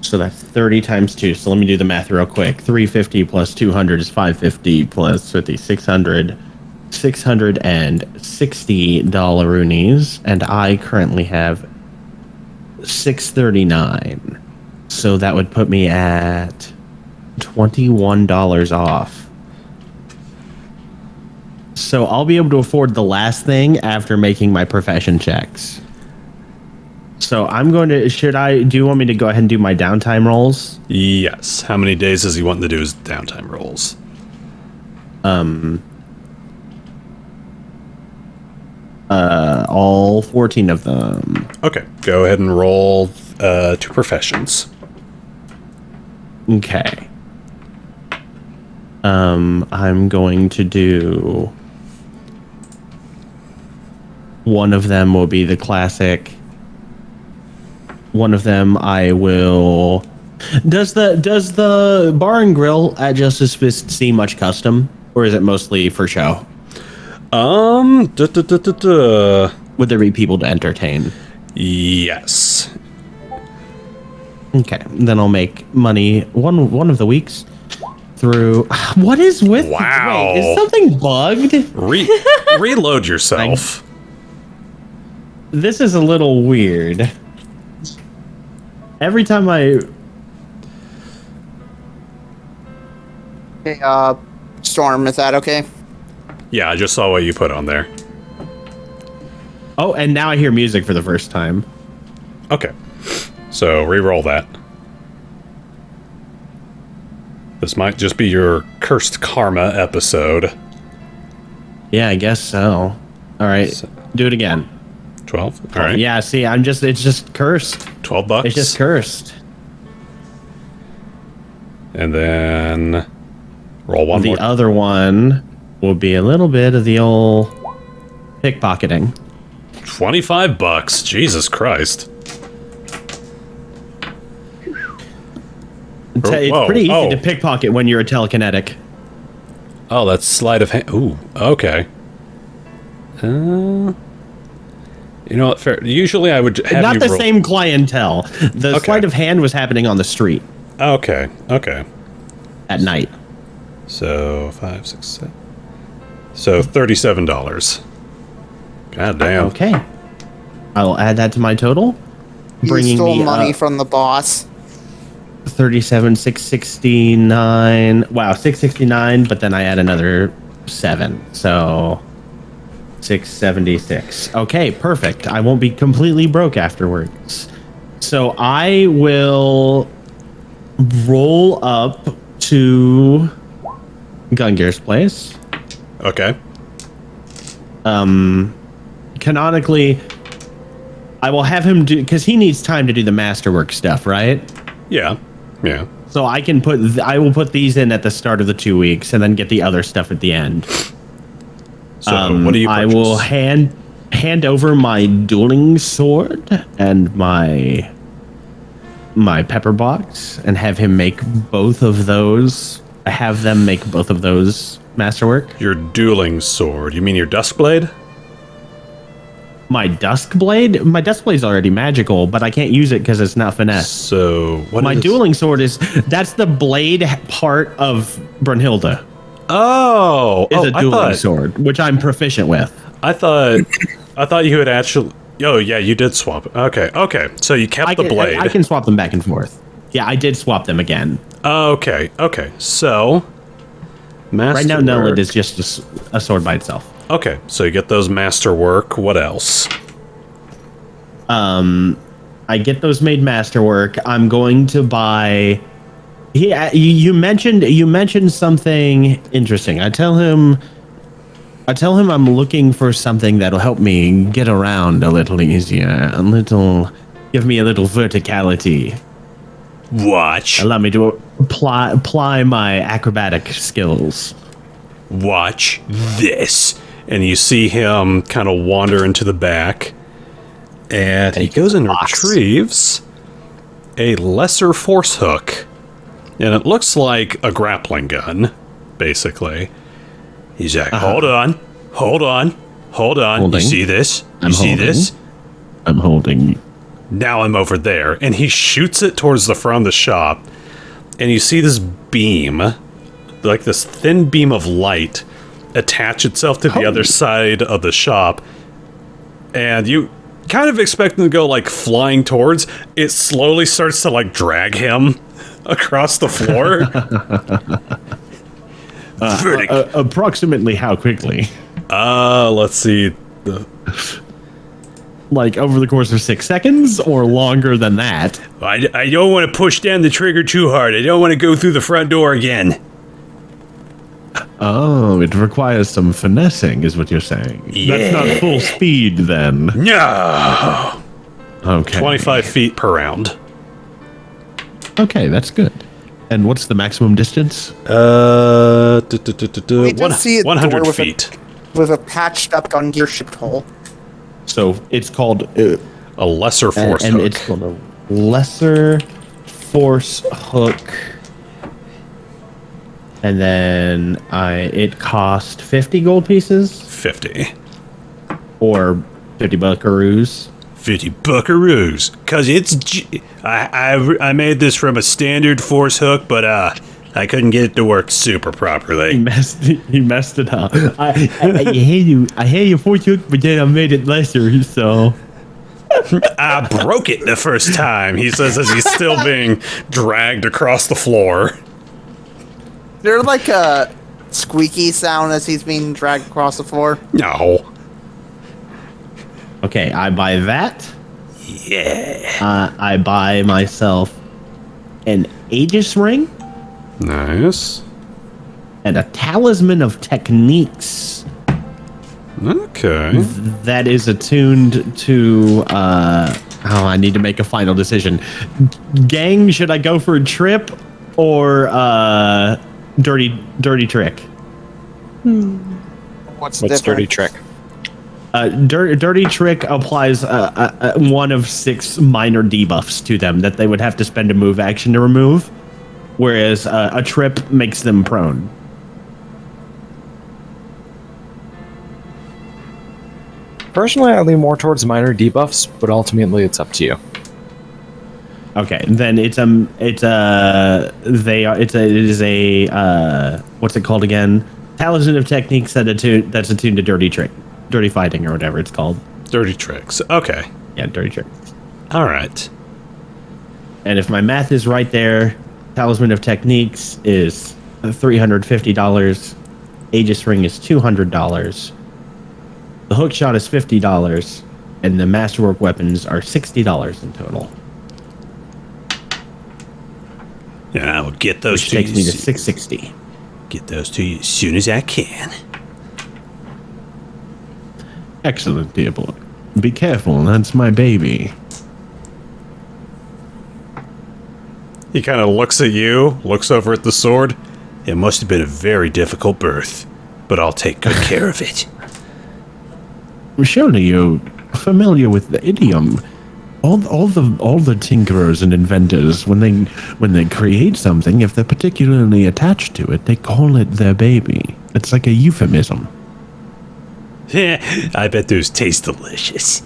So that's 30 times 2. So let me do the math real quick. 350 plus 200 is 550 plus 50, 600. $660 and I currently have $639. So that would put me at $21 off. So I'll be able to afford the last thing after making my profession checks. So I'm going to, do you want me to go ahead and do my downtime rolls? Yes. How many days does he want to do his downtime rolls? All 14 of them. Okay. Go ahead and roll 2 professions. Okay. I'm going to do... One of them will be the classic. One of them I will... Does the bar and grill at Justice Fist see much custom? Or is it mostly for show? Would there be people to entertain? Yes. Okay, then I'll make money one of the weeks through... What is with... Wow. Wait, is something bugged? Reload yourself. This is a little weird. Every time I... Hey, Storm, is that okay? Yeah, I just saw what you put on there. Oh, and now I hear music for the first time. Okay. So, re-roll that. This might just be your cursed karma episode. Yeah, I guess so. All right, do it again. 12? All right. Yeah, see, it's just cursed. $12. It's just cursed. And then roll one more. The other one will be a little bit of the old pickpocketing. $25. Jesus Christ. It's pretty easy to pickpocket when you're a telekinetic. Oh, that's sleight of hand. Ooh, okay. You know what? Fair. Usually I would have Not you the roll. same clientele. The Okay. sleight of hand was happening on the street Okay, okay. at night. So 5, 6, 7. So $37. God damn. Okay. I'll add that to my total. You stole me money up from the boss. 37, 669. Wow, 669, but then I add another 7. So 676. Okay, perfect. I won't be completely broke afterwards. So I will roll up to Gungear's place. Okay. Canonically, I will have him do, because he needs time to do the masterwork stuff, right? Yeah. Yeah. So I can I will put these in at the start of the 2 weeks and then get the other stuff at the end. So what do you purchase? I will hand over my dueling sword and my pepper box and have him make both of those. Have them make both of those masterwork. Your dueling sword. You mean your Duskblade? My dusk blade? My dusk blade's already magical, but I can't use it because it's not finesse. So what My is... dueling sword that's the blade part of Brunhilde. Oh! Is a I dueling thought, sword, which I'm proficient with. I thought you had actually... Oh, yeah, you did swap it. Okay, okay. So you kept the blade. I can swap them back and forth. Yeah, I did swap them again. Okay, okay. So... Right now, Masterwork. Nullit is just a sword by itself. Okay, so you get those masterwork. What else? I get those made masterwork. I'm going to buy. You mentioned something interesting. I tell him I'm looking for something that'll help me get around a little easier, give me a little verticality. Watch. Allow me to apply my acrobatic skills. Watch this. And you see him kind of wander into the back. And he goes and retrieves a lesser force hook. And it looks like a grappling gun, basically. He's like, hold on. Holding. You see this? I'm holding. Now I'm over there. And he shoots it towards the front of the shop. And you see this beam, like this thin beam of light, attach itself to the other side of the shop. And you kind of expect him to go like flying towards. It slowly starts to like drag him across the floor. Approximately how quickly? Let's see. Like over the course of 6 seconds or longer than that? I don't want to push down the trigger too hard. I don't want to go through the front door again. Oh, it requires some finessing, is what you're saying. Yeah. That's not full speed, then. No. Okay. 25 feet per round. Okay, that's good. And what's the maximum distance? We did see a door 100 with feet. with a patched up Gungear ship hole. So it's called A lesser force and hook. it's called a lesser force hook. And then it cost 50 gold pieces 50. or 50 buckaroos. 50 buckaroos. Cause I made this from a standard force hook, but I couldn't get it to work super He properly. messed it up. I had your force hook, but then I made it lesser, so. I broke it the first time, he says as he's still being dragged across the floor. Is there like a squeaky sound as he's being dragged across the floor? No. Okay, I buy that. Yeah. I buy myself an Aegis ring Nice. and a talisman of techniques Okay. that is attuned to. I need to make a final decision. Gang, should I go for a trip or dirty trick? What's What's dirty different? trick? Dirty trick applies one of 6 minor debuffs to them that they would have to spend a move action to remove, whereas a trip makes them prone. Personally, I lean more towards minor debuffs, but ultimately it's up to you. Okay, then it is a what's it called again? Talisman of techniques that's attuned to dirty fighting or whatever it's called. Dirty tricks. Okay. Yeah, dirty tricks. All right. And if my math is right there, Talisman of Techniques is $350. Aegis Ring is $200. The hookshot is $50, and the masterwork weapons are $60 in total. Yeah, I will get those Which to takes you. me to $660. Get those to you as soon as I can. Excellent, dear boy. Be careful, that's my baby. He kind of looks at you, looks over at the sword. It must have been a very difficult birth, but I'll take good care of it. Surely you're familiar with the idiom. All the tinkerers and inventors, when they create something, if they're particularly attached to it, they call it their baby. It's like a euphemism. I bet those taste delicious.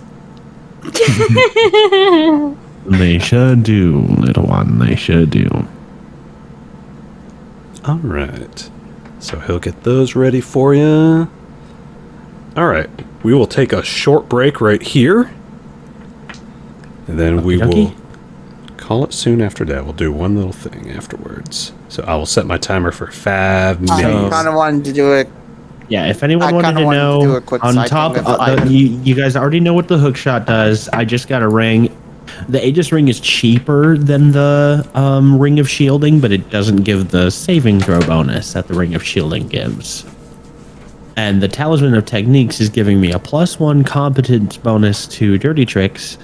They sure do, little one. They sure do. All right. So he'll get those ready for you. All right. We will take a short break right here. And then we will call it soon after that. We'll do one little thing afterwards. So I will set my timer for 5 minutes. I kind of wanted to do it. Yeah, if anyone I wanted kinda to wanted to know, do a quick on side top, thing with you guys already know what the hookshot does. I just got a ring. The Aegis Ring is cheaper than the Ring of Shielding, but it doesn't give the saving throw bonus that the Ring of Shielding gives. And the Talisman of Techniques is giving me a +1 competence bonus to Dirty Tricks,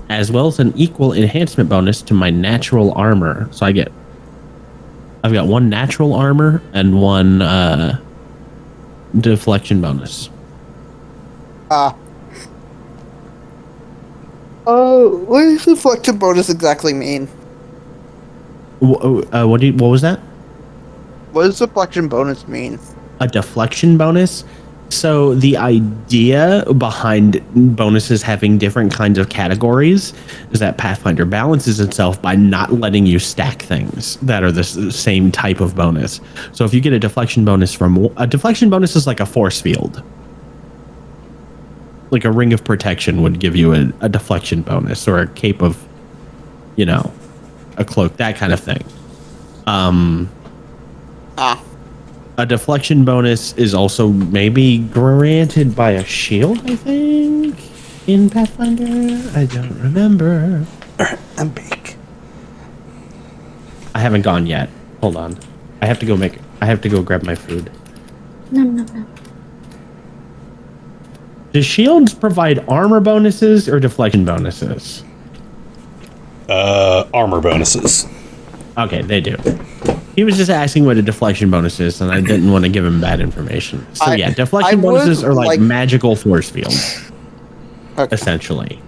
as well as an equal enhancement bonus to my natural armor. So I've got 1 natural armor and 1 deflection bonus. What does deflection bonus exactly mean? What was that? What does deflection bonus mean? A deflection bonus? So the idea behind bonuses having different kinds of categories is that Pathfinder balances itself by not letting you stack things that are the same type of bonus. So if you get a deflection bonus is like a force field. Like a ring of protection would give you a deflection bonus, or a cape of, a cloak, that kind of thing. A deflection bonus is also maybe granted by a shield, I think, in Pathfinder. I don't remember. I'm big. I haven't gone yet. Hold on. I have to go grab my food. No. Do shields provide armor bonuses or deflection bonuses? Armor bonuses. Okay, they do. He was just asking what a deflection bonus is, and I didn't want to give him bad information. So deflection bonuses are like magical force fields, essentially.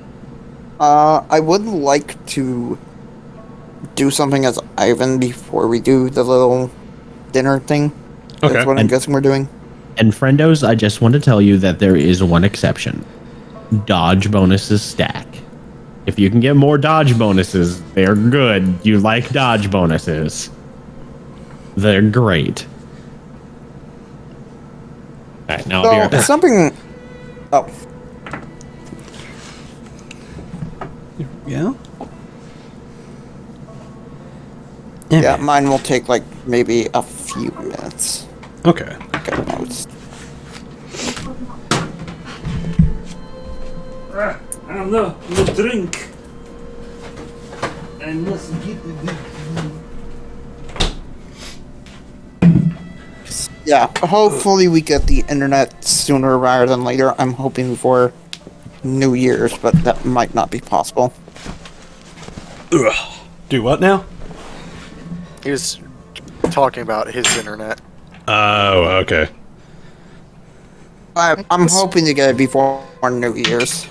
I would like to do something as Ivan before we do the little dinner thing. Okay. That's what I'm guessing we're doing. And friendos, I just want to tell you that there is one exception. Dodge bonuses stack. If you can get more dodge bonuses, they're good. You like dodge bonuses. They're great. Alright, now I'll be right back. Something... Oh. Yeah? Yeah, mine will take, maybe a few minutes. Okay. Get notes. I'm no drink. I must get the Yeah, hopefully we get the internet sooner rather than later. I'm hoping for New Year's, but that might not be possible. Ugh. Do what now? He's talking about his internet. Oh, okay. I'm hoping to get it before New Year's,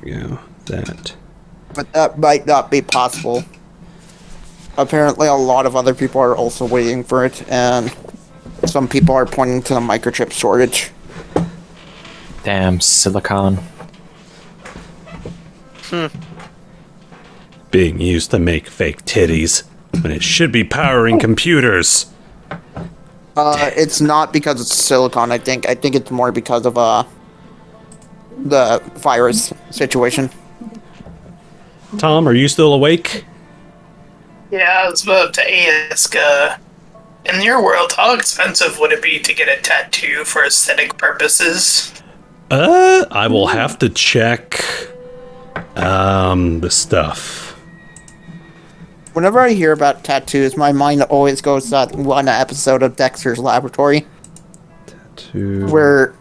Yeah, that. but that might not be possible. Apparently, a lot of other people are also waiting for it, and some people are pointing to the microchip shortage. Damn silicon. Being used to make fake titties when it should be powering computers. It's not because it's silicon, I think. I think it's more because of, the virus situation. Tom, are you still awake? Yeah, I was about to ask, in your world, how expensive would it be to get a tattoo for aesthetic purposes? I will have to check, the stuff. Whenever I hear about tattoos, my mind always goes to that one episode of Dexter's Laboratory where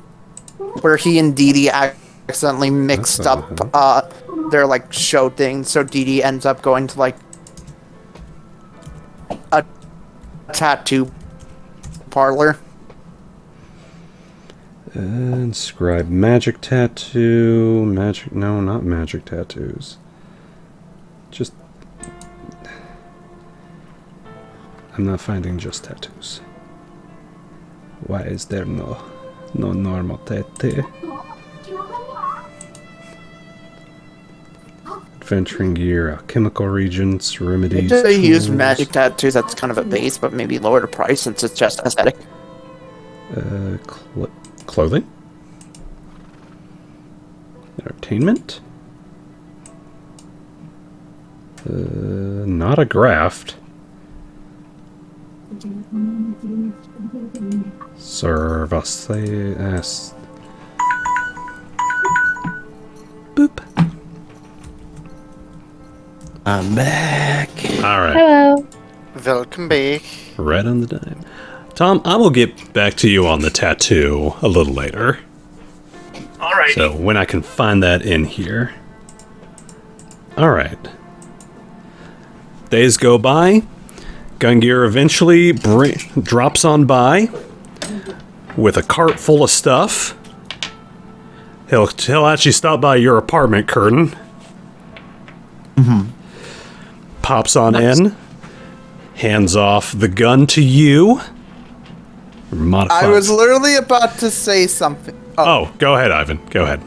he and Dee Dee accidentally mixed up their like show things, so Dee Dee ends up going to like a tattoo parlor. Inscribe magic tattoo. No, not magic tattoos. Just. I'm not finding just tattoos. Why is there no normal tattoo? Adventuring gear, alchemical regents, remedies. If they use tools. magic tattoos, that's kind of a base, but maybe lower the price since it's just aesthetic. Clothing? Entertainment? Not a graft. Serve us as. Boop. I'm back. Alright. Hello. Welcome back. Right on the dime. Tom, I will get back to you on the tattoo a little later. Alrighty. So when I can find that in here. Alright. Days go by. Gungear eventually drops on by with a cart full of stuff. He'll actually stop by your apartment, Curtin. Pops on in. Hands off the gun to you. I was literally about to say something. Oh, go ahead, Ivan. Go ahead.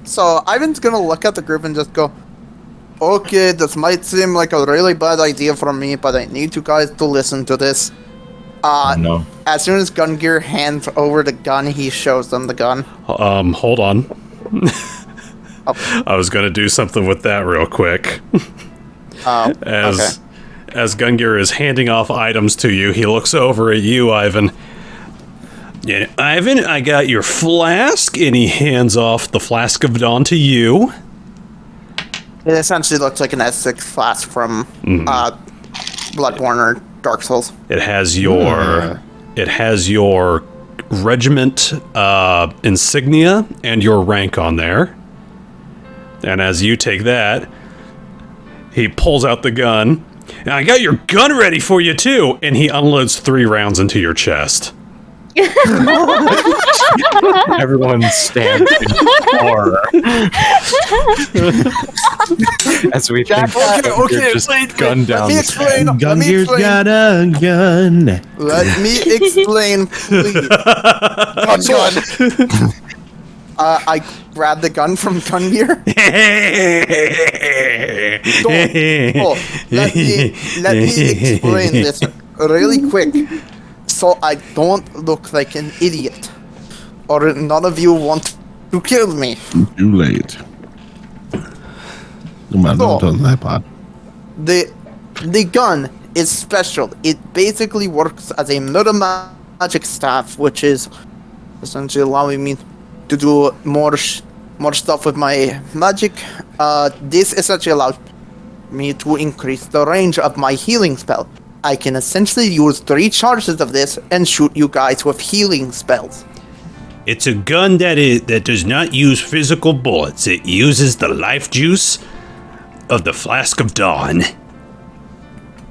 So Ivan's gonna look at the group and just go, okay, this might seem like a really bad idea for me, but I need you guys to listen to this. No. As soon as Gungear hands over the gun, he shows them the gun. Hold on. I was gonna do something with that real quick. As Gungear is handing off items to you, he looks over at you, Ivan. Yeah, Ivan, I got your flask, and he hands off the Flask of Dawn to you. It essentially looks like an S6 flask from Bloodborne or Dark Souls. It has your regiment insignia and your rank on there. And as you take that, he pulls out the gun. And I got your gun ready for you too. And he unloads 3 rounds into your chest. Everyone stands in horror. As we think okay, just wait, gunned down. Let me explain. Gungear's got a gun. Let me explain, please. Gun. I grabbed the gun from Gungear. Let me explain this really quick, so I don't look like an idiot, or none of you want to kill me. Too late. The gun is special. It basically works as a mirror magic staff, which is essentially allowing me to do more stuff with my magic. This essentially allows me to increase the range of my healing spell. I can essentially use 3 charges of this and shoot you guys with healing spells. It's a gun that does not use physical bullets. It uses the life juice of the Flask of Dawn.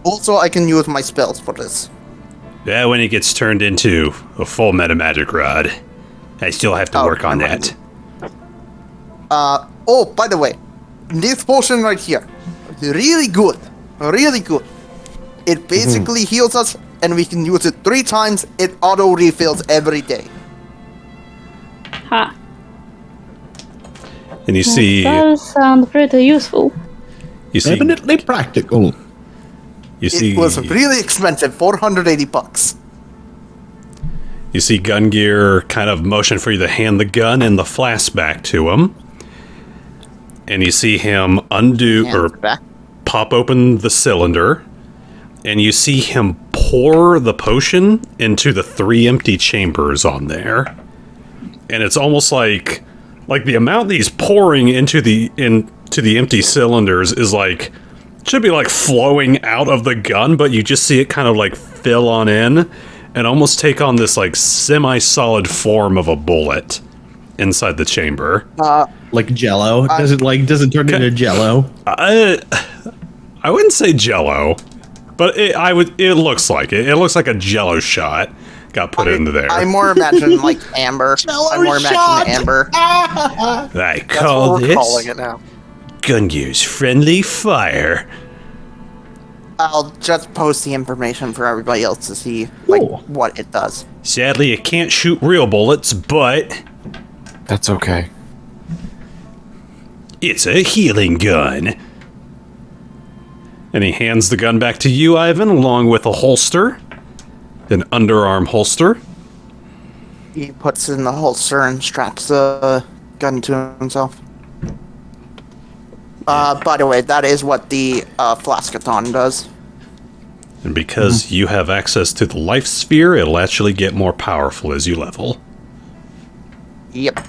Also, I can use my spells for this. Yeah, when it gets turned into a full meta magic rod. I still have to work on that. Oh, by the way, this potion right here, really good, really good. It basically heals us, and we can use it 3 times. It auto refills every day. And you see, Does sound pretty useful. you see, Eminently practical. you see, It was really expensive, $480. you see Gungear kind of motion for you to hand the gun and the flask back to him. And you see him undo or And back. pop open the cylinder, and you see him pour the potion into the 3 empty chambers on there. And it's almost like the amount that he's pouring into the empty cylinders is like should be like flowing out of the gun, but you just see it kind of like fill on in and almost take on this like semi-solid form of a bullet inside the chamber. Like Jello. Does it turn into Jello? I wouldn't say Jello, but it looks like it. It looks like a Jello shot got put into there. I more imagine like amber. I more imagine amber. I That's call what we're this calling it now. Gungear's friendly fire. I'll just post the information for everybody else to see like Cool. what it does. Sadly, it can't shoot real bullets, but That's okay. it's a healing gun. And he hands the gun back to you, Ivan, along with a holster, an underarm holster. He puts it in the holster and straps the gun to himself. By the way, that is what the Flaskathon does. And because you have access to the life sphere, it'll actually get more powerful as you level. Yep.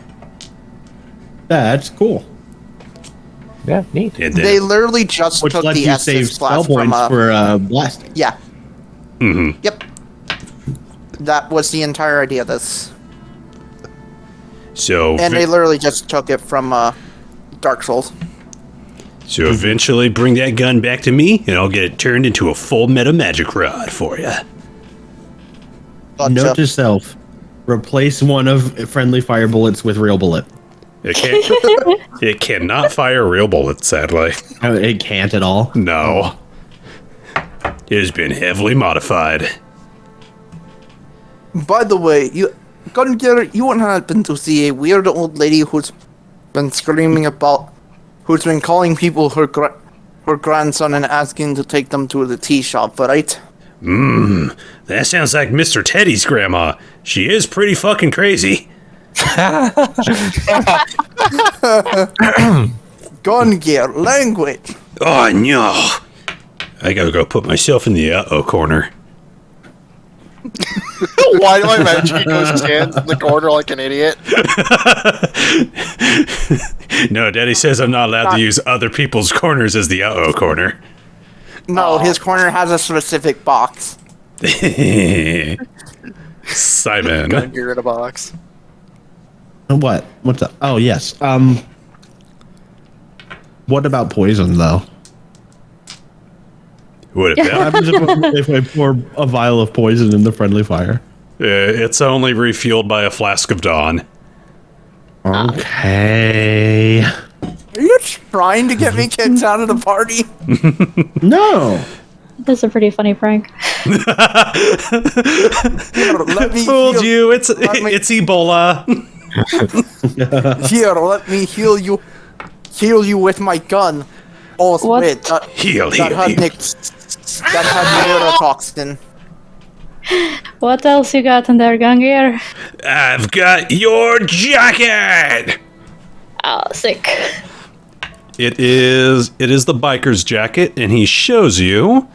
That's cool. Yeah, neat. And They then, literally just Which took lets the you save Estus spell Blast from points for blasting. Yeah. Yep. That was the entire idea of this. so, And they literally just took it from Dark Souls. so eventually bring that gun back to me, and I'll get it turned into a full meta magic rod for you. But, Note to self: replace one of friendly fire bullets with real bullet. It can't. It cannot fire real bullets, sadly. It can't at all. No. It has been heavily modified. by the way, you wouldn't happen to see a weird old lady who's been screaming about, who's been calling people her grandson and asking to take them to the tea shop, right? That sounds like Mr. Teddy's grandma. She is pretty fucking crazy. Gun gear, language. Oh, no. I gotta go put myself in the uh-oh corner. Why do I imagine he goes stands in the corner like an idiot? No, Daddy says I'm not allowed to use other people's corners as the uh-oh corner. No, his corner has a specific box. Simon. Gun gear in a box. What? What's up? Oh, yes. What about poison, though? Would it What be? happens if I pour a vial of poison in the friendly fire? It's only refueled by a flask of Dawn. Okay. Are you trying to get me kicked out of the party? No. That's a pretty funny prank. Here, let me Fooled heal- you. It's me- it's Ebola. Here, let me heal you. Heal you with my gun. Oh, What? wait, Heal, that heal, had heal. that had neurotoxin. What else you got in there, Gungear? I've got your jacket. Oh, sick. It is the biker's jacket, and he shows you.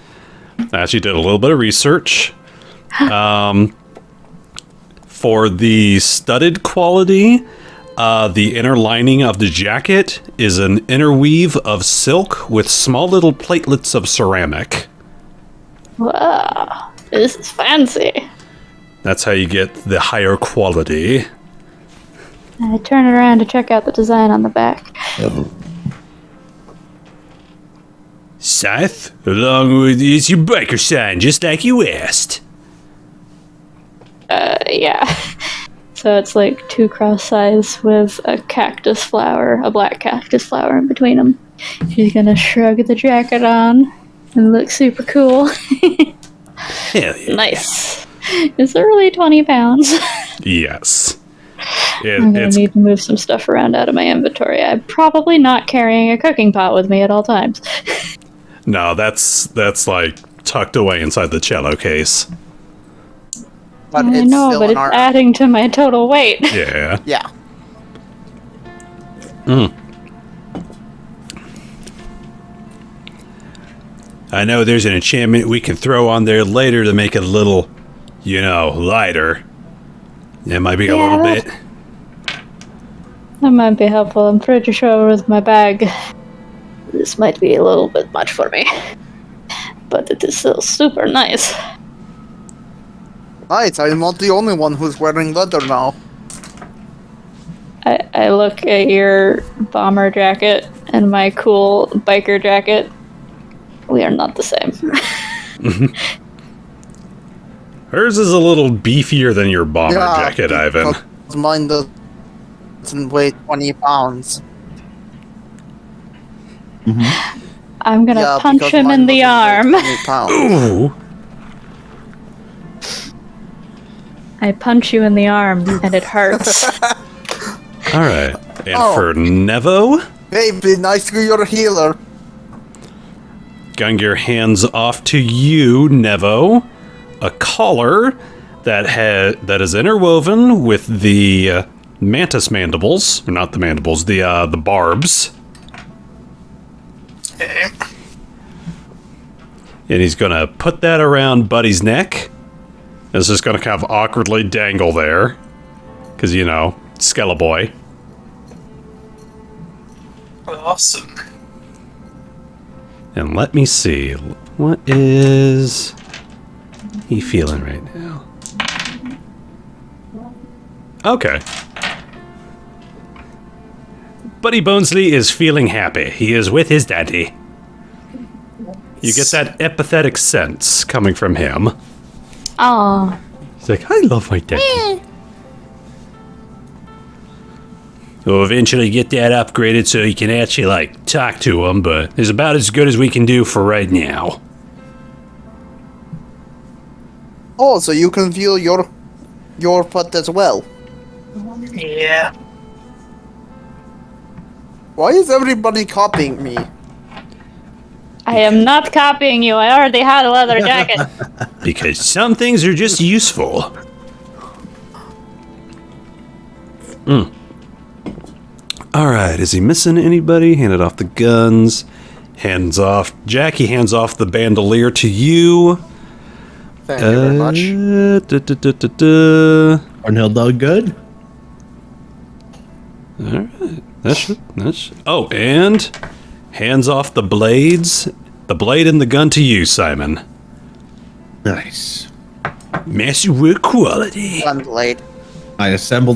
I actually did a little bit of research. For the studded quality, the inner lining of the jacket is an interweave of silk with small little platelets of ceramic. Wow, this is fancy. That's how you get the higher quality. I turn around to check out the design on the back. Scythe, along with it's your biker sign, just like you asked. Yeah. So it's like 2 cross eyes with a cactus flower, a black cactus flower in between them. She's gonna shrug the jacket on and look super cool. Hell yeah. Nice. It's really 20 pounds. Yes. I'm gonna need to move some stuff around out of my inventory. I'm probably not carrying a cooking pot with me at all times. No, that's like tucked away inside the cello case. But I it's know, still but in it's our... adding to my total weight. Yeah. Yeah. I know there's an enchantment we can throw on there later to make it a little, lighter. It might be a little bit. That might be helpful. I'm pretty sure with my bag, this might be a little bit much for me. But it is still super nice. Right, I'm not the only one who's wearing leather now. I look at your bomber jacket and my cool biker jacket. We are not the same. Hers is a little beefier than your bomber jacket, Ivan. Because mine doesn't weigh 20 pounds. I'm gonna punch because him mine in the doesn't weigh arm. 20 pounds. Ooh. I punch you in the arm and it hurts. All right. And for Nevo, Hey, be nice to your healer. Gungear hands off to you, Nevo, a collar that is interwoven with the mantis mandibles, or not the mandibles, the barbs. Okay. And he's gonna put that around Buddy's neck. It's just gonna kind of awkwardly dangle there, because Skeleboy. Awesome. And let me see, what is he feeling right now? Okay. Buddy Bonesley is feeling happy. He is with his daddy. You get that empathetic sense coming from him. Aw. He's like, I love my daddy. We'll eventually get that upgraded so you can actually, talk to him, but it's about as good as we can do for right now. Oh, so you can feel your butt as well. Yeah. Why is everybody copying me? I am not copying you. I already had a leather jacket. Because some things are just useful. Alright, is he missing anybody? Handed off the guns. Jackie hands off the bandolier to you. Thank you very much. Cornhill done good? Alright. Oh, and hands off the blades. The blade and the gun to you, Simon. Nice. Masterwork quality. Gunblade. I assemble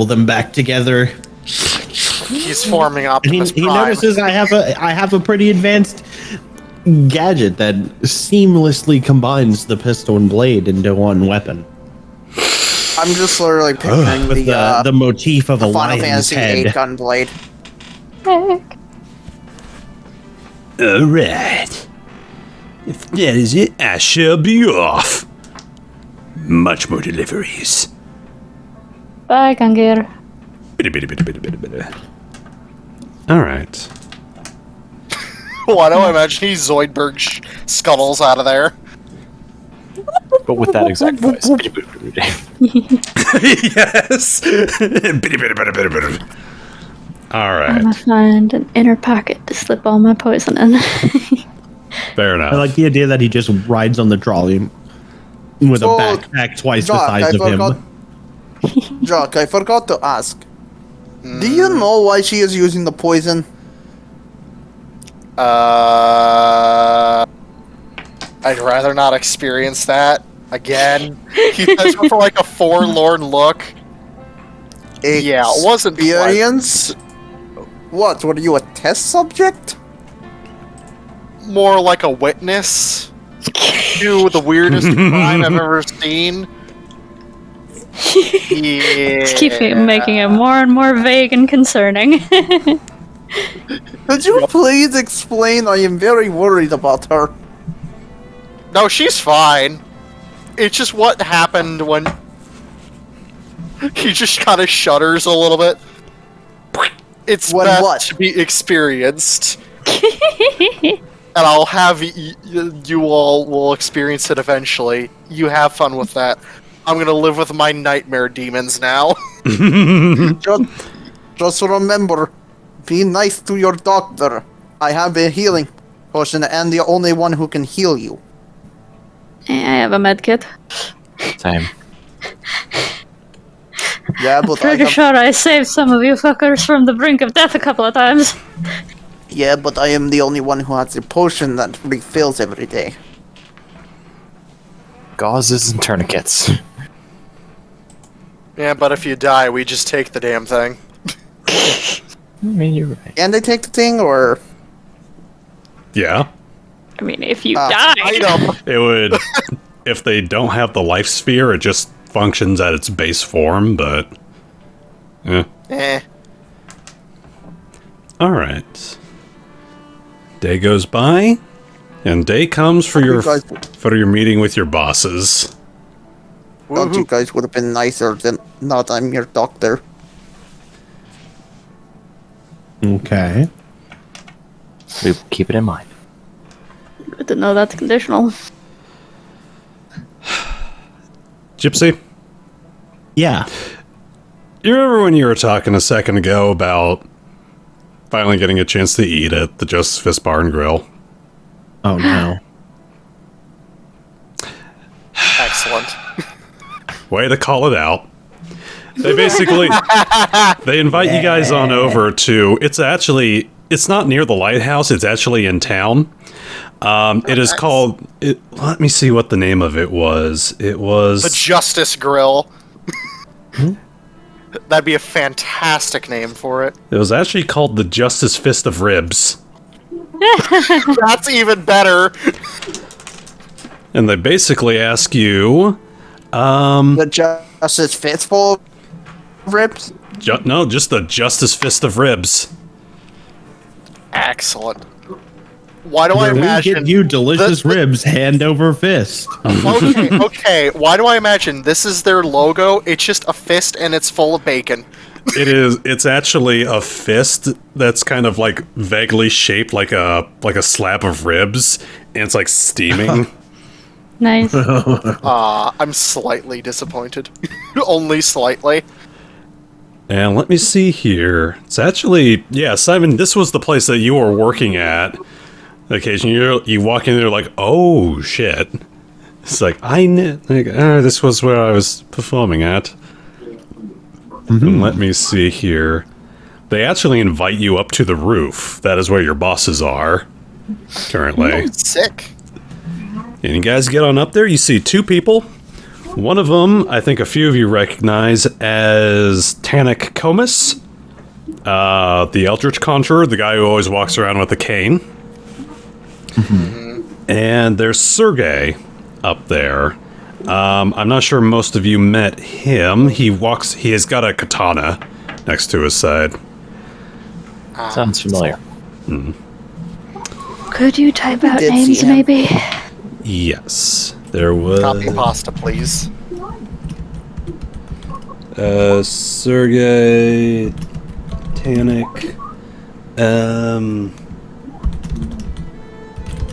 them back together. He's forming And Optimus he Prime. notices I have a pretty advanced gadget that seamlessly combines the pistol and blade into one weapon. I'm just literally picturing With the motif of a Final lion's Fantasy VIII head. gunblade. Heck. Alright. If that is it, I shall be off. Much more deliveries. Bye, Kangir. Alright. Why do I imagine he Zoidberg scuttles out of there? But with that exact voice. Yes! I'm Alright. gonna find an inner pocket to slip all my poison in. Fair I enough. like the idea that he just rides on the trolley with So, a backpack twice the Jock, size of him. Jock, I forgot to ask. Do you know why she is using the poison? I'd rather not experience that again. He says with like a forlorn look. Yeah, it wasn't Experience? What, were you a test subject? more like a witness to the weirdest crime I've ever seen. Yeah. Just keep making it more and more vague and concerning. Could you please explain? I am very worried about her. No, she's fine. It's just what happened when. He just kind of shudders a little bit. It's When best what? to be experienced. And I'll have you all will experience it eventually. You have fun with that. I'm gonna live with my nightmare demons now. Just remember, be nice to your doctor. I have a healing potion and the only one who can heal you. I have a med kit. Same. Yeah, but Pretty sure I saved some of you fuckers from the brink of death a couple of times. Yeah, but I am the only one who has a potion that refills every day. Gauzes and tourniquets. Yeah, but if you die, we just take the damn thing. I mean, you're right. Can they take the thing, or... Yeah, I mean, if you Ah, die. Item. it would. If they don't have the life sphere, it just functions at its base form. But Eh. all right. Day goes by, and day comes for your meeting with your bosses. Thought you guys would have been nicer than not I'm your doctor. Okay. We keep it in mind. Good to know that's conditional. Gypsy, Yeah. you remember when you were talking a second ago about finally getting a chance to eat at the Justice Fist Bar and Grill? Oh no. Excellent. Way to call it out. They basically they invite you guys on over to it's not near the lighthouse, it's actually in town. It is called let me see what the name of it was. It was The Justice Grill. That'd be a fantastic name for it. It was actually called the Justice Fist of Ribs. That's even better. And they basically ask you The Justice Fistful Rips? no, just the Justice Fist of Ribs. Excellent. Why do I Where we imagine give you delicious ribs hand over fist. Okay. Why do I imagine this is their logo? It's just a fist and it's full of bacon. It's actually a fist that's kind of like vaguely shaped like a slab of ribs, and it's like steaming. Nice. I'm slightly disappointed. Only slightly. And let me see here. It's actually, yeah, Simon, this was the place that you were working at. Occasionally you walk in there like, oh shit. It's like, I knew, like, this was where I was performing at. And let me see here. They actually invite you up to the roof. That is where your bosses are currently. Sick. And you guys get on up there, you see two people. One of them, I think a few of you recognize as Tannic Comus, the Eldritch Conjurer, the guy who always walks around with a cane. And there's Sergey up there. I'm not sure most of you met him. He has got a katana next to his side. Sounds familiar. Could you type out did see names, him. maybe? Yes, there was Copy pasta, please. Sergey, Tannic,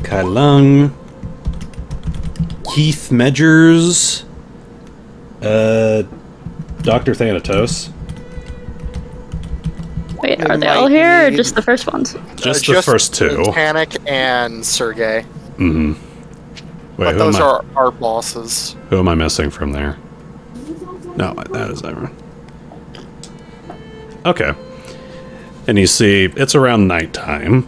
Kai Lung, Keith Medgers, Dr. Thanatos. Wait, It are they all might here or be- just the first ones? Just the first two. Panic and Sergey. Mm-hmm. Wait, But those are our bosses. who am I missing from there? No, that is everyone. Okay. And you see, it's around nighttime.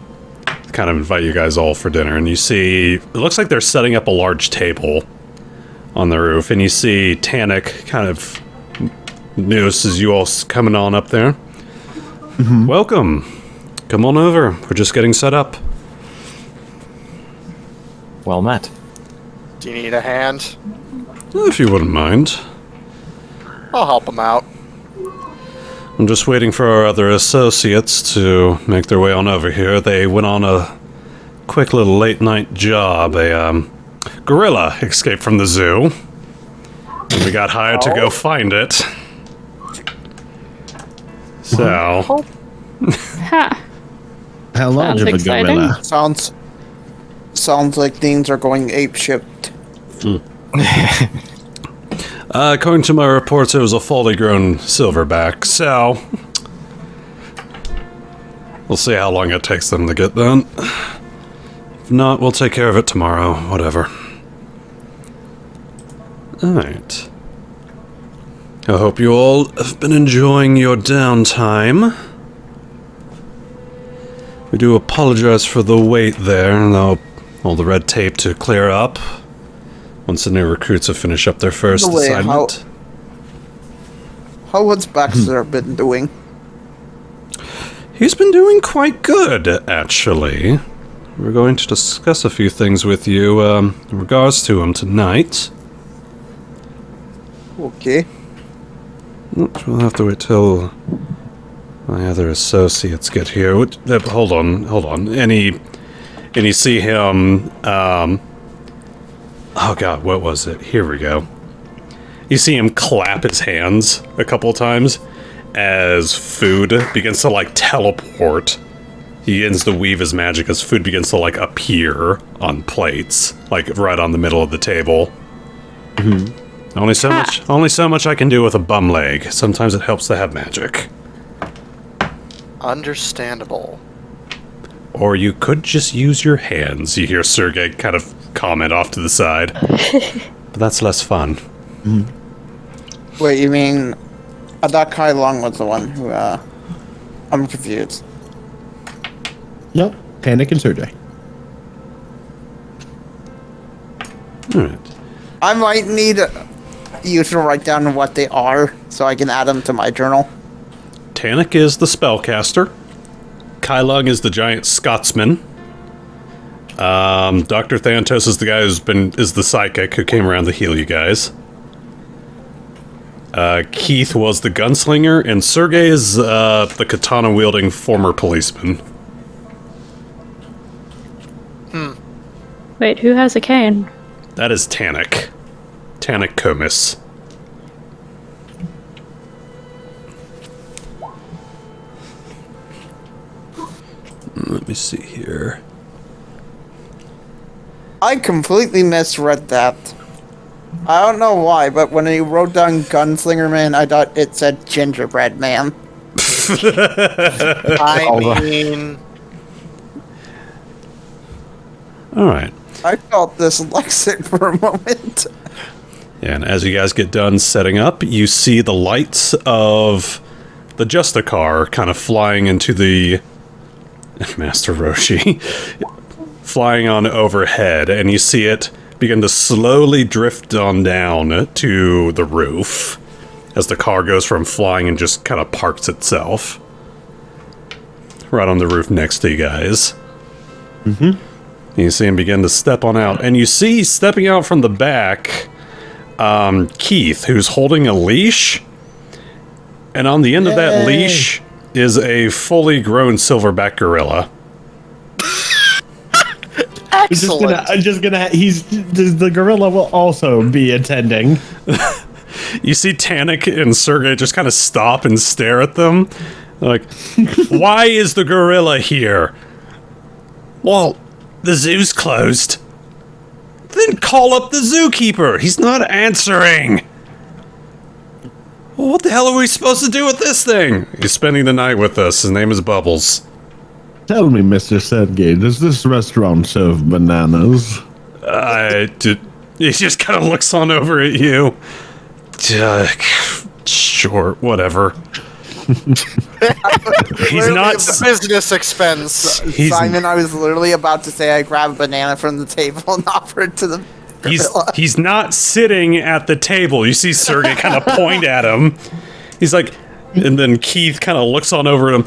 Kind of invite you guys all for dinner, and you see, it looks like they're setting up a large table on the roof, and you see Tannic kind of notices you all coming on up there. Welcome. Come on over. We're just getting set up. Well met. Do you need a hand? If you wouldn't mind. I'll help him out. I'm just waiting for our other associates to make their way on over here. They went on a quick little late-night job. A gorilla escaped from the zoo. And we got hired to go find it. So, Ha! How large Sounds of a exciting. gorilla? Sounds like things are going apeshit. according to my reports, it was a fully grown silverback. So, we'll see how long it takes them to get done. If not, we'll take care of it tomorrow. Whatever. Alright. I hope you all have been enjoying your downtime. We do apologize for the wait there, and all the red tape to clear up once the new recruits have finished up their first By the way, assignment. How has Baxter been doing? He's been doing quite good, actually. We're going to discuss a few things with you in regards to him tonight. Okay. We'll have to wait till my other associates get here. Hold on. And you see him, oh god, what was it? Here we go. You see him clap his hands a couple times as food begins to, like, teleport. He begins to weave his magic as food begins to, like, appear on plates, like, right on the middle of the table. Mm-hmm. Only so much I can do with a bum leg. Sometimes it helps to have magic. Understandable. Or you could just use your hands. You hear Sergei kind of comment off to the side. But that's less fun. Wait, you mean... I thought Kai Long was the one who, I'm confused. Nope. Panic and Sergey. Alright. I might need you to write down what they are so I can add them to my journal. Tannic is the spellcaster. Kylung is the giant Scotsman. Dr. Thantos is the guy is the psychic who came around to heal you guys. Keith was the gunslinger, and Sergei is the katana-wielding former policeman. Wait, who has a cane? That is Tannic. Tannic Comis. Let me see here. I completely misread that. I don't know why, but when he wrote down Gunslinger Man, I thought it said Gingerbread Man. I mean... Alright. I felt dyslexic for a moment. And as you guys get done setting up, you see the lights of the Justicar kind of flying into the... Master Roshi. Flying on overhead, and you see it begin to slowly drift on down to the roof as the car goes from flying and just kind of parks itself. Right on the roof next to you guys. Mm-hmm. You see him begin to step on out, and you see stepping out from the back, Keith, who's holding a leash, and on the end of that leash is a fully grown silverback gorilla. Excellent. The gorilla will also be attending. You see Tannic and Sergei just kind of stop and stare at them. Like, why is the gorilla here? Well, the zoo's closed. Then call up the zookeeper. He's not answering. Well, what the hell are we supposed to do with this thing? He's spending the night with us. His name is Bubbles. Tell me, Mr. Sergey, does this restaurant serve bananas? He just kind of looks on over at you. Sure, whatever. He's not business expense. Simon, I was literally about to say I grab a banana from the table and offer it to the gorilla. He's not sitting at the table. You see Sergey kind of point at him. He's like, and then Keith kind of looks on over at him.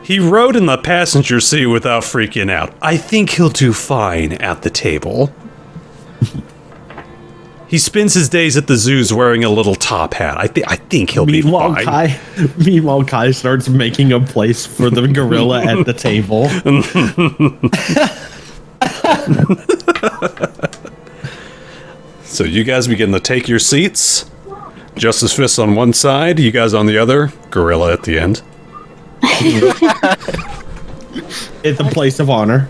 He rode in the passenger seat without freaking out. I think he'll do fine at the table. He spends his days at the zoos wearing a little top hat. I think he'll be fine. Meanwhile, Kai starts making a place for the gorilla at the table. So you guys begin to take your seats. Justice Fist on one side, you guys on the other. gorilla at the end. It's a place of honor.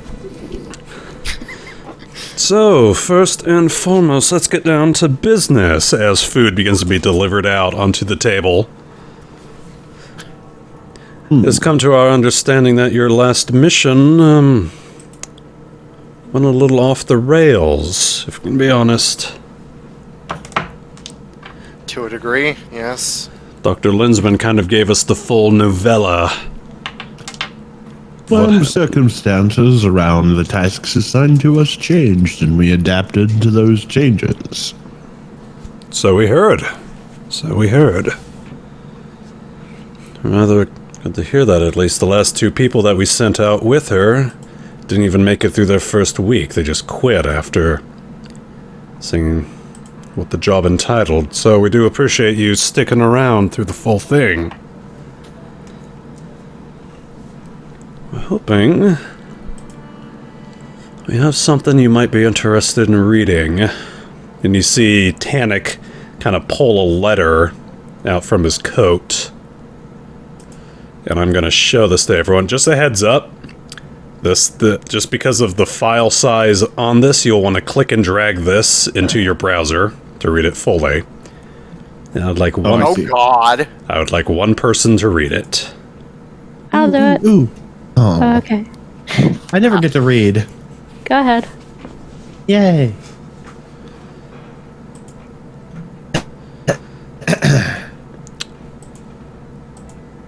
So, first and foremost, let's get down to business as food begins to be delivered out onto the table. It's come to our understanding that your last mission went a little off the rails, if we can be honest. To a degree, yes. Dr. Linsman kind of gave us the full novella. Well, circumstances around the tasks assigned to us changed, and we adapted to those changes. So we heard. Rather good to hear that. At least the last 2 people that we sent out with her didn't even make it through their first week. They just quit after seeing what the job entitled. So we do appreciate you sticking around through the full thing. We're hoping we have something you might be interested in reading. And you see Tannic kind of pull a letter out from his coat. And I'm going to show this to everyone. Just a heads up. Just because of the file size on this, you'll want to click and drag this into your browser to read it fully. And I'd like one. Oh God! I would like one person to read it. I'll do it. Ooh. Oh. Okay. I never get to read. Go ahead. Yay.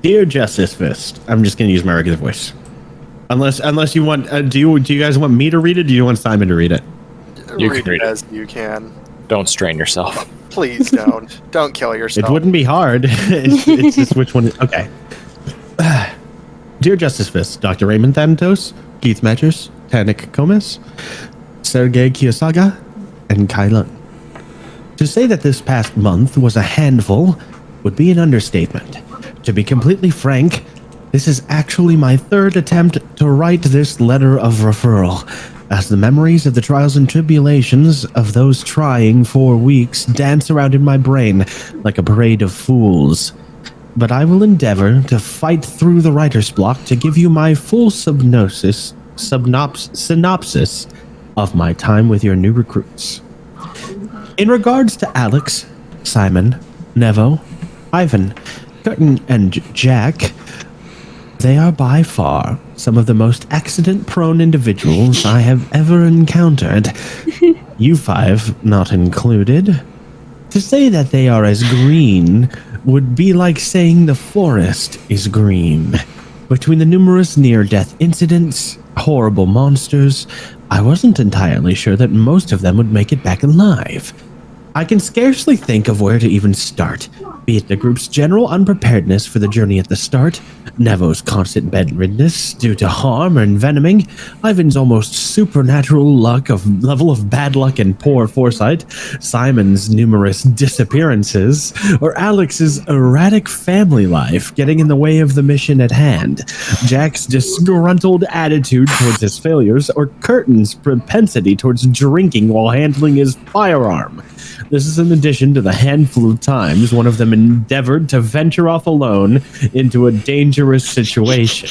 Dear Justice Fist, I'm just going to use my regular voice. Unless you want, do you guys want me to read it? Or do you want Simon to read it? You Read can read it it. as you can. Don't strain yourself. Please don't. Don't kill yourself. It wouldn't be hard. it's just which one. Okay. Dear Justice Fist, Dr. Raymond Thanatos, Keith Matchers, Tannic Gomez, Sergei Kiyosaga, and Kai Lung. To say that this past month was a handful would be an understatement. To be completely frank, this is actually my 3rd attempt to write this letter of referral, as the memories of the trials and tribulations of those trying 4 weeks dance around in my brain like a parade of fools. But I will endeavor to fight through the writer's block to give you my full synopsis of my time with your new recruits. In regards to Alex, Simon, Nevo, Ivan, Curtin, and Jack, they are by far some of the most accident-prone individuals I have ever encountered. You 5 not included. To say that they are as green would be like saying the forest is green. Between the numerous near-death incidents, horrible monsters, I wasn't entirely sure that most of them would make it back alive. I can scarcely think of where to even start, be it the group's general unpreparedness for the journey at the start, Nevo's constant bedridness due to harm or envenoming, Ivan's almost supernatural level of bad luck and poor foresight, Simon's numerous disappearances, or Alex's erratic family life getting in the way of the mission at hand, Jack's disgruntled attitude towards his failures, or Curtin's propensity towards drinking while handling his firearm. This is in addition to the handful of times one of them endeavored to venture off alone into a dangerous situation.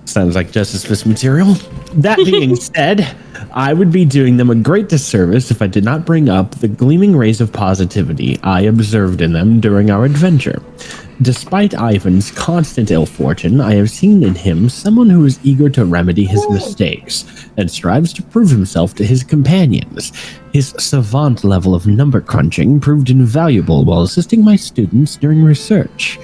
Sounds like Justice Fist material. That being said, I would be doing them a great disservice if I did not bring up the gleaming rays of positivity I observed in them during our adventure. Despite Ivan's constant ill fortune, I have seen in him someone who is eager to remedy his mistakes and strives to prove himself to his companions. His savant level of number crunching proved invaluable while assisting my students during research.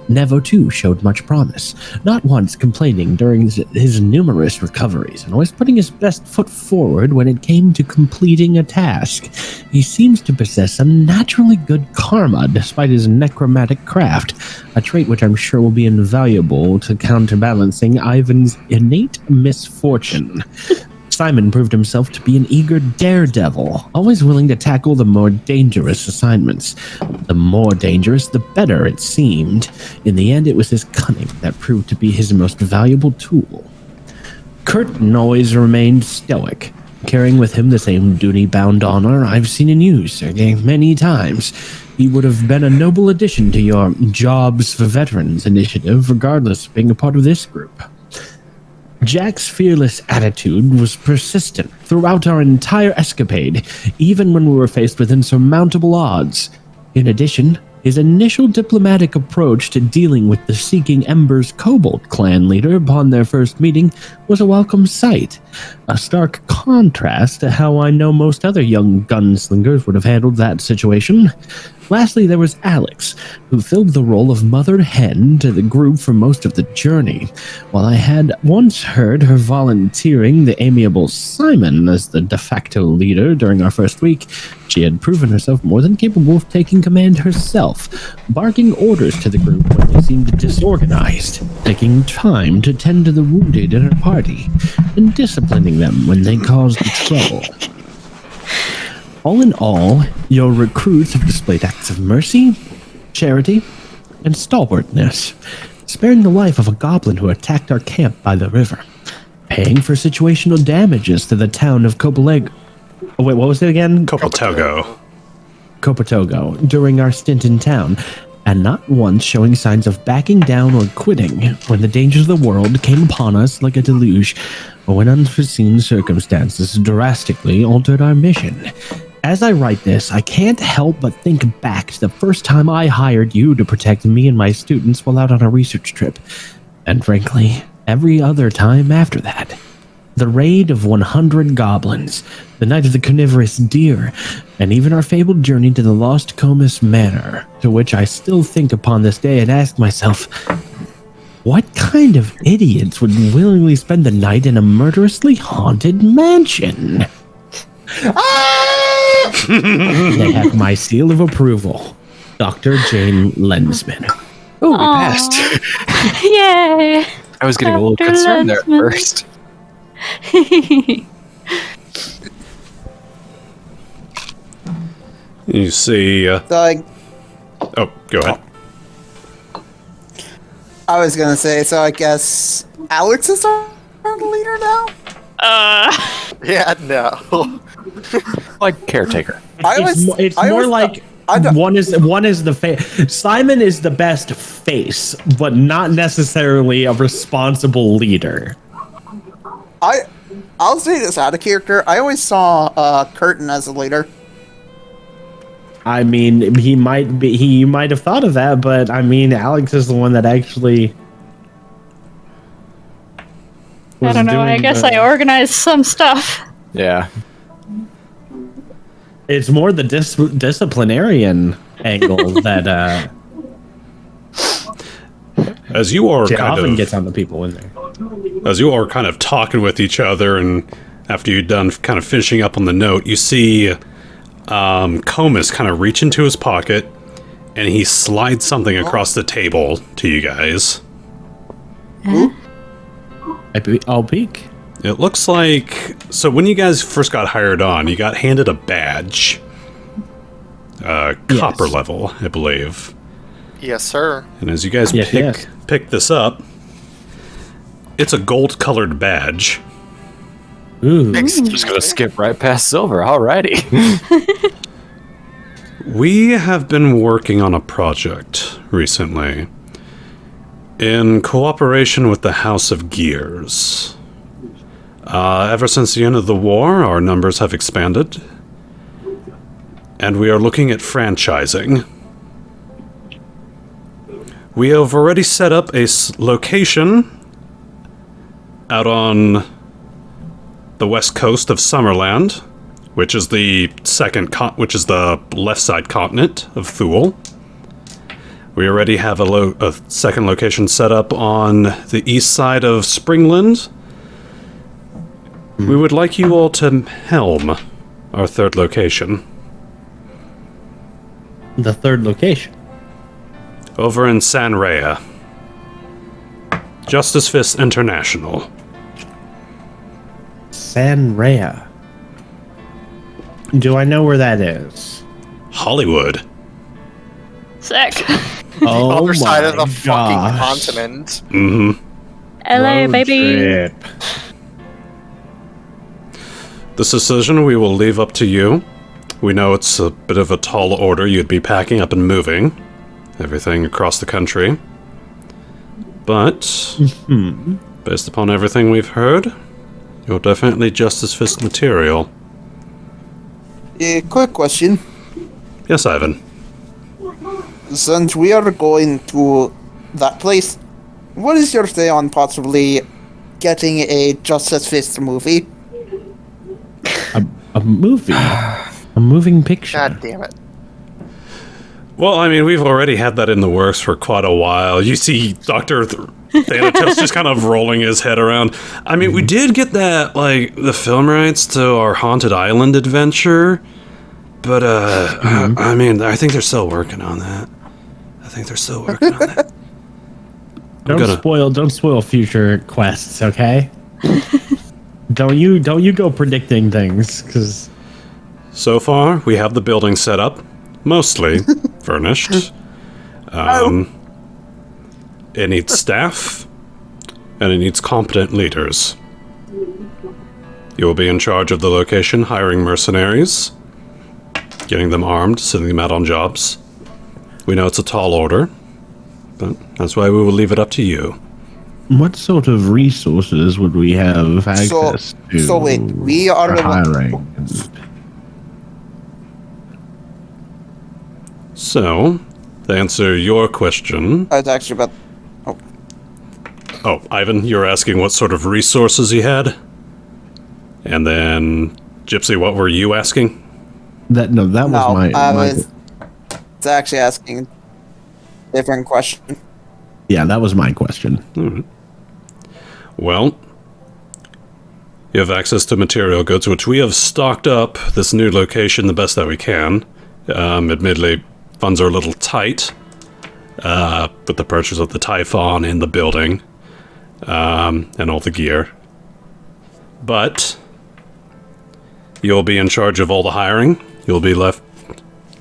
Nevo too showed much promise, not once complaining during his numerous recoveries, and always putting his best foot forward when it came to completing a task. He seems to possess unnaturally good karma despite his necromantic craft, a trait which I'm sure will be invaluable to counterbalancing Ivan's innate misfortune. Simon proved himself to be an eager daredevil, always willing to tackle the more dangerous assignments. The more dangerous, the better, it seemed. In the end, it was his cunning that proved to be his most valuable tool. Curtin always remained stoic, carrying with him the same duty-bound honor I've seen in you, Sergei, many times. He would have been a noble addition to your Jobs for Veterans initiative, regardless of being a part of this group. Jack's fearless attitude was persistent throughout our entire escapade, even when we were faced with insurmountable odds. In addition, his initial diplomatic approach to dealing with the Seeking Embers Kobold clan leader upon their first meeting was a welcome sight, a stark contrast to how I know most other young gunslingers would have handled that situation. Lastly, there was Alex, who filled the role of mother hen to the group for most of the journey. While I had once heard her volunteering the amiable Simon as the de facto leader during our first week, she had proven herself more than capable of taking command herself, barking orders to the group when they seemed disorganized, taking time to tend to the wounded in her party, and disciplining them when they caused trouble. All in all, your recruits have displayed acts of mercy, charity, and stalwartness, sparing the life of a goblin who attacked our camp by the river, paying for situational damages to the town of Copeleg. Oh, wait, what was it again? Copatogo during our stint in town, and not once showing signs of backing down or quitting when the dangers of the world came upon us like a deluge, or when unforeseen circumstances drastically altered our mission. As I write this, I can't help but think back to the first time I hired you to protect me and my students while out on a research trip, and frankly, every other time after that. The raid of 100 goblins, the night of the carnivorous deer, and even our fabled journey to the Lost Comus Manor, to which I still think upon this day and ask myself, what kind of idiots would willingly spend the night in a murderously haunted mansion? They have my seal of approval. Dr. Jane Lensman. Oh, we passed. Yay! I was getting a little Dr. concerned there at Lensman. first. You see... So oh, go ahead. I was gonna say, so I guess Alex is our leader now? Yeah, no. Like caretaker. It's more like one is the face. Simon is the best face, but not necessarily a responsible leader. I'll say this out of character. I always saw Curtin as a leader. I mean, he might have thought of that, but I mean, Alex is the one that actually. I don't know. I guess I organized some stuff. Yeah. It's more the disciplinarian angle that As you are often gets on the people in there. As you are kind of talking with each other, and after you're done kind of finishing up on the note, you see Comus kind of reach into his pocket, and he slides something across the table to you guys. I'll peek. It looks like... So when you guys first got hired on, you got handed a badge. Copper level, I believe. Yes, sir. And as you guys pick this up, it's a gold-colored badge. Ooh. Just gonna skip right past silver. Alrighty. We have been working on a project recently in cooperation with the House of Gears. Ever since the end of the war, our numbers have expanded, and we are looking at franchising. We have already set up a location out on the west coast of Summerland, which is the left side continent of Thule. We already have a second location set up on the east side of Springland. We would like you all to helm our third location. The third location? Over in San Rea. Justice Fist International. San Rea. Do I know where that is? Hollywood. Sick. Oh, Other side of the gosh. fucking continent. Mm-hmm. LA, Road baby. trip. This decision we will leave up to you. We know it's a bit of a tall order. You'd be packing up and moving everything across the country. But, based upon everything we've heard, you're definitely Justice Fist material. A quick question. Yes, Ivan. Since we are going to that place, what is your say on possibly getting a Justice Fist movie? A movie? A moving picture? God damn it. Well, I mean, we've already had that in the works for quite a while. You see Dr. Thanatos just kind of rolling his head around. I mean, we did get that, like, the film rights to our Haunted Island adventure, but, I mean, I think they're still working on that. Don't spoil future quests, okay? Don't you go predicting things, because... So far, we have the building set up, mostly furnished. It needs staff, and it needs competent leaders. You will be in charge of the location, hiring mercenaries, getting them armed, sending them out on jobs. We know it's a tall order, but that's why we will leave it up to you. What sort of resources would we have access to? So wait, we are for hiring. So, to answer your question... I was actually about... Oh, Ivan, you're asking what sort of resources he had? And then, Gypsy, what were you asking? That was my... I was actually asking a different question. Yeah, that was my question. Mm-hmm. Well, you have access to material goods, which we have stocked up this new location the best that we can. Admittedly, funds are a little tight with the purchase of the Typhon and the building and all the gear. But you'll be in charge of all the hiring. You'll be left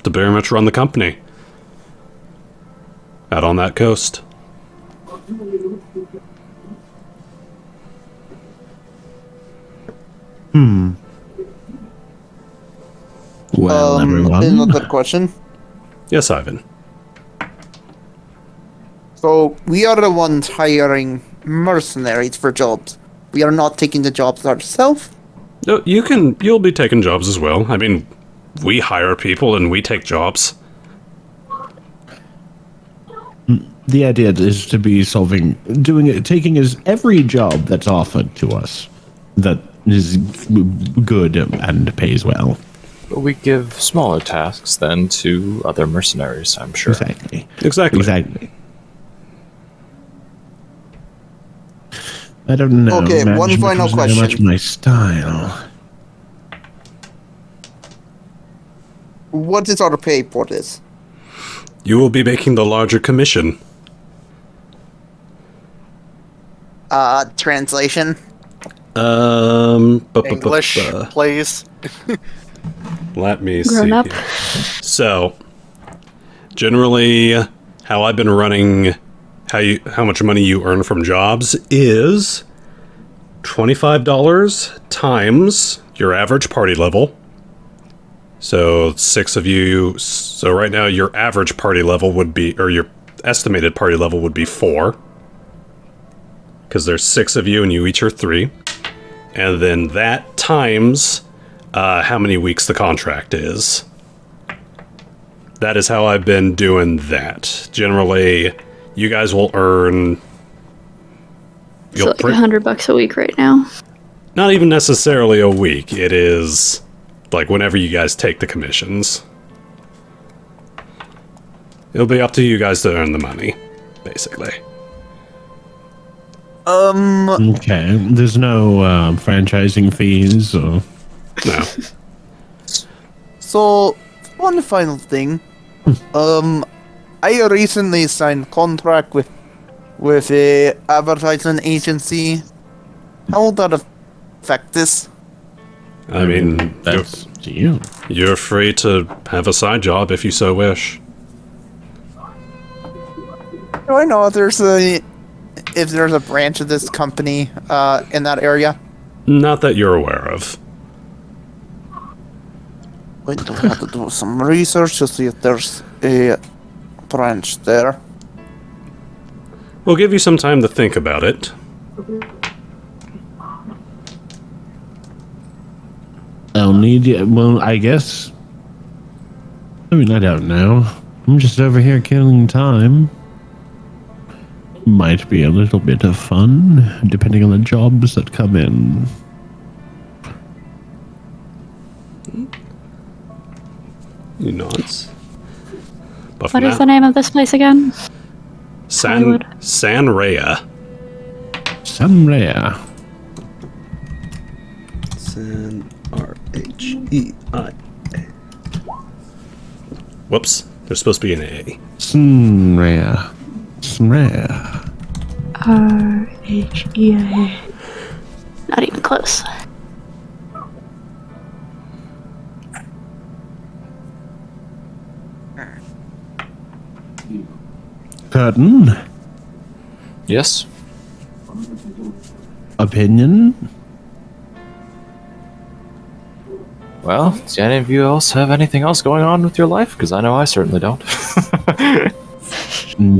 to very much run the company out on that coast. Well, everyone. Another question. Yes, Ivan. So we are the ones hiring mercenaries for jobs. We are not taking the jobs ourselves. No, you'll be taking jobs as well. I mean, we hire people and we take jobs. The idea is to be taking every job that's offered to us that is good and pays well. But we give smaller tasks then to other mercenaries, I'm sure. Exactly. I don't know. Okay, one Management final was very question. much my style. What is our pay for this? You will be making the larger commission. Translation? English, please. Let me Grown see. up. Here. So, generally, how I've been running how much money you earn from jobs is $25 times your average party level. So 6 of you. So right now your average party level would be, or your estimated party level would be 4. Because there's 6 of you and you each are 3. And then that times how many weeks the contract is. That is how I've been doing that. Generally, you guys will earn... It's like $100 a week right now. Not even necessarily a week. It is like whenever you guys take the commissions. It'll be up to you guys to earn the money, basically. Okay, there's no franchising fees or... No. So, one final thing. I recently signed contract with a advertising agency. How will that affect this? I mean, That's you. you're free to have a side job if you so wish. Do I know if there's a branch of this company in that area? Not that you're aware of. Going to have to do some research to see if there's a branch there. We'll give you some time to think about it. I'll need you. Well, I guess. I mean, I don't know. I'm just over here killing time. Might be a little bit of fun, depending on the jobs that come in. You nods. But What for is now- the name of this place again? Hollywood. Sanrea. Sunraya. Sanrhei. Whoops. There's supposed to be an A. Sunraya. Sunraya. R-H-E-I. Not even close. Curtain. Yes. Opinion. Well, do any of you else have anything else going on with your life? Because I know I certainly don't.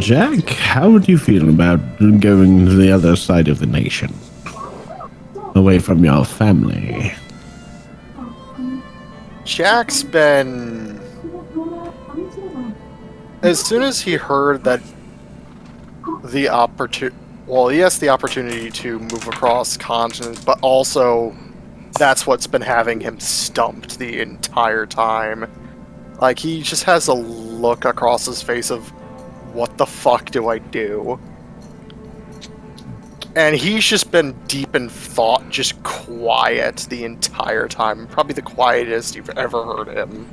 Jack, how would you feel about going to the other side of the nation? Away from your family. Jack's been. As soon as he heard that the opportunity. Well, he has the opportunity to move across continents, but also that's what's been having him stumped the entire time. Like, he just has a look across his face of, what the fuck do I do? And he's just been deep in thought, just quiet the entire time. Probably the quietest you've ever heard him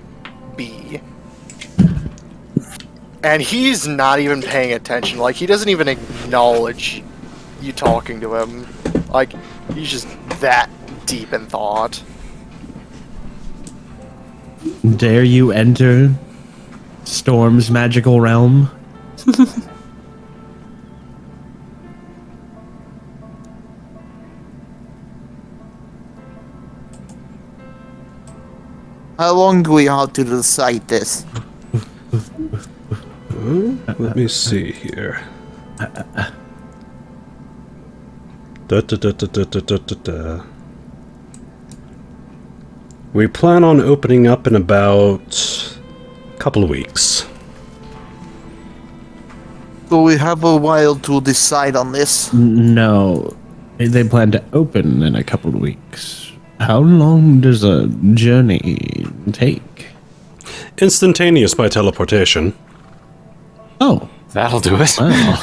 be. And he's not even paying attention. Like, he doesn't even acknowledge you talking to him. Like, he's just that deep in thought. Dare you enter Storm's magical realm? How long do we have to decide this? Let me see here. Da, da, da, da, da, da, da, da, da. We plan on opening up in about a couple of weeks. So we have a while to decide on this. No. They plan to open in a couple of weeks. How long does a journey take? Instantaneous by teleportation. Oh, That'll do it. wow.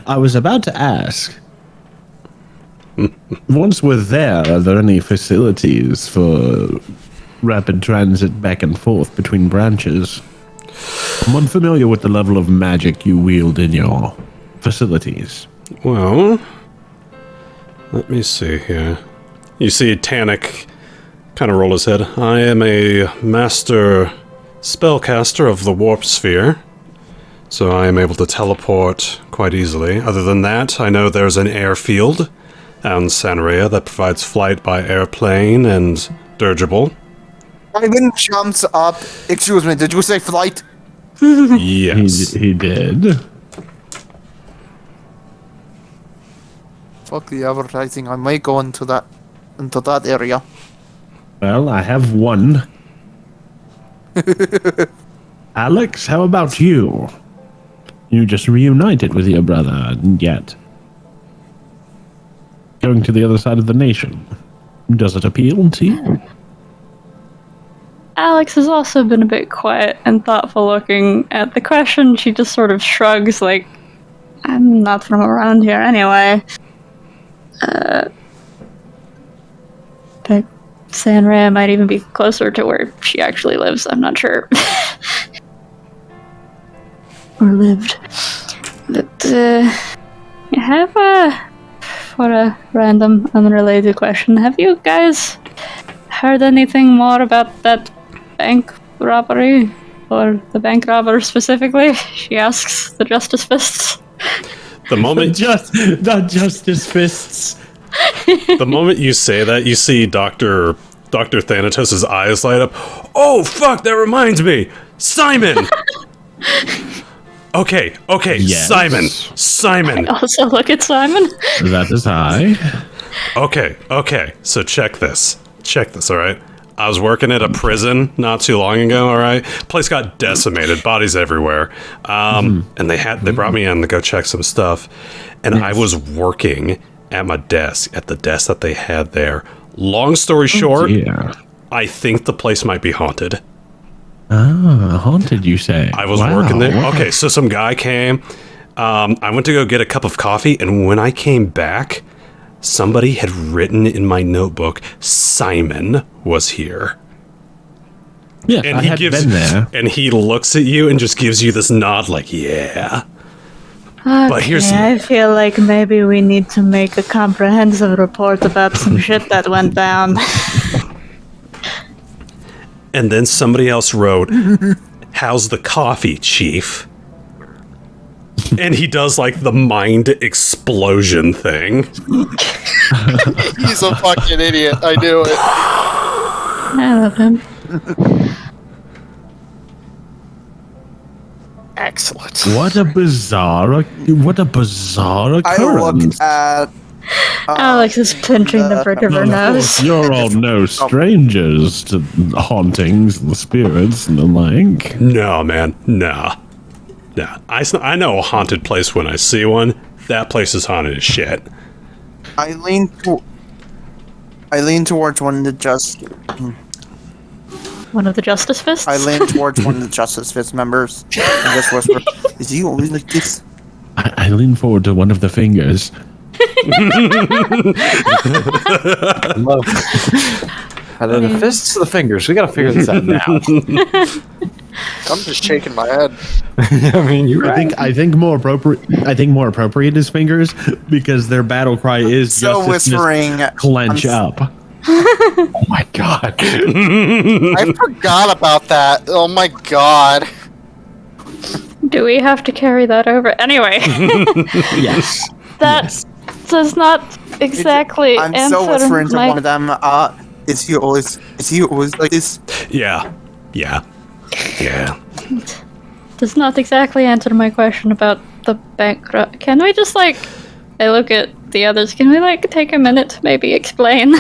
I was about to ask. Once we're there, are there any facilities for rapid transit back and forth between branches? I'm unfamiliar with the level of magic you wield in your facilities. Well, let me see here. You see Tannic kind of roll his head. I am a master spellcaster of the warp sphere, so I am able to teleport quite easily. Other than that, I know there's an airfield on Sanrea that provides flight by airplane and dirigible. Ivan jumps up. Excuse me, did you say flight? Yes. He did. Fuck the advertising. I might go into that area. Well, I have one. Alex, how about you? You just reunited with your brother, and yet going to the other side of the nation. Does it appeal to you? Alex has also been a bit quiet and thoughtful looking at the question. She just sort of shrugs like, I'm not from around here anyway. But Sanrea might even be closer to where she actually lives. I'm not sure. Or lived. But, I have for a random, unrelated question, have you guys heard anything more about that bank robbery? Or the bank robber specifically? She asks the Justice Fists. The moment Not justice fists. the moment you say that, you see the Dr. Thanatos' eyes light up. Oh, fuck, that reminds me! Simon! Okay, Yes. Simon. Also, look at Simon. That is I. Okay, so check this, alright? I was working at a prison not too long ago, alright? Place got decimated, bodies everywhere. And they brought me in to go check some stuff. And I was working at my desk, at the desk that they had there. Long story short, Yeah. I think the place might be haunted. Ah, haunted, you say? I was Wow. working there. Okay, so some guy came. I went to go get a cup of coffee, and when I came back, somebody had written in my notebook, Simon was here. Yeah, And I he had gives, been there. and he looks at you and just gives you this nod, like, yeah. But here's, I feel like maybe we need to make a comprehensive report about some shit that went down. and then somebody else wrote, how's the coffee, Chief? And he does like the mind explosion thing. He's a fucking idiot. I knew it. I love him. Excellent. What a bizarre occurrence. I look at. Alex is pinching the bridge of her Well, of nose. course, you're all no strangers to hauntings and the spirits and the like. No, man, no. I know a haunted place when I see one. That place is haunted as shit. I lean towards one of the One of the Justice Fists? I lean towards one of the Justice Fist members and just whisper, "Is he always like this?" I lean forward to one of the fingers. Love. Either the fists or the fingers. We gotta figure this out now. I'm just shaking my head. I mean, you're right. I think more appropriate is fingers because their battle cry is So justice fist, whispering, clench up. Oh my god. I forgot about that. Oh my god. Do we have to carry that over? Anyway, Yes. that Yes. does not exactly I'm answer so whispering to my... one of them. Is he always like this? Yeah. Does not exactly answer my question about the bank robbery. Can we just, like... I look at the others. Can we, like, take a minute to maybe explain?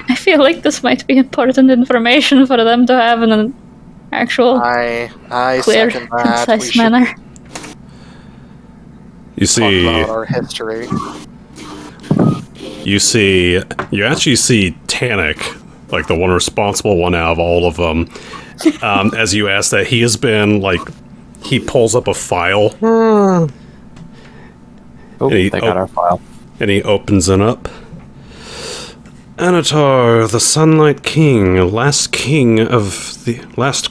I feel like this might be important information for them to have in an actual, I clear, second that. We concise should manner. You talk see, about our history. you actually see Tannic, like the one responsible one out of all of them. As you ask that, he has been like, he pulls up a file Oh, Hey, they got our file. and he opens it up. Anatar, the Sunlight King, last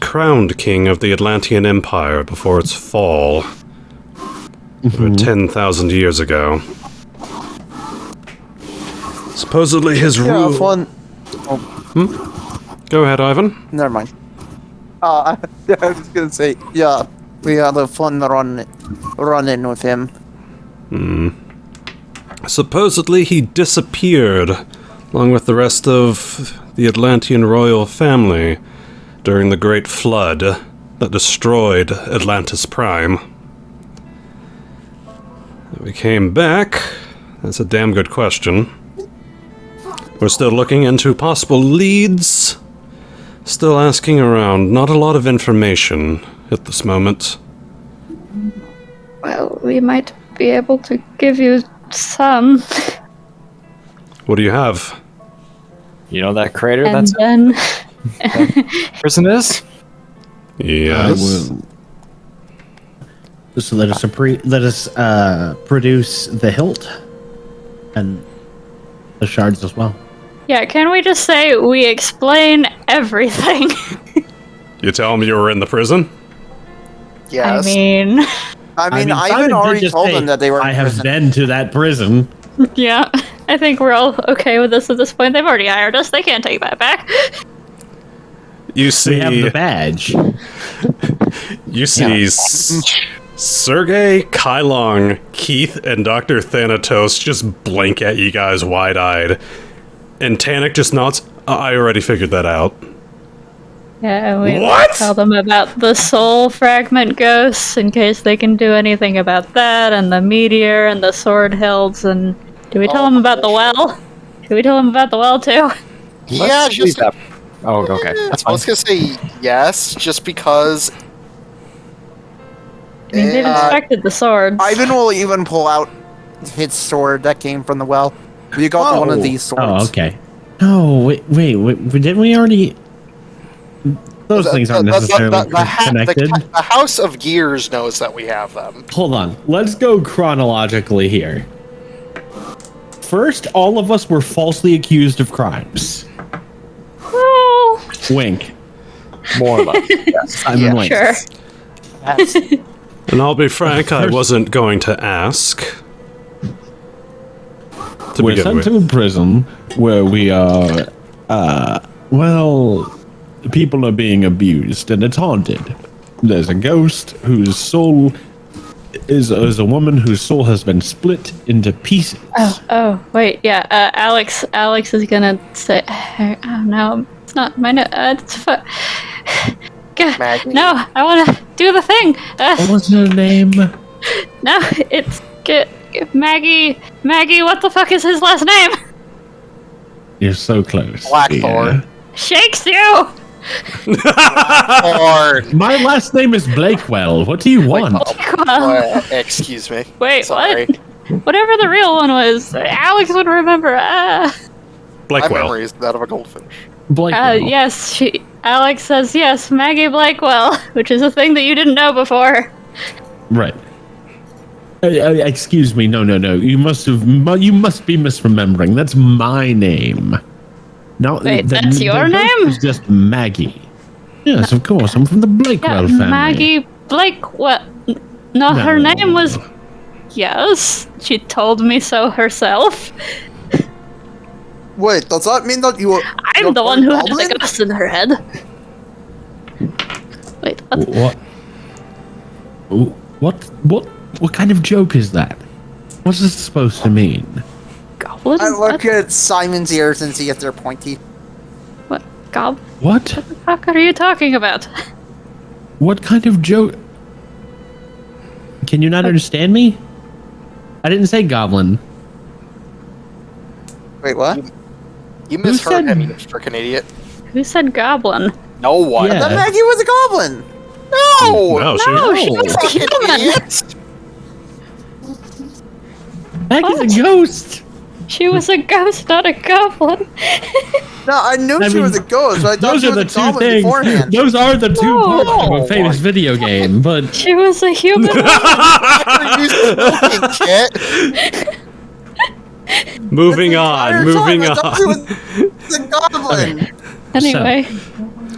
crowned king of the Atlantean Empire before its fall, over 10,000 years ago. Supposedly his Yeah, rule. fun. Go ahead, Ivan. Never mind. I was gonna say, yeah, we had a fun running with him. Supposedly he disappeared, along with the rest of the Atlantean royal family, during the Great Flood that destroyed Atlantis Prime. We came back. That's a damn good question. We're still looking into possible leads. Still asking around. Not a lot of information at this moment. Well, we might be able to give you some, What do you have? You know that crater and that's then... prison is? Yes. So let us produce the hilt and the shards as well. Yeah, can we just say we explain everything? You tell him you were in the prison? Yes. I mean, Simon Ivan did already just told say, them that they were. I in have prison. been to that prison. Yeah, I think we're all okay with this at this point. They've already hired us. They can't take that back. You We see, have the badge. you see Sergey, Kylong, Keith, and Dr. Thanatos just blink at you guys wide-eyed. And Tannic just nods. I already figured that out. Yeah, and we What? tell them about the soul fragment ghosts in case they can do anything about that, and the meteor and the sword hills, and do we tell them about the well? Do we tell them about the well too? Yeah, Let's leave just that. Oh, okay. That's I fine. was gonna say yes, just because. I mean, they've inspected the swords. Ivan will even pull out his sword that came from the well. We got one of these swords. Oh, okay. No, wait, didn't we already? Those things aren't necessarily connected. The House of Gears knows that we have them. Hold on. Let's go chronologically here. First, all of us were falsely accused of crimes. Well, Wink. More or less. Yes. Simon Wink. sure. And I'll be frank, I wasn't going to ask. To We're begin sent with. to prison where we are, well, people are being abused and it's haunted. There's a ghost whose soul is a woman whose soul has been split into pieces. Oh, wait, yeah. Alex is gonna say, "Oh no, it's not my no. It's God, Maggie. no, I want to do the thing. What was her name? No, it's Maggie. Maggie, what the fuck is his last name? You're so close. Blackthorn. Shakes you. Or My last name is Blakewell. What do you want? excuse me. Wait, Sorry. what? Whatever the real one was, Alex would remember. My Blakewell. memory is that of a goldfinch. Blakewell. Yes, Alex says yes, Maggie Blakewell, which is a thing that you didn't know before. Right. Excuse me. No. You must be misremembering. That's my name. No, Wait, that's your the ghost name? is just Maggie. Yes, of course. I'm from the Blakewell Yeah, family. Maggie Blakewell. No, her No. name was. Yes, she told me so herself. Wait, does that mean that you were... I'm the one who had the ghost in her head. Wait, what? What kind of joke is that? What's this supposed to mean? Goblin? I look at Simon's ears and see if they're pointy. What? Gob? What? What the fuck are you talking about? What kind of joke? Can you not understand me? I didn't say goblin. Wait, what? You misheard said- him, you freaking idiot. Who said goblin? No one. Yeah. Then Maggie was a goblin! No! No, No, she was a Fucking human. idiot! Maggie's What? a ghost. She was a ghost, not a goblin. No, I knew I she mean, was a ghost. I thought Those she are was the a two goblin things. beforehand. Those are the two No. parts of a famous video game. But She was a human. You smoking kit? Moving on, moving I thought she on. was a goblin! Anyway,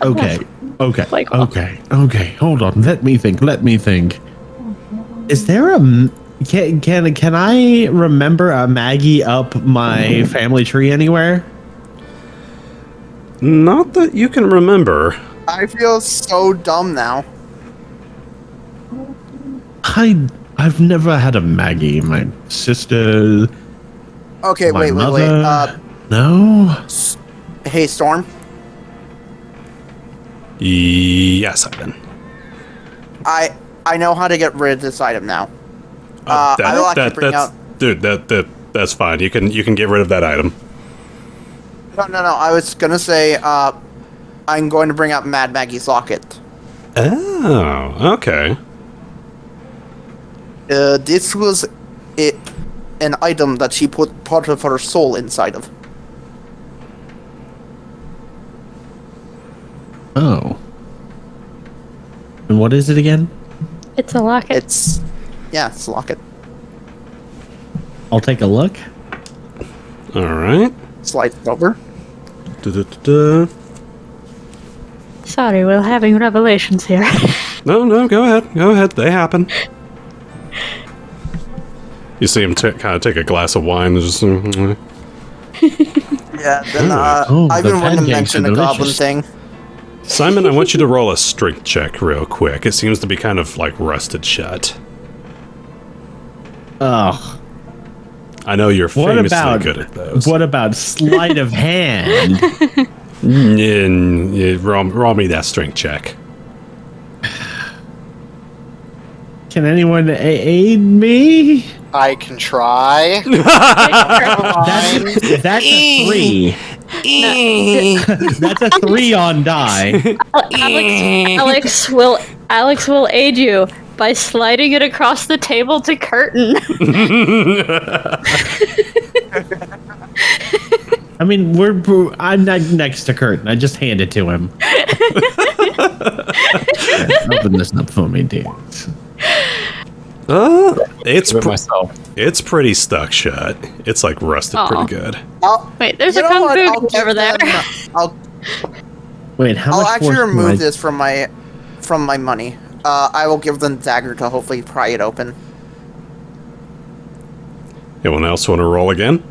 okay. Blakewell. Okay. Hold on. Let me think. Is there a can I remember a Maggie up my family tree anywhere? Not that you can remember. I feel so dumb now. I've never had a Maggie. My sister. Okay, My wait. mother- No. Hey, Storm. Yes, Ivan. I know how to get rid of this item now. I will actually bring out... Dude, that's fine. You can get rid of that item. No. I was gonna say, I'm going to bring out Mad Maggie's locket. Oh, okay. This was an item that she put part of her soul inside of. Oh. And what is it again? It's a locket. It's a locket. I'll take a look. All right. Slide it over. Da-da-da-da. Sorry, we're having revelations here. No, go ahead. They happen. You see him kind of take a glass of wine and just. Yeah, then Oh, I've the been wanting to pancakes are mention the goblin delicious. thing. Simon, I want you to roll a strength check real quick. It seems to be kind of like rusted shut. Oh. I know you're What famously about good at those. What about sleight of hand? Roll me that strength check. Can anyone aid me? I can try. That's a 3. That's a 3 on die. Alex will aid you by sliding it across the table to Curtin. I mean, I'm not next to Curtin. I just hand it to him. Open this up for me, dudes. It's pretty stuck shut. It's like rusted pretty good. Wait, there's a kung fu over there. Wait, how I'll much actually force do remove I- this from my money. I will give them the dagger to hopefully pry it open. Anyone else want to roll again?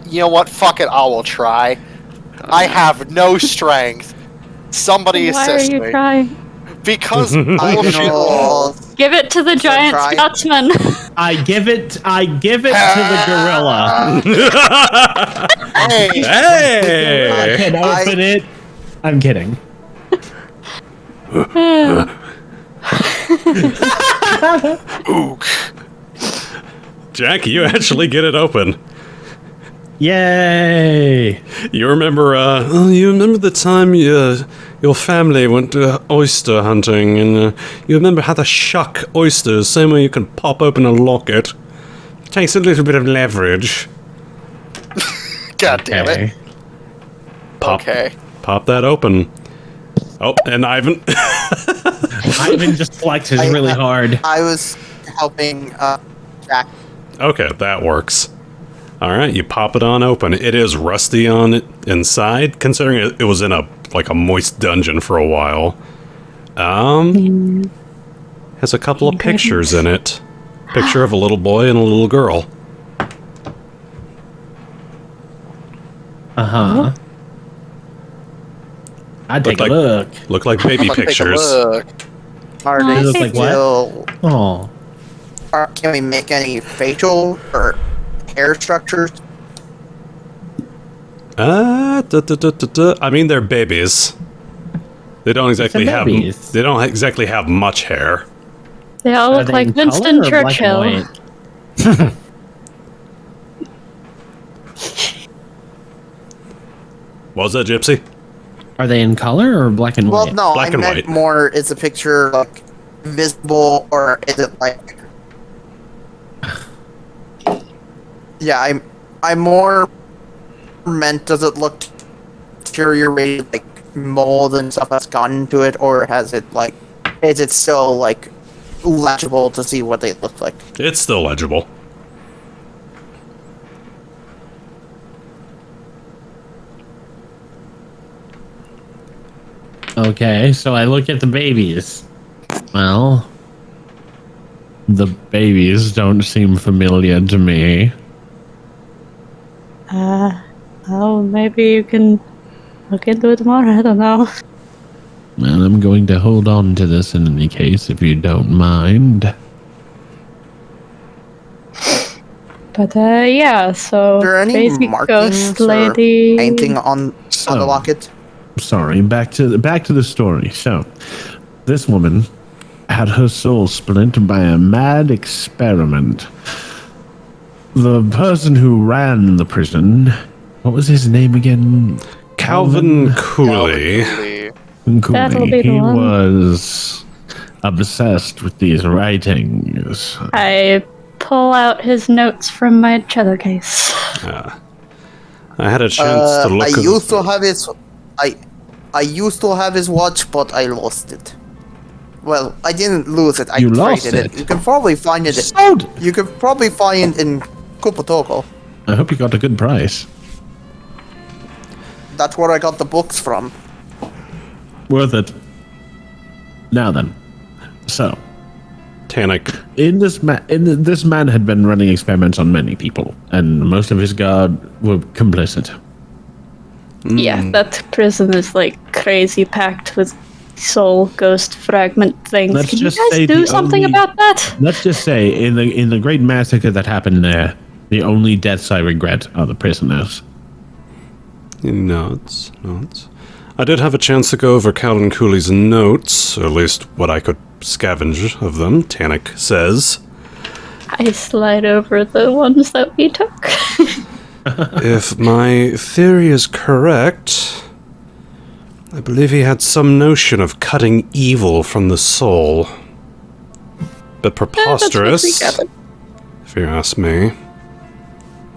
You know what? Fuck it. I will try. I have no strength. Somebody Why assist are you me. trying? Because I can bullshit. roll. Give it to the giant try? Scotsman. I give it to the gorilla. Hey. I Hey! can open it. I'm kidding. Jack, you actually get it open. Yay! You remember, you remember the time your family went oyster hunting, and you remember how to shuck oysters, same way you can pop open a locket. Takes a little bit of leverage. God damn it. Pop, Okay. Pop that open. Oh, and Ivan. Ivan just flexes really hard. I was helping Jack. Okay, that works. All right, you pop it on open. It is rusty on it inside, considering it was in a moist dungeon for a while. Has a couple of pictures in it. Picture of a little boy and a little girl. Uh-huh. I'd take a look. Look like baby Take a pictures. look. Are Oh, they I look like what? still? Oh. Can we make any facial or hair structures? I mean, they're babies. They don't exactly have. babies. They don't exactly have much hair. They all Are look they like in color Winston or black and Churchill. white? What was that, Gypsy? Are they in color or black and Well, white? no, Black I and meant white. more. Is the picture like visible or is it like? Yeah, I'm more meant. Does it look deteriorated, like mold and stuff that's gotten into it, or has it like? Is it still like legible to see what they look like? It's still legible. Okay, so I look at the babies. Well, the babies don't seem familiar to me. Oh, maybe you can look into it more. I don't know. Well, I'm going to hold on to this in any case, if you don't mind. But yeah, so Are there any crazy markings ghost or lady. painting on the locket? Sorry, back to the story. So, this woman had her soul split by a mad experiment. The person who ran the prison, what was his name again? Calvin Cooley. That'll be the He one. was obsessed with these writings. I pull out his notes from my cello case. I had a chance to look. I used to have his. I used to have his watch, but I lost it. Well, I didn't lose it. I You traded lost it. it? You can probably find it. Sold! You can probably find in Kupotoko. I hope you got a good price. That's where I got the books from. Worth it. Now then. So, Tannic. this man had been running experiments on many people, and most of his guard were complicit. Yeah, that prison is like crazy packed with soul ghost fragment things. Let's Can you just guys say do the something only- about that? Let's just say, in the great massacre that happened there, the only deaths I regret are the prisoners. He nods. I did have a chance to go over Calvin Cooley's notes, or at least what I could scavenge of them, Tannic says. I slide over the ones that we took. If my theory is correct, I believe he had some notion of cutting evil from the soul. But preposterous, if you ask me.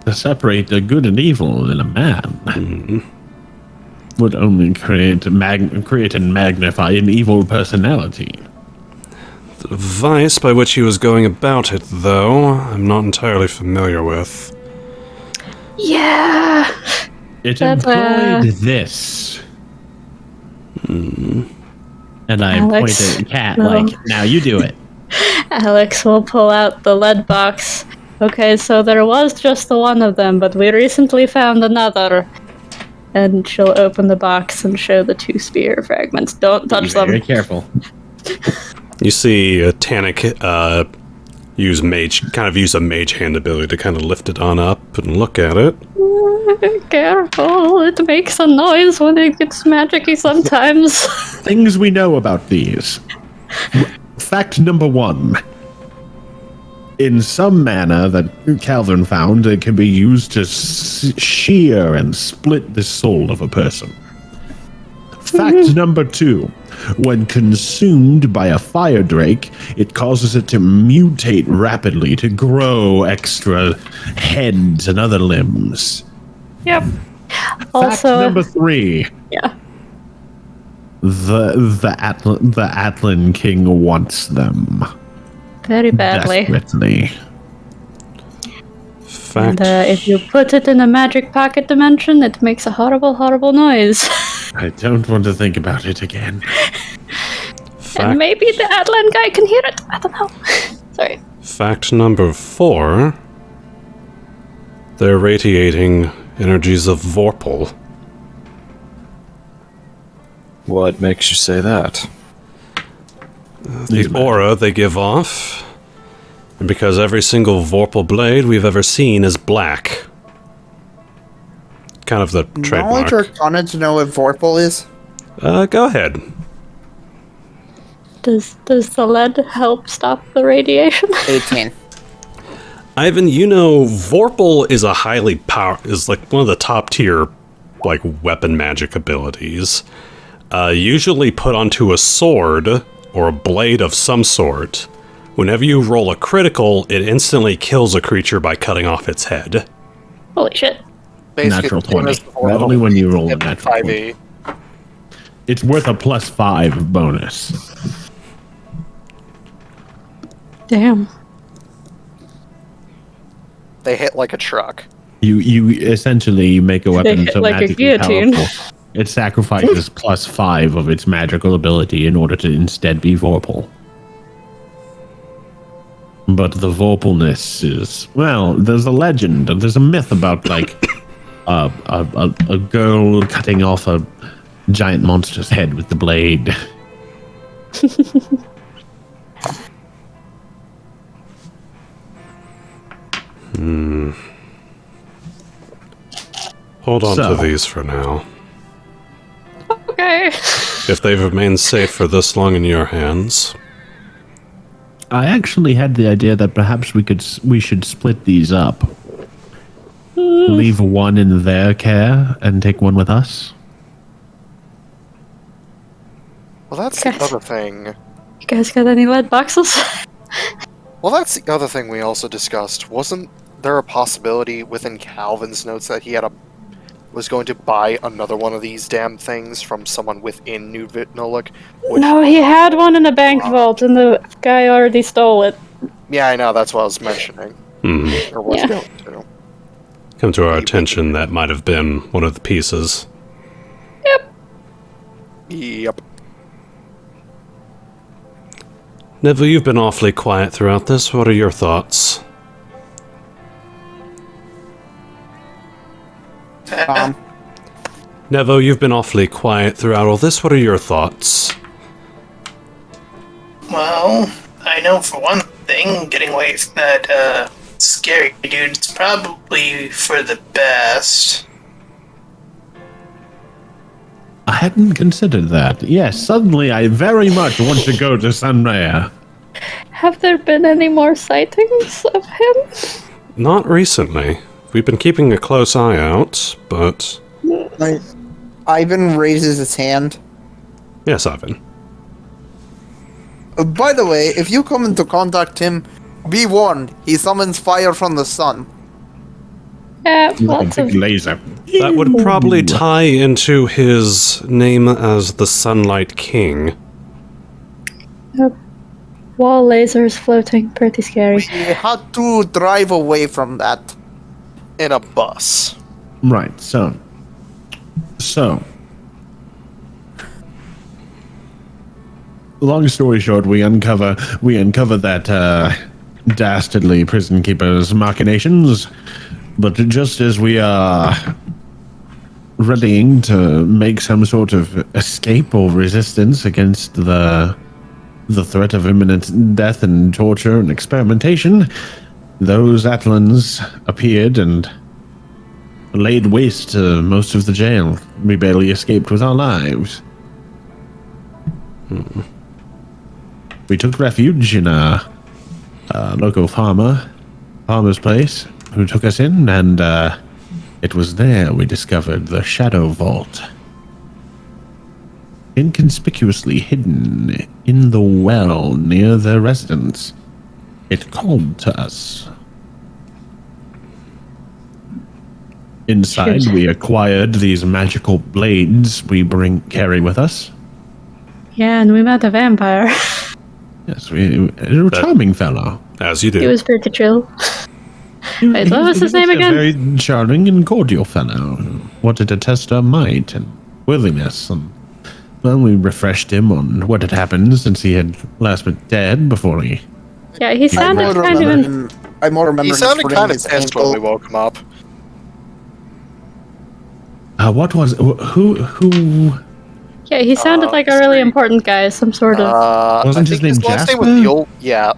To separate the good and evil in a man would only create and magnify an evil personality. The device by which he was going about it, though, I'm not entirely familiar with. Yeah. It That's, employed this. And I Alex, point at Cat no. like, now you do it. Alex will pull out the lead box. Okay, so there was just the one of them, but we recently found another. And she'll open the box and show the 2 spear fragments. Don't touch them. Very careful. You see Tannic use a mage hand ability to kind of lift it on up and look at it. Careful, it makes a noise when it gets magic-y sometimes. Things we know about these. Fact number 1. In some manner that Calvin found, it can be used to shear and split the soul of a person. Fact number 2. When consumed by a fire drake, it causes it to mutate rapidly to grow extra heads and other limbs. Yep. Fact Also, number 3. yeah. The Atlan King wants them. Very badly. Desperately. Fact. And if you put it in a magic pocket dimension, it makes a horrible, horrible noise. I don't want to think about it again. And maybe the Atlan guy can hear it. I don't know. Sorry. Fact number 4. They're radiating energies of Vorpal. What makes you say that? The aura they give off. And because every single Vorpal blade we've ever seen is black. Kind of the trademark. Knowledge Arcana to know what Vorpal is? Go ahead. Does the lead help stop the radiation? 18. Ivan, you know, Vorpal is is like one of the top tier, like, weapon magic abilities. Usually put onto a sword or a blade of some sort. Whenever you roll a critical, it instantly kills a creature by cutting off its head. Holy shit. Basically, Natural the same 20. as the Vorpal. Not only when you roll a Yep, natural 5e. It's worth a +5 bonus. Damn. They hit like a truck. You essentially make a weapon hit so like a magically guillotine. powerful. It sacrifices +5 of its magical ability in order to instead be Vorpal. But the Vorpalness is, well, there's a legend, there's a myth about, like, a girl cutting off a giant monster's head with the blade. Hold on So. to these for now. Okay. If they've remained safe for this long in your hands. I actually had the idea that perhaps we should split these up. Leave one in their care and take one with us. Well, that's Yes. the other thing. You guys got any lead boxes? Well, that's the other thing we also discussed. Wasn't there a possibility within Calvin's notes that he was going to buy another one of these damn things from someone within New Vitnolik? No, he had one in the bank vault, and the guy already stole it. Yeah, I know. That's what I was mentioning. Or was Yeah. going to. Come to our attention, that might have been one of the pieces. Yep. Neville, you've been awfully quiet throughout this. What are your thoughts? Nevo, you've been awfully quiet throughout all this. What are your thoughts? Well, I know for one thing, getting away from that scary dude's probably for the best. hadn't considered that. Yes, suddenly I very much want to go to Sunraya. Have there been any more sightings of him? Not recently. We've been keeping a close eye out, but... Ivan raises his hand. Yes, Ivan. By the way, if you come into contact him, be warned, he summons fire from the sun. Yeah, lots of... laser. That would probably tie into his name as the Sunlight King. wall lasers floating. Pretty scary. We had to drive away from that. In a bus. Right, so. Long story short, we uncover that dastardly prison keeper's machinations, but just as we are readying to make some sort of escape or resistance against the threat of imminent death and torture and experimentation, those Atlans appeared and laid waste to most of the jail. We barely escaped with our lives. We took refuge in a local farmer's place, who took us in, and it was there we discovered the Shadow Vault. Inconspicuously hidden in the well near their residence. It called to us. Inside, we acquired these magical blades we carry with us. Yeah, and we met a vampire. Yes, a charming fellow. As you do. He was pretty chill. Wait, what was his name again? A very charming and cordial fellow who wanted to test our might and willingness. And, well, we refreshed him on what had happened since he had last been dead before he... Yeah, he sounded kind of... I more remember He sounded him kind of his pissed when ankle. we woke him up. What was... Who... Yeah, he sounded like a really important guy, some sort of... Wasn't I his think name last name Jasper? was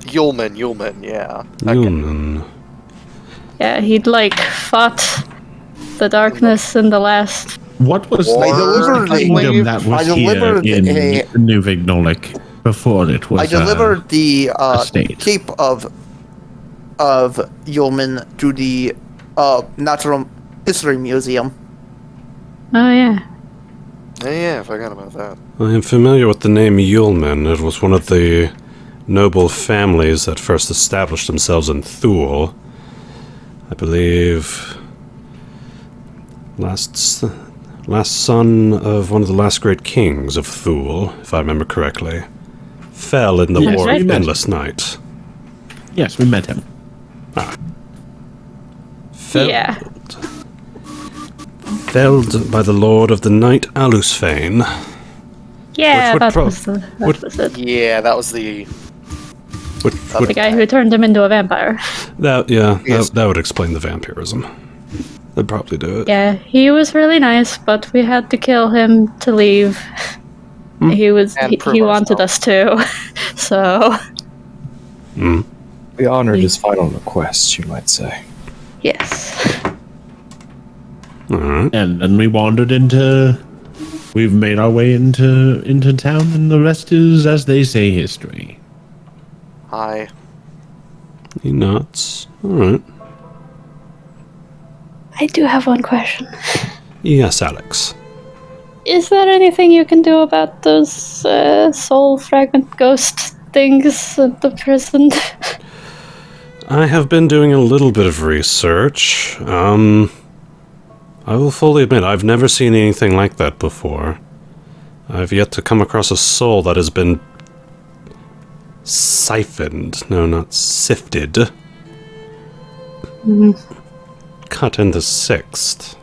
Yulman, yeah. Newman. Yeah, he'd fought the darkness in the last... What was the kingdom that was here in New Vignolik before it was I delivered the state? cape of Yulman to the Natural History Museum. Oh, yeah. Yeah, I forgot about that. I am familiar with the name Yulman. It was one of the noble families that first established themselves in Thule. I believe... Last son of one of the last great kings of Thule, if I remember correctly, fell in the Yes, War we of met Endless Night. Yes, we met him. Felled by the Lord of the Night, Alusfane. Yeah, Which would that was it. Yeah, that was the... The guy who turned him into a vampire. That would explain the vampirism. That'd probably do it. Yeah, he was really nice, but we had to kill him to leave. He wanted us to, so... We honored his final request, you might say. Yes. Alright. And then we wandered we've made our way into town, and the rest is, as they say, history. Hi. You nuts. Alright. I do have one question. Yes, Alex. Is there anything you can do about those soul fragment ghost things at the prison? I have been doing a little bit of research. I will fully admit, I've never seen anything like that before. I've yet to come across a soul that has been siphoned. No, not sifted. Cut into sixth.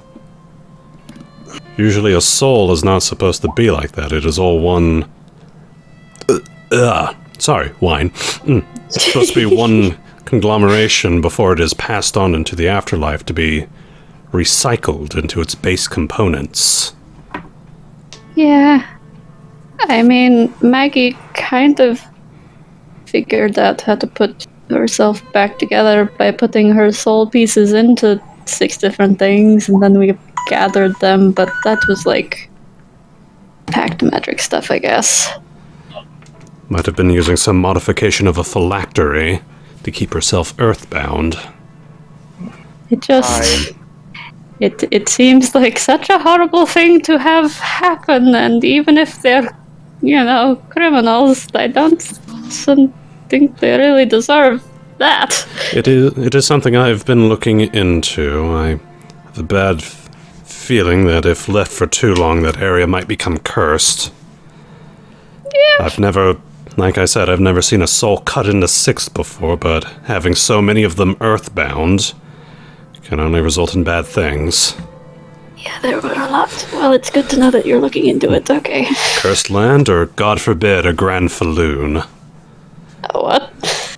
Usually a soul is not supposed to be like that. It is all one... sorry, wine. It's supposed to be one conglomeration before it is passed on into the afterlife to be recycled into its base components. Yeah. I mean, Maggie kind of figured out how to put herself back together by putting her soul pieces into 6 different things, and then we gathered them, but that was impact magic stuff, I guess. Might have been using some modification of a phylactery to keep herself earthbound. It just... It seems like such a horrible thing to have happen, and even if they're, criminals, I don't think they really deserve that. It is something I've been looking into. I have a bad feeling that if left for too long, that area might become cursed. Yeah. I've never seen a soul cut into six before, but having so many of them earthbound can only result in bad things. Yeah, there were a lot. Well, it's good to know that you're looking into it, okay. Cursed land, or, God forbid, a grand falloon. What?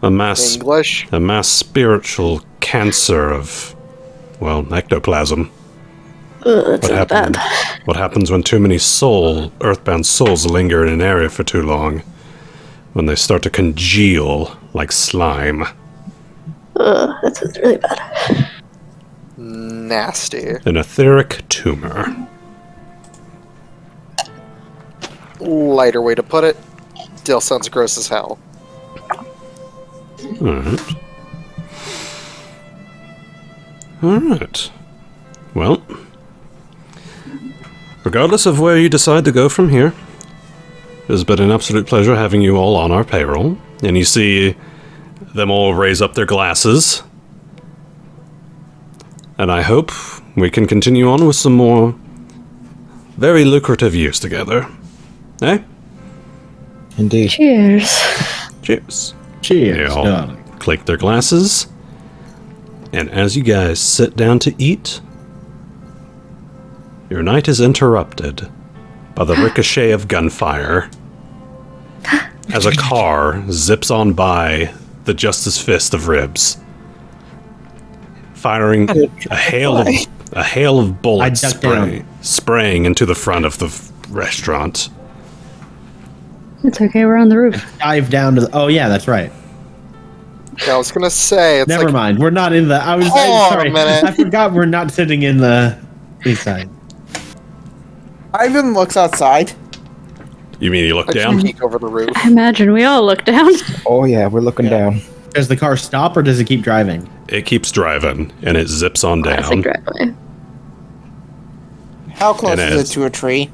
A mass English? A mass spiritual cancer of, ectoplasm. Ugh, that's not bad. What happens when too many earthbound souls linger in an area for too long? When they start to congeal like slime. That sounds really bad. Nasty. An etheric tumor. Lighter way to put it. Still sounds gross as hell. Alright. Well, regardless of where you decide to go from here, it has been an absolute pleasure having you all on our payroll. And you see them all raise up their glasses. And I hope we can continue on with some more very lucrative years together. Eh? Indeed. Cheers. Cheers. Cheers, They all darling. click their glasses. And as you guys sit down to eat, your night is interrupted by the ricochet of gunfire as a car zips on by the Justice Fist of Ribs, firing a hail of bullets I ducked down. spraying into the front of the restaurant. It's okay, we're on the roof. Dive down to the. Oh, yeah, that's right. Yeah, I was gonna say, it's Never like, mind. We're not in the. Hold on Sorry. a minute. I forgot we're not sitting in the east side. Ivan looks outside. You mean you look I down? peek over the roof. I imagine we all look down. Oh yeah, we're looking down. Does the car stop or does it keep driving? It keeps driving, and it zips on Classic down. driveway. How close And is as- it to a tree?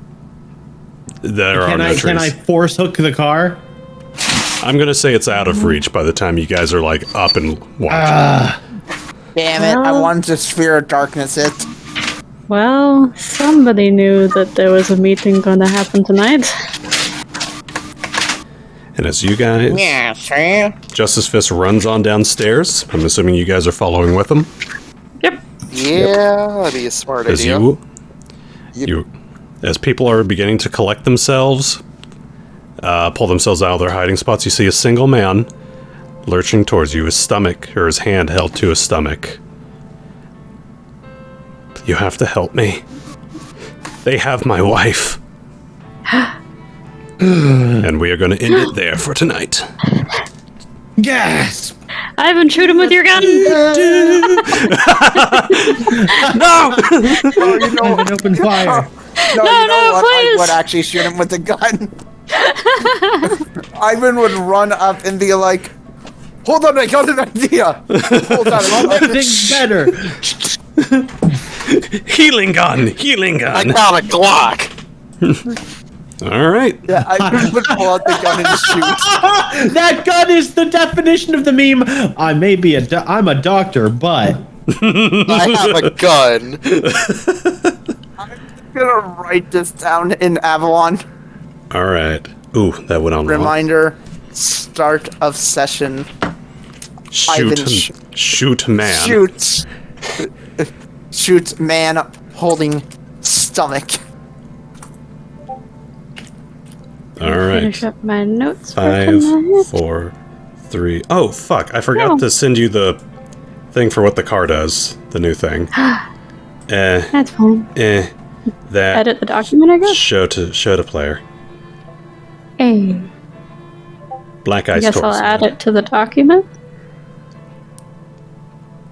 There are Can no I trees. can I force hook the car? I'm gonna say it's out of reach by the time you guys are like up and watching. Damn it, I Well- wanted to sphere of darkness it. Well, somebody knew that there was a meeting going to happen tonight. And as you guys, Yeah, sure. Justice Fist runs on downstairs. I'm assuming you guys are following with him. Yep. Yeah, that'd be a smart As idea. as people are beginning to collect themselves, pull themselves out of their hiding spots, you see a single man lurching towards you, his stomach, or his hand held to his stomach. You have to help me. They have my wife. And we are going to end it there for tonight. Gasp! Ivan, shoot him with your gun! No! Oh, you know, Ivan, open fire. no, No, you know no, what? I please. would actually shoot him with the gun. Ivan would run up and be like, "Hold on, I got an idea. Hold on, Something better. Healing gun! Healing I gun! got a Glock! All right. Yeah, Ivan would pull out the gun and shoot. That gun is the definition of the meme. I may be I'm a doctor, but I have a gun. I'm gonna write this down in Avalon. All right. Ooh, that went on long. Reminder: start of session. Ivan Shoot man. Shoot man holding stomach. All right. Finish up my notes for 5, tonight. 4, 3. Oh, fuck. I forgot Oh. to send you the thing for what the car does. The new thing. That's fine. That. Edit the document, I guess? Show to player. Hey. Black I Ice guess I'll Torso. add it to the document.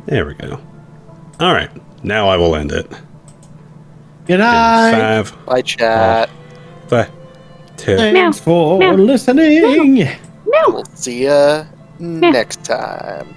There we go. All right. Now I will end it. Good night. 5, Bye, chat. 5, 2. Thanks for Meow. listening. We'll see ya next time.